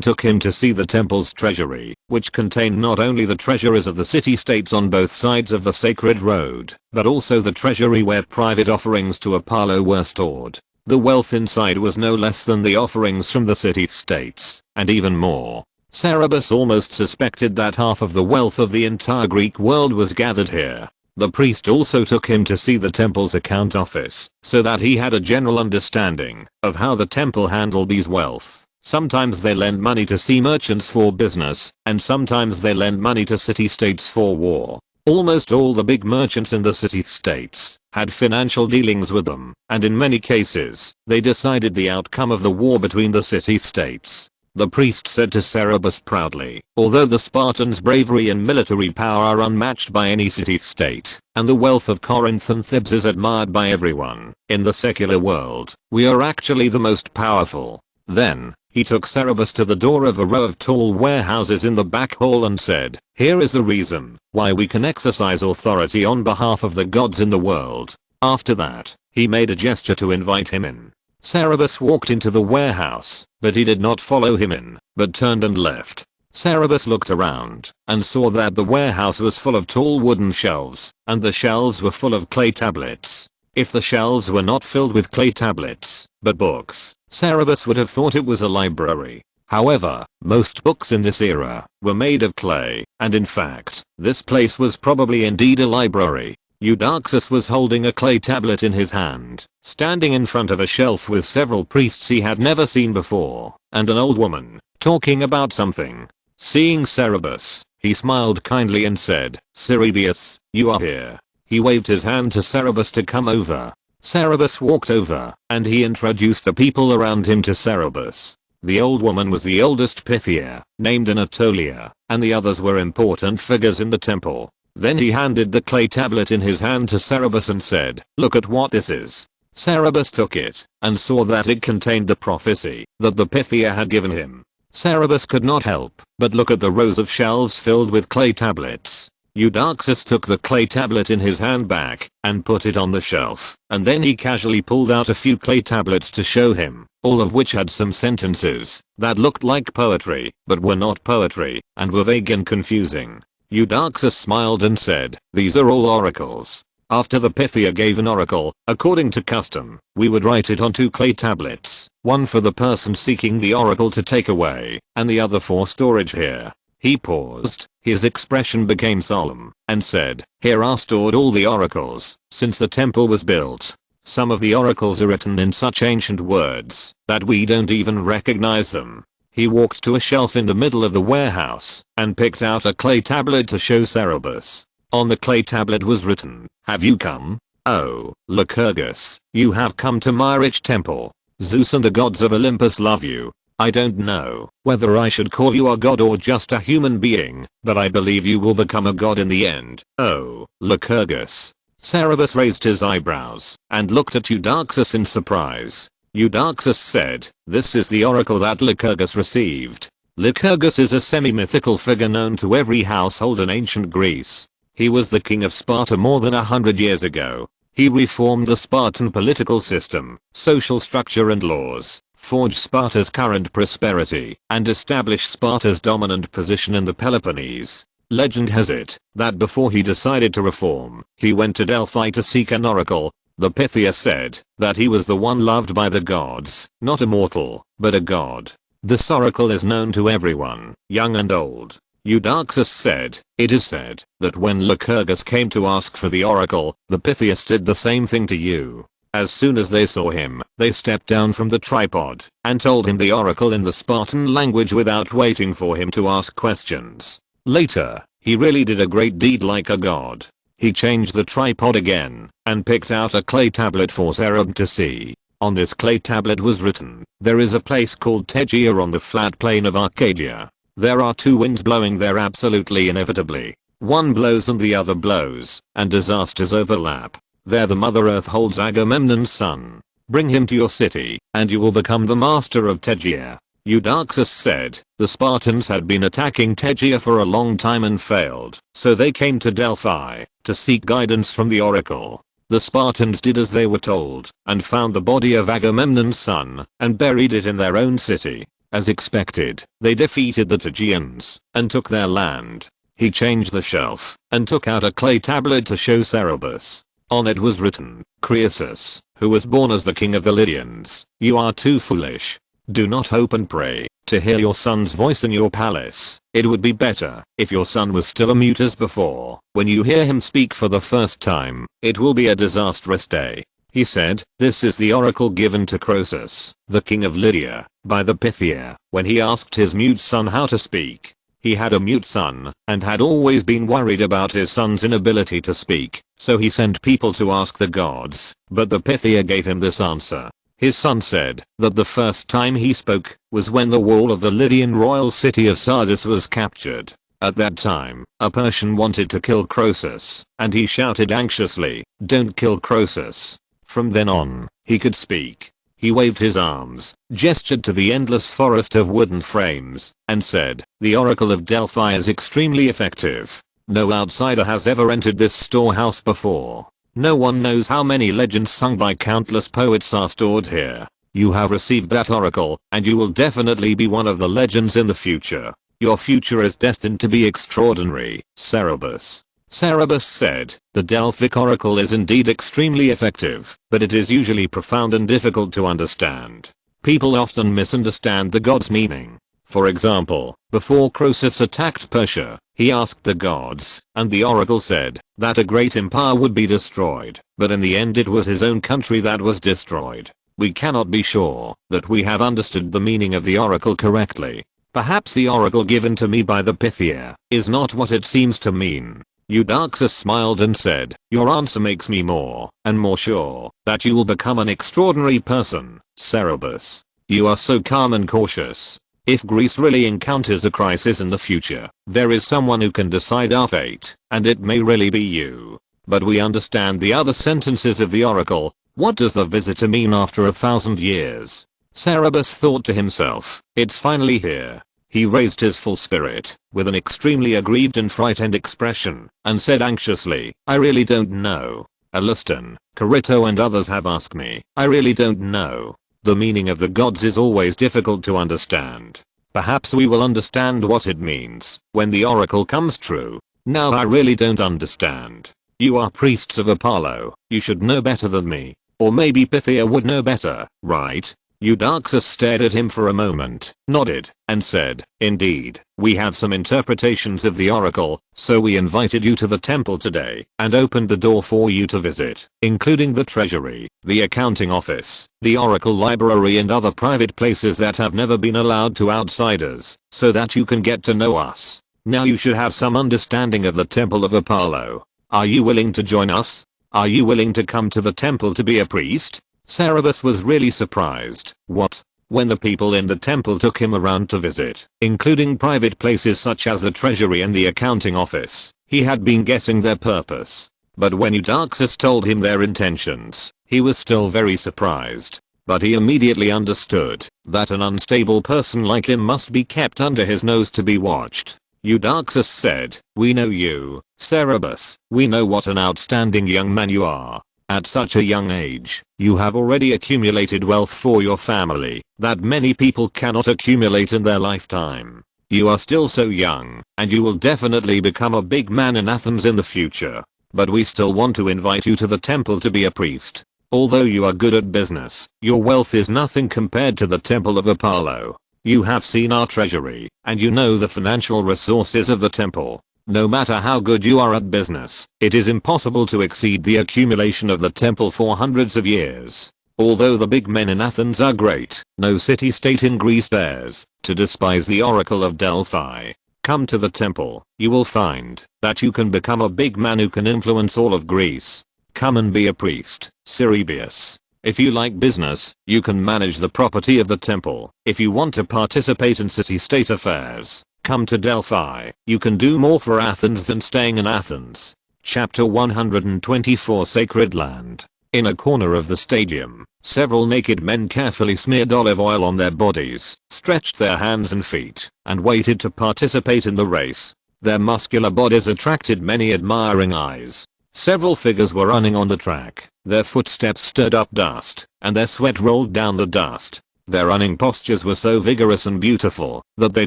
took him to see the temple's treasury, which contained not only the treasuries of the city-states on both sides of the sacred road, but also the treasury where private offerings to Apollo were stored. The wealth inside was no less than the offerings from the city-states, and even more. Cerberus almost suspected that half of the wealth of the entire Greek world was gathered here. The priest also took him to see the temple's account office, so that he had a general understanding of how the temple handled these wealth. Sometimes they lend money to sea merchants for business, and sometimes they lend money to city-states for war. Almost all the big merchants in the city-states had financial dealings with them, and in many cases, they decided the outcome of the war between the city-states. The priest said to Cerberus proudly, although the Spartans' bravery and military power are unmatched by any city-state, and the wealth of Corinth and Thebes is admired by everyone, in the secular world, we are actually the most powerful. Then, he took Cerberus to the door of a row of tall warehouses in the back hall and said, here is the reason why we can exercise authority on behalf of the gods in the world. After that, he made a gesture to invite him in. Cerberus walked into the warehouse, but he did not follow him in, but turned and left. Cerberus looked around, and saw that the warehouse was full of tall wooden shelves, and the shelves were full of clay tablets. If the shelves were not filled with clay tablets, but books, Cerberus would have thought it was a library. However, most books in this era were made of clay, and in fact, this place was probably indeed a library. Eudoxus was holding a clay tablet in his hand, standing in front of a shelf with several priests he had never seen before, and an old woman, talking about something. Seeing Cerberus, he smiled kindly and said, Cerberus, you are here. He waved his hand to Cerberus to come over. Cerberus walked over, and he introduced the people around him to Cerberus. The old woman was the oldest Pythia, named Anatolia, and the others were important figures in the temple. Then he handed the clay tablet in his hand to Cerberus and said, look at what this is. Cerberus took it, and saw that it contained the prophecy that the Pythia had given him. Cerberus could not help but look at the rows of shelves filled with clay tablets. Eudoxus took the clay tablet in his hand back and put it on the shelf, and then he casually pulled out a few clay tablets to show him, all of which had some sentences that looked like poetry, but were not poetry, and were vague and confusing. Eudoxus smiled and said, these are all oracles. After the Pythia gave an oracle, according to custom, we would write it on 2 clay tablets, one for the person seeking the oracle to take away, and the other for storage here. He paused, his expression became solemn, and said, here are stored all the oracles, since the temple was built. Some of the oracles are written in such ancient words that we don't even recognize them. He walked to a shelf in the middle of the warehouse and picked out a clay tablet to show Cerberus. On the clay tablet was written, have you come? Oh, Lycurgus, you have come to my rich temple. Zeus and the gods of Olympus love you. I don't know whether I should call you a god or just a human being, but I believe you will become a god in the end. Oh, Lycurgus. Cerberus raised his eyebrows and looked at Eudoxus in surprise. Eudoxus said, this is the oracle that Lycurgus received. Lycurgus is a semi-mythical figure known to every household in ancient Greece. He was the king of Sparta more than 100 years ago. He reformed the Spartan political system, social structure and laws, forged Sparta's current prosperity, and established Sparta's dominant position in the Peloponnese. Legend has it that before he decided to reform, he went to Delphi to seek an oracle. The Pythia said that he was the one loved by the gods, not a mortal, but a god. This oracle is known to everyone, young and old. Eudoxus said, it is said that when Lycurgus came to ask for the oracle, the Pythias did the same thing to you. As soon as they saw him, they stepped down from the tripod and told him the oracle in the Spartan language without waiting for him to ask questions. Later, he really did a great deed like a god. He changed the tripod again and picked out a clay tablet for Cerberus to see. On this clay tablet was written, there is a place called Tegea on the flat plain of Arcadia. There are 2 winds blowing there absolutely inevitably. One blows and the other blows, and disasters overlap. There the Mother Earth holds Agamemnon's son. Bring him to your city, and you will become the master of Tegea. Eudoxus said, the Spartans had been attacking Tegea for a long time and failed, so they came to Delphi to seek guidance from the oracle. The Spartans did as they were told, and found the body of Agamemnon's son, and buried it in their own city. As expected, they defeated the Tegeans, and took their land. He changed the shelf, and took out a clay tablet to show Cerberus. On it was written, Croesus, who was born as the king of the Lydians. You are too foolish. Do not hope and pray to hear your son's voice in your palace. It would be better if your son was still a mute as before. When you hear him speak for the first time, it will be a disastrous day. He said, this is the oracle given to Croesus, the king of Lydia, by the Pythia, when he asked his mute son how to speak. He had a mute son, and had always been worried about his son's inability to speak, so he sent people to ask the gods, but the Pythia gave him this answer. His son said that the first time he spoke was when the wall of the Lydian royal city of Sardis was captured. At that time, a Persian wanted to kill Croesus, and he shouted anxiously, "Don't kill Croesus." From then on, he could speak. He waved his arms, gestured to the endless forest of wooden frames, and said, "The Oracle of Delphi is extremely effective. No outsider has ever entered this storehouse before. No one knows how many legends sung by countless poets are stored here. You have received that oracle, and you will definitely be one of the legends in the future. Your future is destined to be extraordinary, Cerberus." Cerberus said, the Delphic oracle is indeed extremely effective, but it is usually profound and difficult to understand. People often misunderstand the god's meaning. For example, before Croesus attacked Persia, he asked the gods, and the oracle said that a great empire would be destroyed, but in the end it was his own country that was destroyed. We cannot be sure that we have understood the meaning of the oracle correctly. Perhaps the oracle given to me by the Pythia is not what it seems to mean. Eudoxus smiled and said, your answer makes me more and more sure that you will become an extraordinary person, Cerberus. You are so calm and cautious. If Greece really encounters a crisis in the future, there is someone who can decide our fate, and it may really be you. But we understand the other sentences of the oracle. What does the visitor mean after 1,000 years? Cerberus thought to himself, it's finally here. He raised his full spirit, with an extremely aggrieved and frightened expression, and said anxiously, I really don't know. Alustan, Carito and others have asked me. I really don't know. The meaning of the gods is always difficult to understand. Perhaps we will understand what it means when the oracle comes true. Now I really don't understand. You are priests of Apollo, you should know better than me. Or maybe Pythia would know better, right? Eudoxus stared at him for a moment, nodded, and said, indeed, we have some interpretations of the oracle, so we invited you to the temple today, and opened the door for you to visit, including the treasury, the accounting office, the oracle library and other private places that have never been allowed to outsiders, so that you can get to know us. Now you should have some understanding of the temple of Apollo. Are you willing to join us? Are you willing to come to the temple to be a priest? Cerberus was really surprised. What? When the people in the temple took him around to visit, including private places such as the treasury and the accounting office, he had been guessing their purpose. But when Eudoxus told him their intentions, he was still very surprised. But he immediately understood that an unstable person like him must be kept under his nose to be watched. Eudoxus said, we know you, Cerberus, we know what an outstanding young man you are. At such a young age, you have already accumulated wealth for your family that many people cannot accumulate in their lifetime. You are still so young, and you will definitely become a big man in Athens in the future. But we still want to invite you to the temple to be a priest. Although you are good at business, your wealth is nothing compared to the temple of Apollo. You have seen our treasury, and you know the financial resources of the temple. No matter how good you are at business, it is impossible to exceed the accumulation of the temple for hundreds of years. Although the big men in Athens are great, no city-state in Greece dares to despise the oracle of Delphi. Come to the temple, you will find that you can become a big man who can influence all of Greece. Come and be a priest, Cerberus. If you like business, you can manage the property of the temple. If you want to participate in city-state affairs, come to Delphi. You can do more for Athens than staying in Athens. Chapter 124 Sacred Land. In a corner of the stadium, several naked men carefully smeared olive oil on their bodies, stretched their hands and feet, and waited to participate in the race. Their muscular bodies attracted many admiring eyes. Several figures were running on the track. Their footsteps stirred up dust, and their sweat rolled down the dust. Their running postures were so vigorous and beautiful that they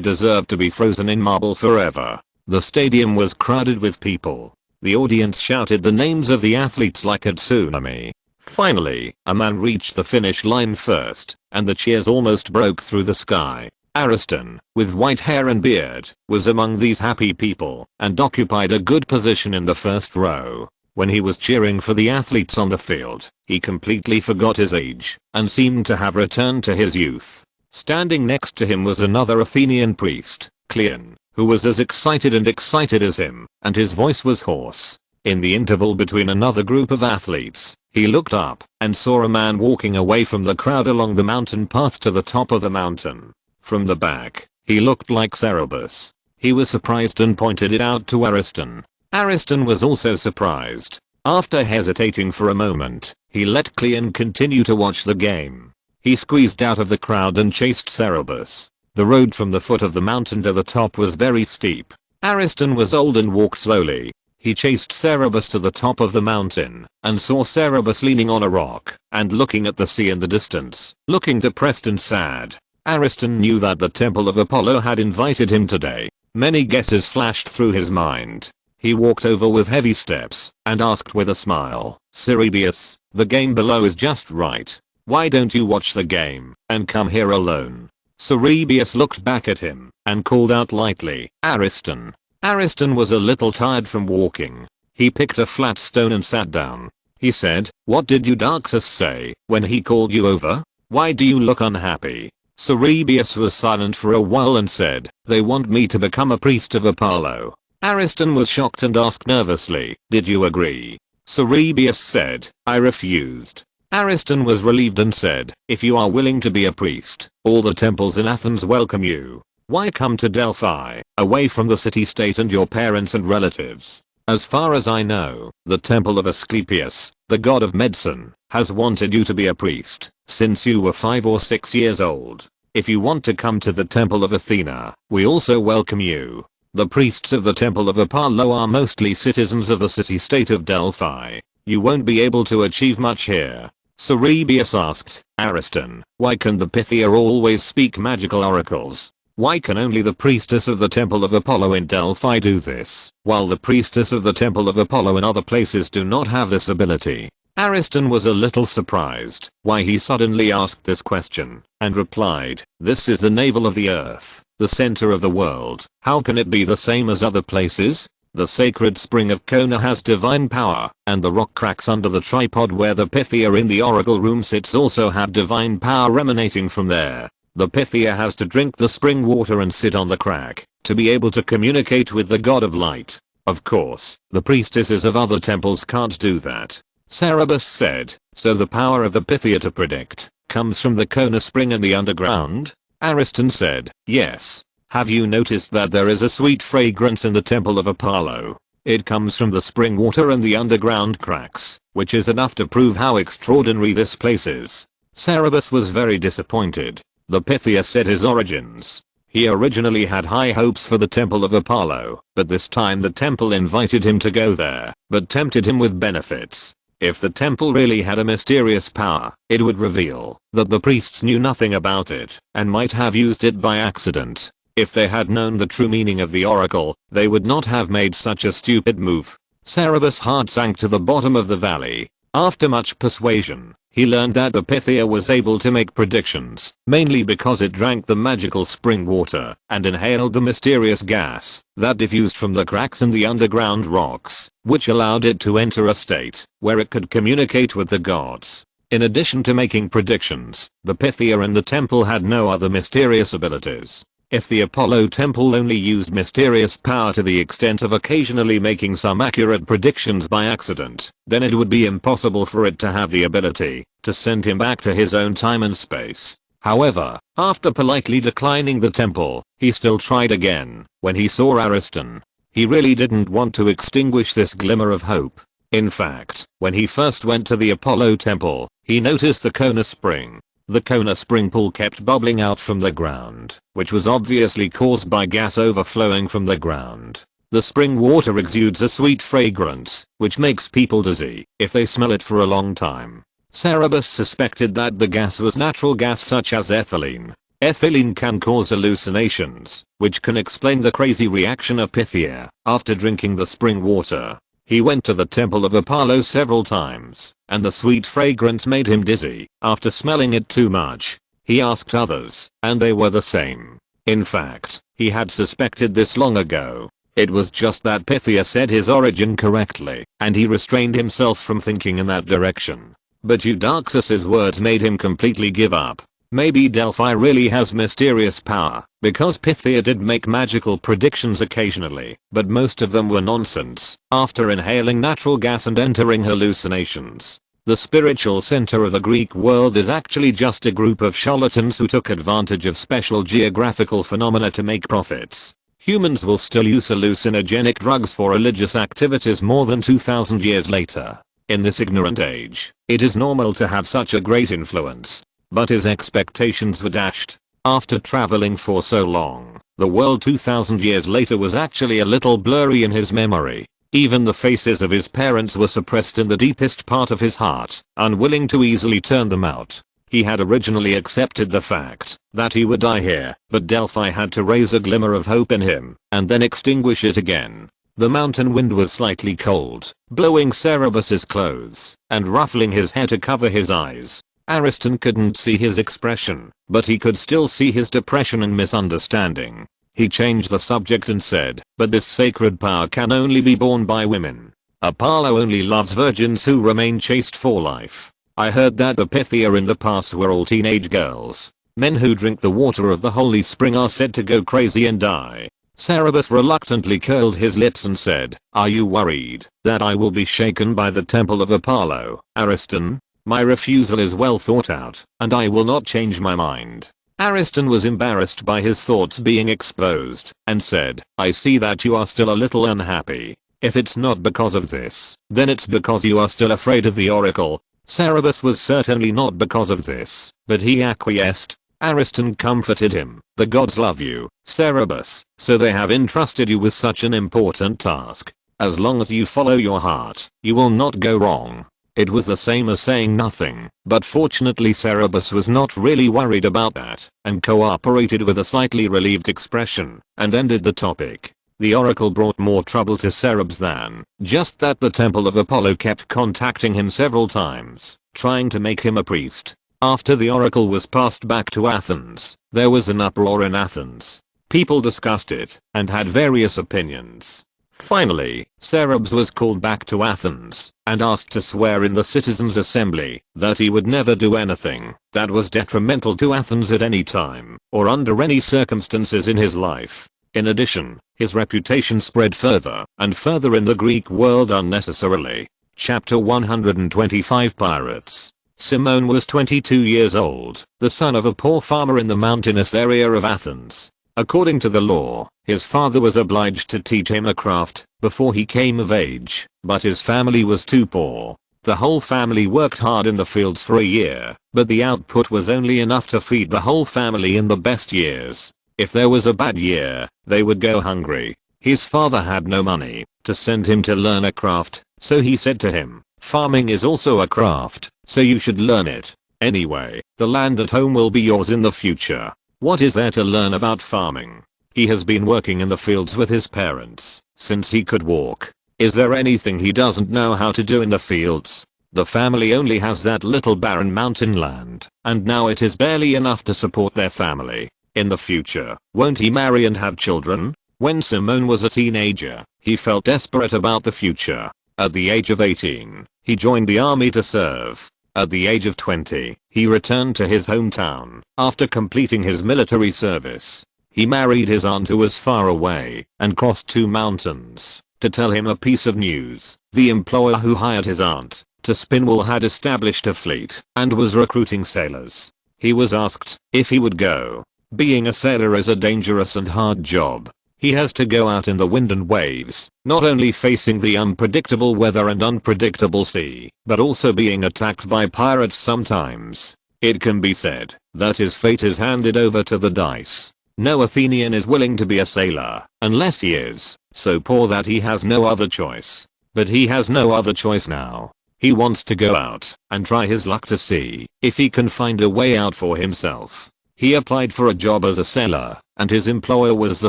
deserved to be frozen in marble forever. The stadium was crowded with people. The audience shouted the names of the athletes like a tsunami. Finally, a man reached the finish line first, and the cheers almost broke through the sky. Ariston, with white hair and beard, was among these happy people and occupied a good position in the first row. When he was cheering for the athletes on the field, he completely forgot his age and seemed to have returned to his youth. Standing next to him was another Athenian priest, Cleon, who was as excited as him, and his voice was hoarse. In the interval between another group of athletes, he looked up and saw a man walking away from the crowd along the mountain path to the top of the mountain. From the back, he looked like Cerberus. He was surprised and pointed it out to Ariston. Ariston was also surprised. After hesitating for a moment, he let Cleon continue to watch the game. He squeezed out of the crowd and chased Cerberus. The road from the foot of the mountain to the top was very steep. Ariston was old and walked slowly. He chased Cerberus to the top of the mountain and saw Cerberus leaning on a rock and looking at the sea in the distance, looking depressed and sad. Ariston knew that the Temple of Apollo had invited him today. Many guesses flashed through his mind. He walked over with heavy steps and asked with a smile, "Cerberus, the game below is just right. Why don't you watch the game and come here alone?" Cerberus looked back at him and called out lightly, "Ariston." Ariston was a little tired from walking. He picked a flat stone and sat down. He said, "What did Eudoxus say when he called you over? Why do you look unhappy?" Cerberus was silent for a while and said, "They want me to become a priest of Apollo." Ariston was shocked and asked nervously, "Did you agree?" Cerberus said, "I refused." Ariston was relieved and said, "If you are willing to be a priest, all the temples in Athens welcome you. Why come to Delphi, away from the city-state and your parents and relatives? As far as I know, the temple of Asclepius, the god of medicine, has wanted you to be a priest since you were 5 or 6 years old. If you want to come to the temple of Athena, we also welcome you. The priests of the temple of Apollo are mostly citizens of the city-state of Delphi. You won't be able to achieve much here." Cerberus asked, "Ariston, why can the Pythia always speak magical oracles? Why can only the priestess of the temple of Apollo in Delphi do this, while the priestess of the temple of Apollo in other places do not have this ability?" Ariston was a little surprised why he suddenly asked this question, and replied, "This is the navel of the earth, the center of the world. How can it be the same as other places? The sacred spring of Kona has divine power, and the rock cracks under the tripod where the Pythia in the oracle room sits also have divine power emanating from there. The Pythia has to drink the spring water and sit on the crack to be able to communicate with the god of light. Of course, the priestesses of other temples can't do that." Cerberus said, "So the power of the Pythia to predict comes from the Kona spring in the underground?" Ariston said, "Yes. Have you noticed that there is a sweet fragrance in the temple of Apollo? It comes from the spring water and the underground cracks, which is enough to prove how extraordinary this place is." Cerberus was very disappointed. The Pythia said his origins. He originally had high hopes for the temple of Apollo, but this time the temple invited him to go there, but tempted him with benefits. If the temple really had a mysterious power, it would reveal that the priests knew nothing about it and might have used it by accident. If they had known the true meaning of the oracle, they would not have made such a stupid move. Cerberus' heart sank to the bottom of the valley. After much persuasion, he learned that the Pythia was able to make predictions, mainly because it drank the magical spring water and inhaled the mysterious gas that diffused from the cracks in the underground rocks, which allowed it to enter a state where it could communicate with the gods. In addition to making predictions, the Pythia in the temple had no other mysterious abilities. If the Apollo temple only used mysterious power to the extent of occasionally making some accurate predictions by accident, then it would be impossible for it to have the ability to send him back to his own time and space. However, after politely declining the temple, he still tried again when he saw Ariston. He really didn't want to extinguish this glimmer of hope. In fact, when he first went to the Apollo temple, he noticed the Kona spring. The Kona spring pool kept bubbling out from the ground, which was obviously caused by gas overflowing from the ground. The spring water exudes a sweet fragrance, which makes people dizzy if they smell it for a long time. Cerberus suspected that the gas was natural gas such as ethylene. Ethylene can cause hallucinations, which can explain the crazy reaction of Pythia after drinking the spring water. He went to the temple of Apollo several times, and the sweet fragrance made him dizzy. After smelling it too much, he asked others, and they were the same. In fact, he had suspected this long ago. It was just that Pythia said his origin correctly, and he restrained himself from thinking in that direction. But Eudoxus's words made him completely give up. Maybe Delphi really has mysterious power, because Pythia did make magical predictions occasionally, but most of them were nonsense. After inhaling natural gas and entering hallucinations, the spiritual center of the Greek world is actually just a group of charlatans who took advantage of special geographical phenomena to make profits. Humans will still use hallucinogenic drugs for religious activities more than 2000 years later. In this ignorant age, it is normal to have such a great influence. But his expectations were dashed. After traveling for so long, the world 2000 years later was actually a little blurry in his memory. Even the faces of his parents were suppressed in the deepest part of his heart, unwilling to easily turn them out. He had originally accepted the fact that he would die here, but Delphi had to raise a glimmer of hope in him, and then extinguish it again. The mountain wind was slightly cold, blowing Cerberus's clothes, and ruffling his hair to cover his eyes. Ariston couldn't see his expression, but he could still see his depression and misunderstanding. He changed the subject and said, "But this sacred power can only be borne by women. Apollo only loves virgins who remain chaste for life. I heard that the Pythia in the past were all teenage girls. Men who drink the water of the holy spring are said to go crazy and die." Cerberus reluctantly curled his lips and said, "Are you worried that I will be shaken by the temple of Apollo, Ariston? My refusal is well thought out, and I will not change my mind." Ariston was embarrassed by his thoughts being exposed, and said, "I see that you are still a little unhappy. If it's not because of this, then it's because you are still afraid of the oracle." Cerberus was certainly not because of this, but he acquiesced. Ariston comforted him. "The gods love you, Cerberus, so they have entrusted you with such an important task. As long as you follow your heart, you will not go wrong." It was the same as saying nothing, but fortunately Cerberus was not really worried about that, and cooperated with a slightly relieved expression, and ended the topic. The oracle brought more trouble to Cerberus than just that the temple of Apollo kept contacting him several times, trying to make him a priest. After the oracle was passed back to Athens, there was an uproar in Athens. People discussed it, and had various opinions. Finally, Cerberus was called back to Athens, and asked to swear in the citizens' assembly that he would never do anything that was detrimental to Athens at any time, or under any circumstances in his life. In addition, his reputation spread further and further in the Greek world unnecessarily. Chapter 125 Pirates. Simon was 22 years old, the son of a poor farmer in the mountainous area of Athens. According to the law, his father was obliged to teach him a craft before he came of age, but his family was too poor. The whole family worked hard in the fields for a year, but the output was only enough to feed the whole family in the best years. If there was a bad year, they would go hungry. His father had no money to send him to learn a craft, so he said to him, "Farming is also a craft, so you should learn it. Anyway, the land at home will be yours in the future. What is there to learn about farming? He has been working in the fields with his parents since he could walk. Is there anything he doesn't know how to do in the fields? The family only has that little barren mountain land, and now it is barely enough to support their family. In the future, won't he marry and have children?" When Simon was a teenager, he felt desperate about the future. At the age of 18, he joined the army to serve. At the age of 20, he returned to his hometown after completing his military service. He married his aunt who was far away and crossed 2 mountains to tell him a piece of news. The employer who hired his aunt to spin wool had established a fleet and was recruiting sailors. He was asked if he would go. Being a sailor is a dangerous and hard job. He has to go out in the wind and waves, not only facing the unpredictable weather and unpredictable sea, but also being attacked by pirates sometimes. It can be said that his fate is handed over to the dice. No Athenian is willing to be a sailor, unless he is so poor that he has no other choice. But he has no other choice now. He wants to go out and try his luck to see if he can find a way out for himself. He applied for a job as a sailor, and his employer was the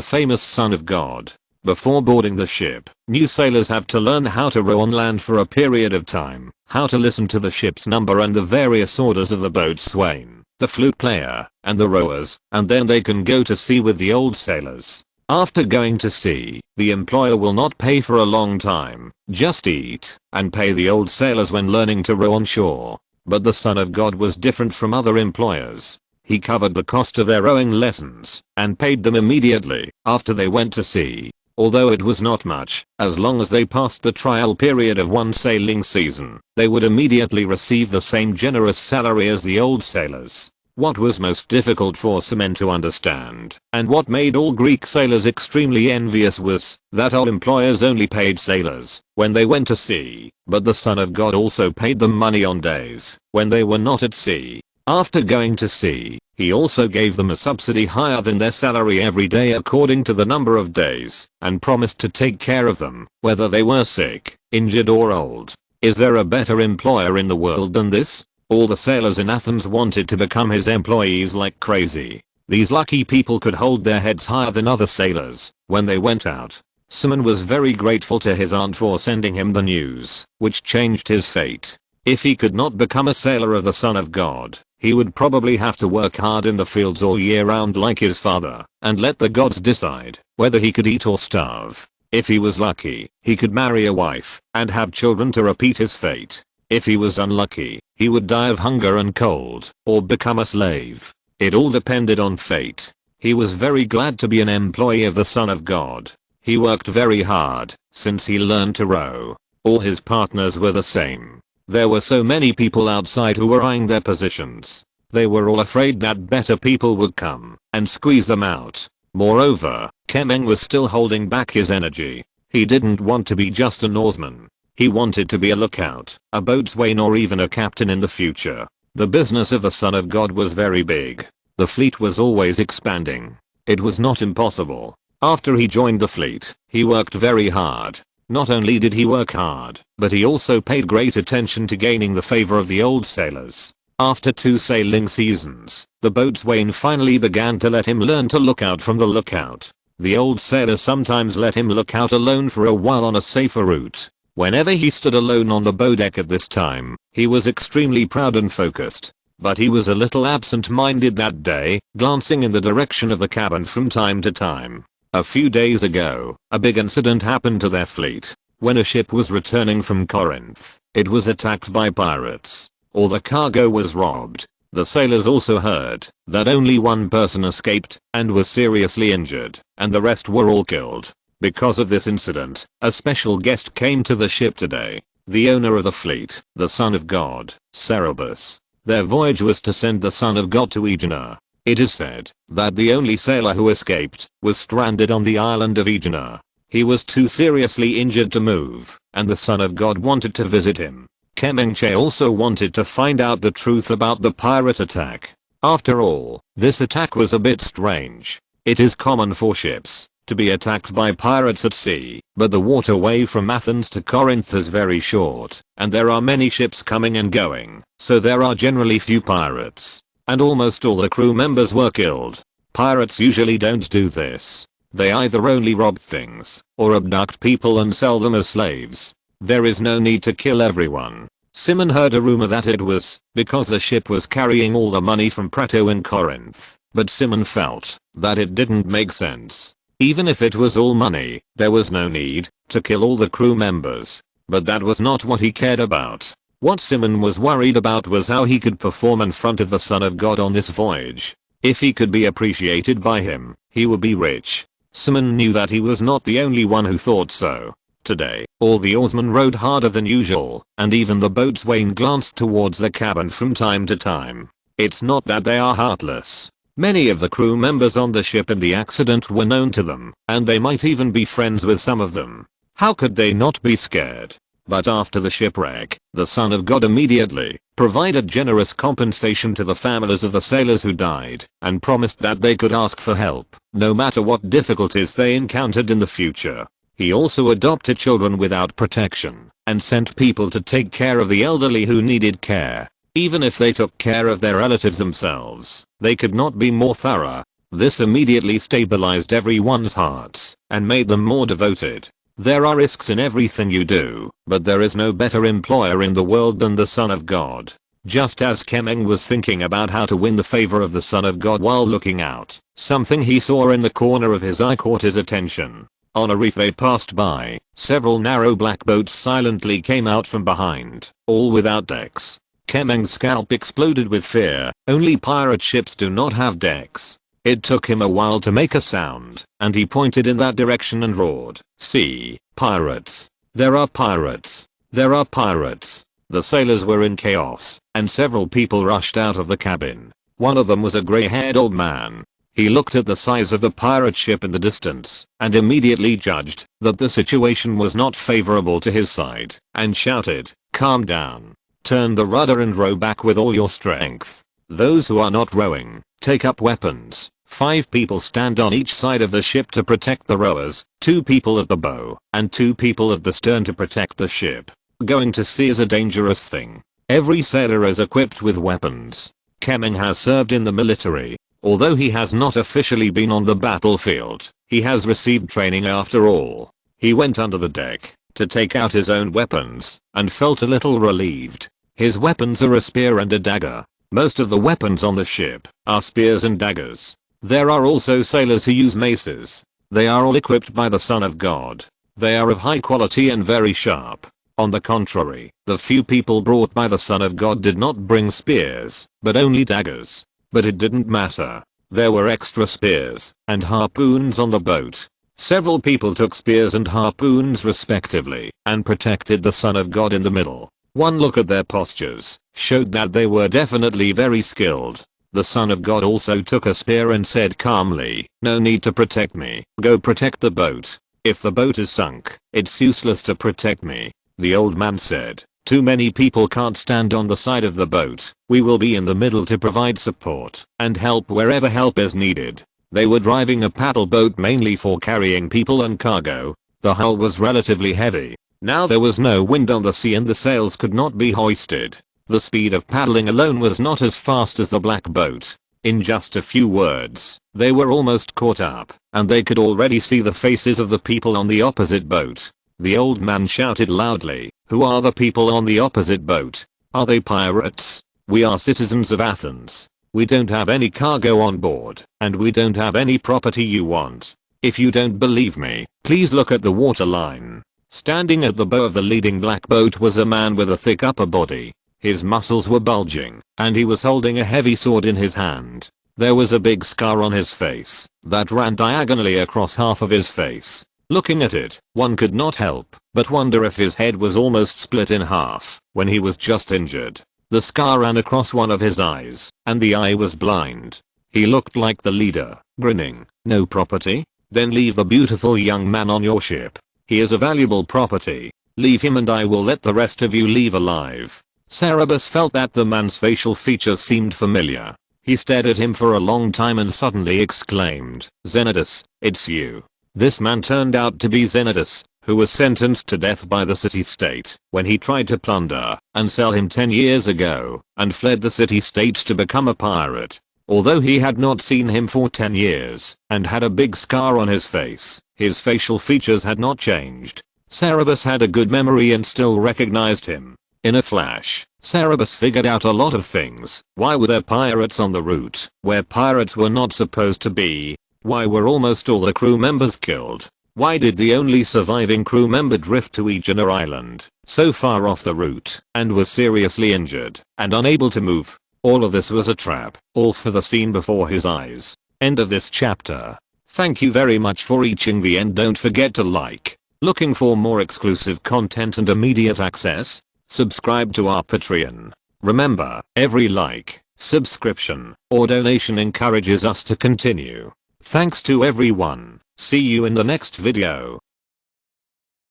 famous son of God. Before boarding the ship, new sailors have to learn how to row on land for a period of time, how to listen to the ship's number and the various orders of the boatswain, the flute player, and the rowers, and then they can go to sea with the old sailors. After going to sea, the employer will not pay for a long time, just eat, and pay the old sailors when learning to row on shore. But the Son of God was different from other employers. He covered the cost of their rowing lessons, and paid them immediately after they went to sea. Although it was not much, as long as they passed the trial period of one sailing season, they would immediately receive the same generous salary as the old sailors. What was most difficult for seamen to understand, and what made all Greek sailors extremely envious was that all employers only paid sailors when they went to sea, but the Son of God also paid them money on days when they were not at sea. After going to sea, he also gave them a subsidy higher than their salary every day according to the number of days, and promised to take care of them, whether they were sick, injured or old. Is there a better employer in the world than this? All the sailors in Athens wanted to become his employees like crazy. These lucky people could hold their heads higher than other sailors when they went out. Simon was very grateful to his aunt for sending him the news, which changed his fate. If he could not become a sailor of the Son of God, he would probably have to work hard in the fields all year round like his father, and let the gods decide whether he could eat or starve. If he was lucky, he could marry a wife and have children to repeat his fate. If he was unlucky, he would die of hunger and cold, or become a slave. It all depended on fate. He was very glad to be an employee of the Son of God. He worked very hard, since he learned to row. All his partners were the same. There were so many people outside who were eyeing their positions. They were all afraid that better people would come and squeeze them out. Moreover, Kemeng was still holding back his energy. He didn't want to be just an oarsman. He wanted to be a lookout, a boatswain or even a captain in the future. The business of the Son of God was very big. The fleet was always expanding. It was not impossible. After he joined the fleet, he worked very hard. Not only did he work hard, but he also paid great attention to gaining the favor of the old sailors. After 2 sailing seasons, the boatswain finally began to let him learn to look out from the lookout. The old sailor sometimes let him look out alone for a while on a safer route. Whenever he stood alone on the bow deck at this time, he was extremely proud and focused. But he was a little absent-minded that day, glancing in the direction of the cabin from time to time. A few days ago, a big incident happened to their fleet. When a ship was returning from Corinth, it was attacked by pirates. All the cargo was robbed. The sailors also heard that only one person escaped and was seriously injured, and the rest were all killed. Because of this incident, a special guest came to the ship today. The owner of the fleet, the Son of God, Cerberus. Their voyage was to send the Son of God to Aegina. It is said that the only sailor who escaped was stranded on the island of Aegina. He was too seriously injured to move, and the Son of God wanted to visit him. Kemengche also wanted to find out the truth about the pirate attack. After all, this attack was a bit strange. It is common for ships to be attacked by pirates at sea, but the waterway from Athens to Corinth is very short, and there are many ships coming and going, so there are generally few pirates. And almost all the crew members were killed. Pirates usually don't do this. They either only rob things, or abduct people and sell them as slaves. There is no need to kill everyone. Simon heard a rumor that it was because the ship was carrying all the money from Prato in Corinth, but Simon felt that it didn't make sense. Even if it was all money, there was no need to kill all the crew members. But that was not what he cared about. What Simon was worried about was how he could perform in front of the Son of God on this voyage. If he could be appreciated by him, he would be rich. Simon knew that he was not the only one who thought so. Today, all the oarsmen rowed harder than usual, and even the boatswain glanced towards the cabin from time to time. It's not that they are heartless. Many of the crew members on the ship in the accident were known to them, and they might even be friends with some of them. How could they not be scared? But after the shipwreck, the Son of God immediately provided generous compensation to the families of the sailors who died, and promised that they could ask for help, no matter what difficulties they encountered in the future. He also adopted children without protection, and sent people to take care of the elderly who needed care. Even if they took care of their relatives themselves, they could not be more thorough. This immediately stabilized everyone's hearts and made them more devoted. There are risks in everything you do, but there is no better employer in the world than the Son of God. Just as Kemeng was thinking about how to win the favor of the Son of God while looking out, something he saw in the corner of his eye caught his attention. On a reef they passed by, several narrow black boats silently came out from behind, all without decks. Kemeng's scalp exploded with fear. Only pirate ships do not have decks. It took him a while to make a sound, and he pointed in that direction and roared, "See, pirates! There are pirates! There are pirates!" The sailors were in chaos, and several people rushed out of the cabin. One of them was a gray-haired old man. He looked at the size of the pirate ship in the distance, and immediately judged that the situation was not favorable to his side, and shouted, "Calm down. Turn the rudder and row back with all your strength. Those who are not rowing, take up weapons." 5 people stand on each side of the ship to protect the rowers, 2 people at the bow, and 2 people at the stern to protect the ship. Going to sea is a dangerous thing. Every sailor is equipped with weapons. Kemeng has served in the military. Although he has not officially been on the battlefield, he has received training after all. He went under the deck to take out his own weapons and felt a little relieved. His weapons are a spear and a dagger. Most of the weapons on the ship are spears and daggers. There are also sailors who use maces. They are all equipped by the Son of God. They are of high quality and very sharp. On the contrary, the few people brought by the Son of God did not bring spears, but only daggers. But it didn't matter. There were extra spears and harpoons on the boat. Several people took spears and harpoons respectively and protected the Son of God in the middle. One look at their postures showed that they were definitely very skilled. The Son of God also took a spear and said calmly, "No need to protect me. Go protect the boat. If the boat is sunk, it's useless to protect me." The old man said, "Too many people can't stand on the side of the boat. We will be in the middle to provide support and help wherever help is needed." They were driving a paddle boat mainly for carrying people and cargo. The hull was relatively heavy. Now there was no wind on the sea and the sails could not be hoisted. The speed of paddling alone was not as fast as the black boat. In just a few words, they were almost caught up, and they could already see the faces of the people on the opposite boat. The old man shouted loudly, "Who are the people on the opposite boat? Are they pirates? We are citizens of Athens. We don't have any cargo on board, and we don't have any property you want. If you don't believe me, please look at the waterline." Standing at the bow of the leading black boat was a man with a thick upper body. His muscles were bulging, and he was holding a heavy sword in his hand. There was a big scar on his face that ran diagonally across half of his face. Looking at it, one could not help but wonder if his head was almost split in half when he was just injured. The scar ran across one of his eyes, and the eye was blind. He looked like the leader, grinning. "No property? Then leave the beautiful young man on your ship. He is a valuable property. Leave him and I will let the rest of you leave alive." Cerberus felt that the man's facial features seemed familiar. He stared at him for a long time and suddenly exclaimed, "Xenodus, it's you." This man turned out to be Xenodus, who was sentenced to death by the city-state when he tried to plunder and sell him 10 years ago and fled the city-state to become a pirate. Although he had not seen him for 10 years and had a big scar on his face, his facial features had not changed. Cerberus had a good memory and still recognized him. In a flash, Cerberus figured out a lot of things. Why were there pirates on the route where pirates were not supposed to be? Why were almost all the crew members killed? Why did the only surviving crew member drift to Aegina Island, so far off the route, and was seriously injured and unable to move? All of this was a trap, all for the scene before his eyes. End of this chapter. Thank you very much for reaching the end. Don't forget to like. Looking for more exclusive content and immediate access? Subscribe to our Patreon. Remember, every like, subscription, or donation encourages us to continue. Thanks to everyone. See you in the next video.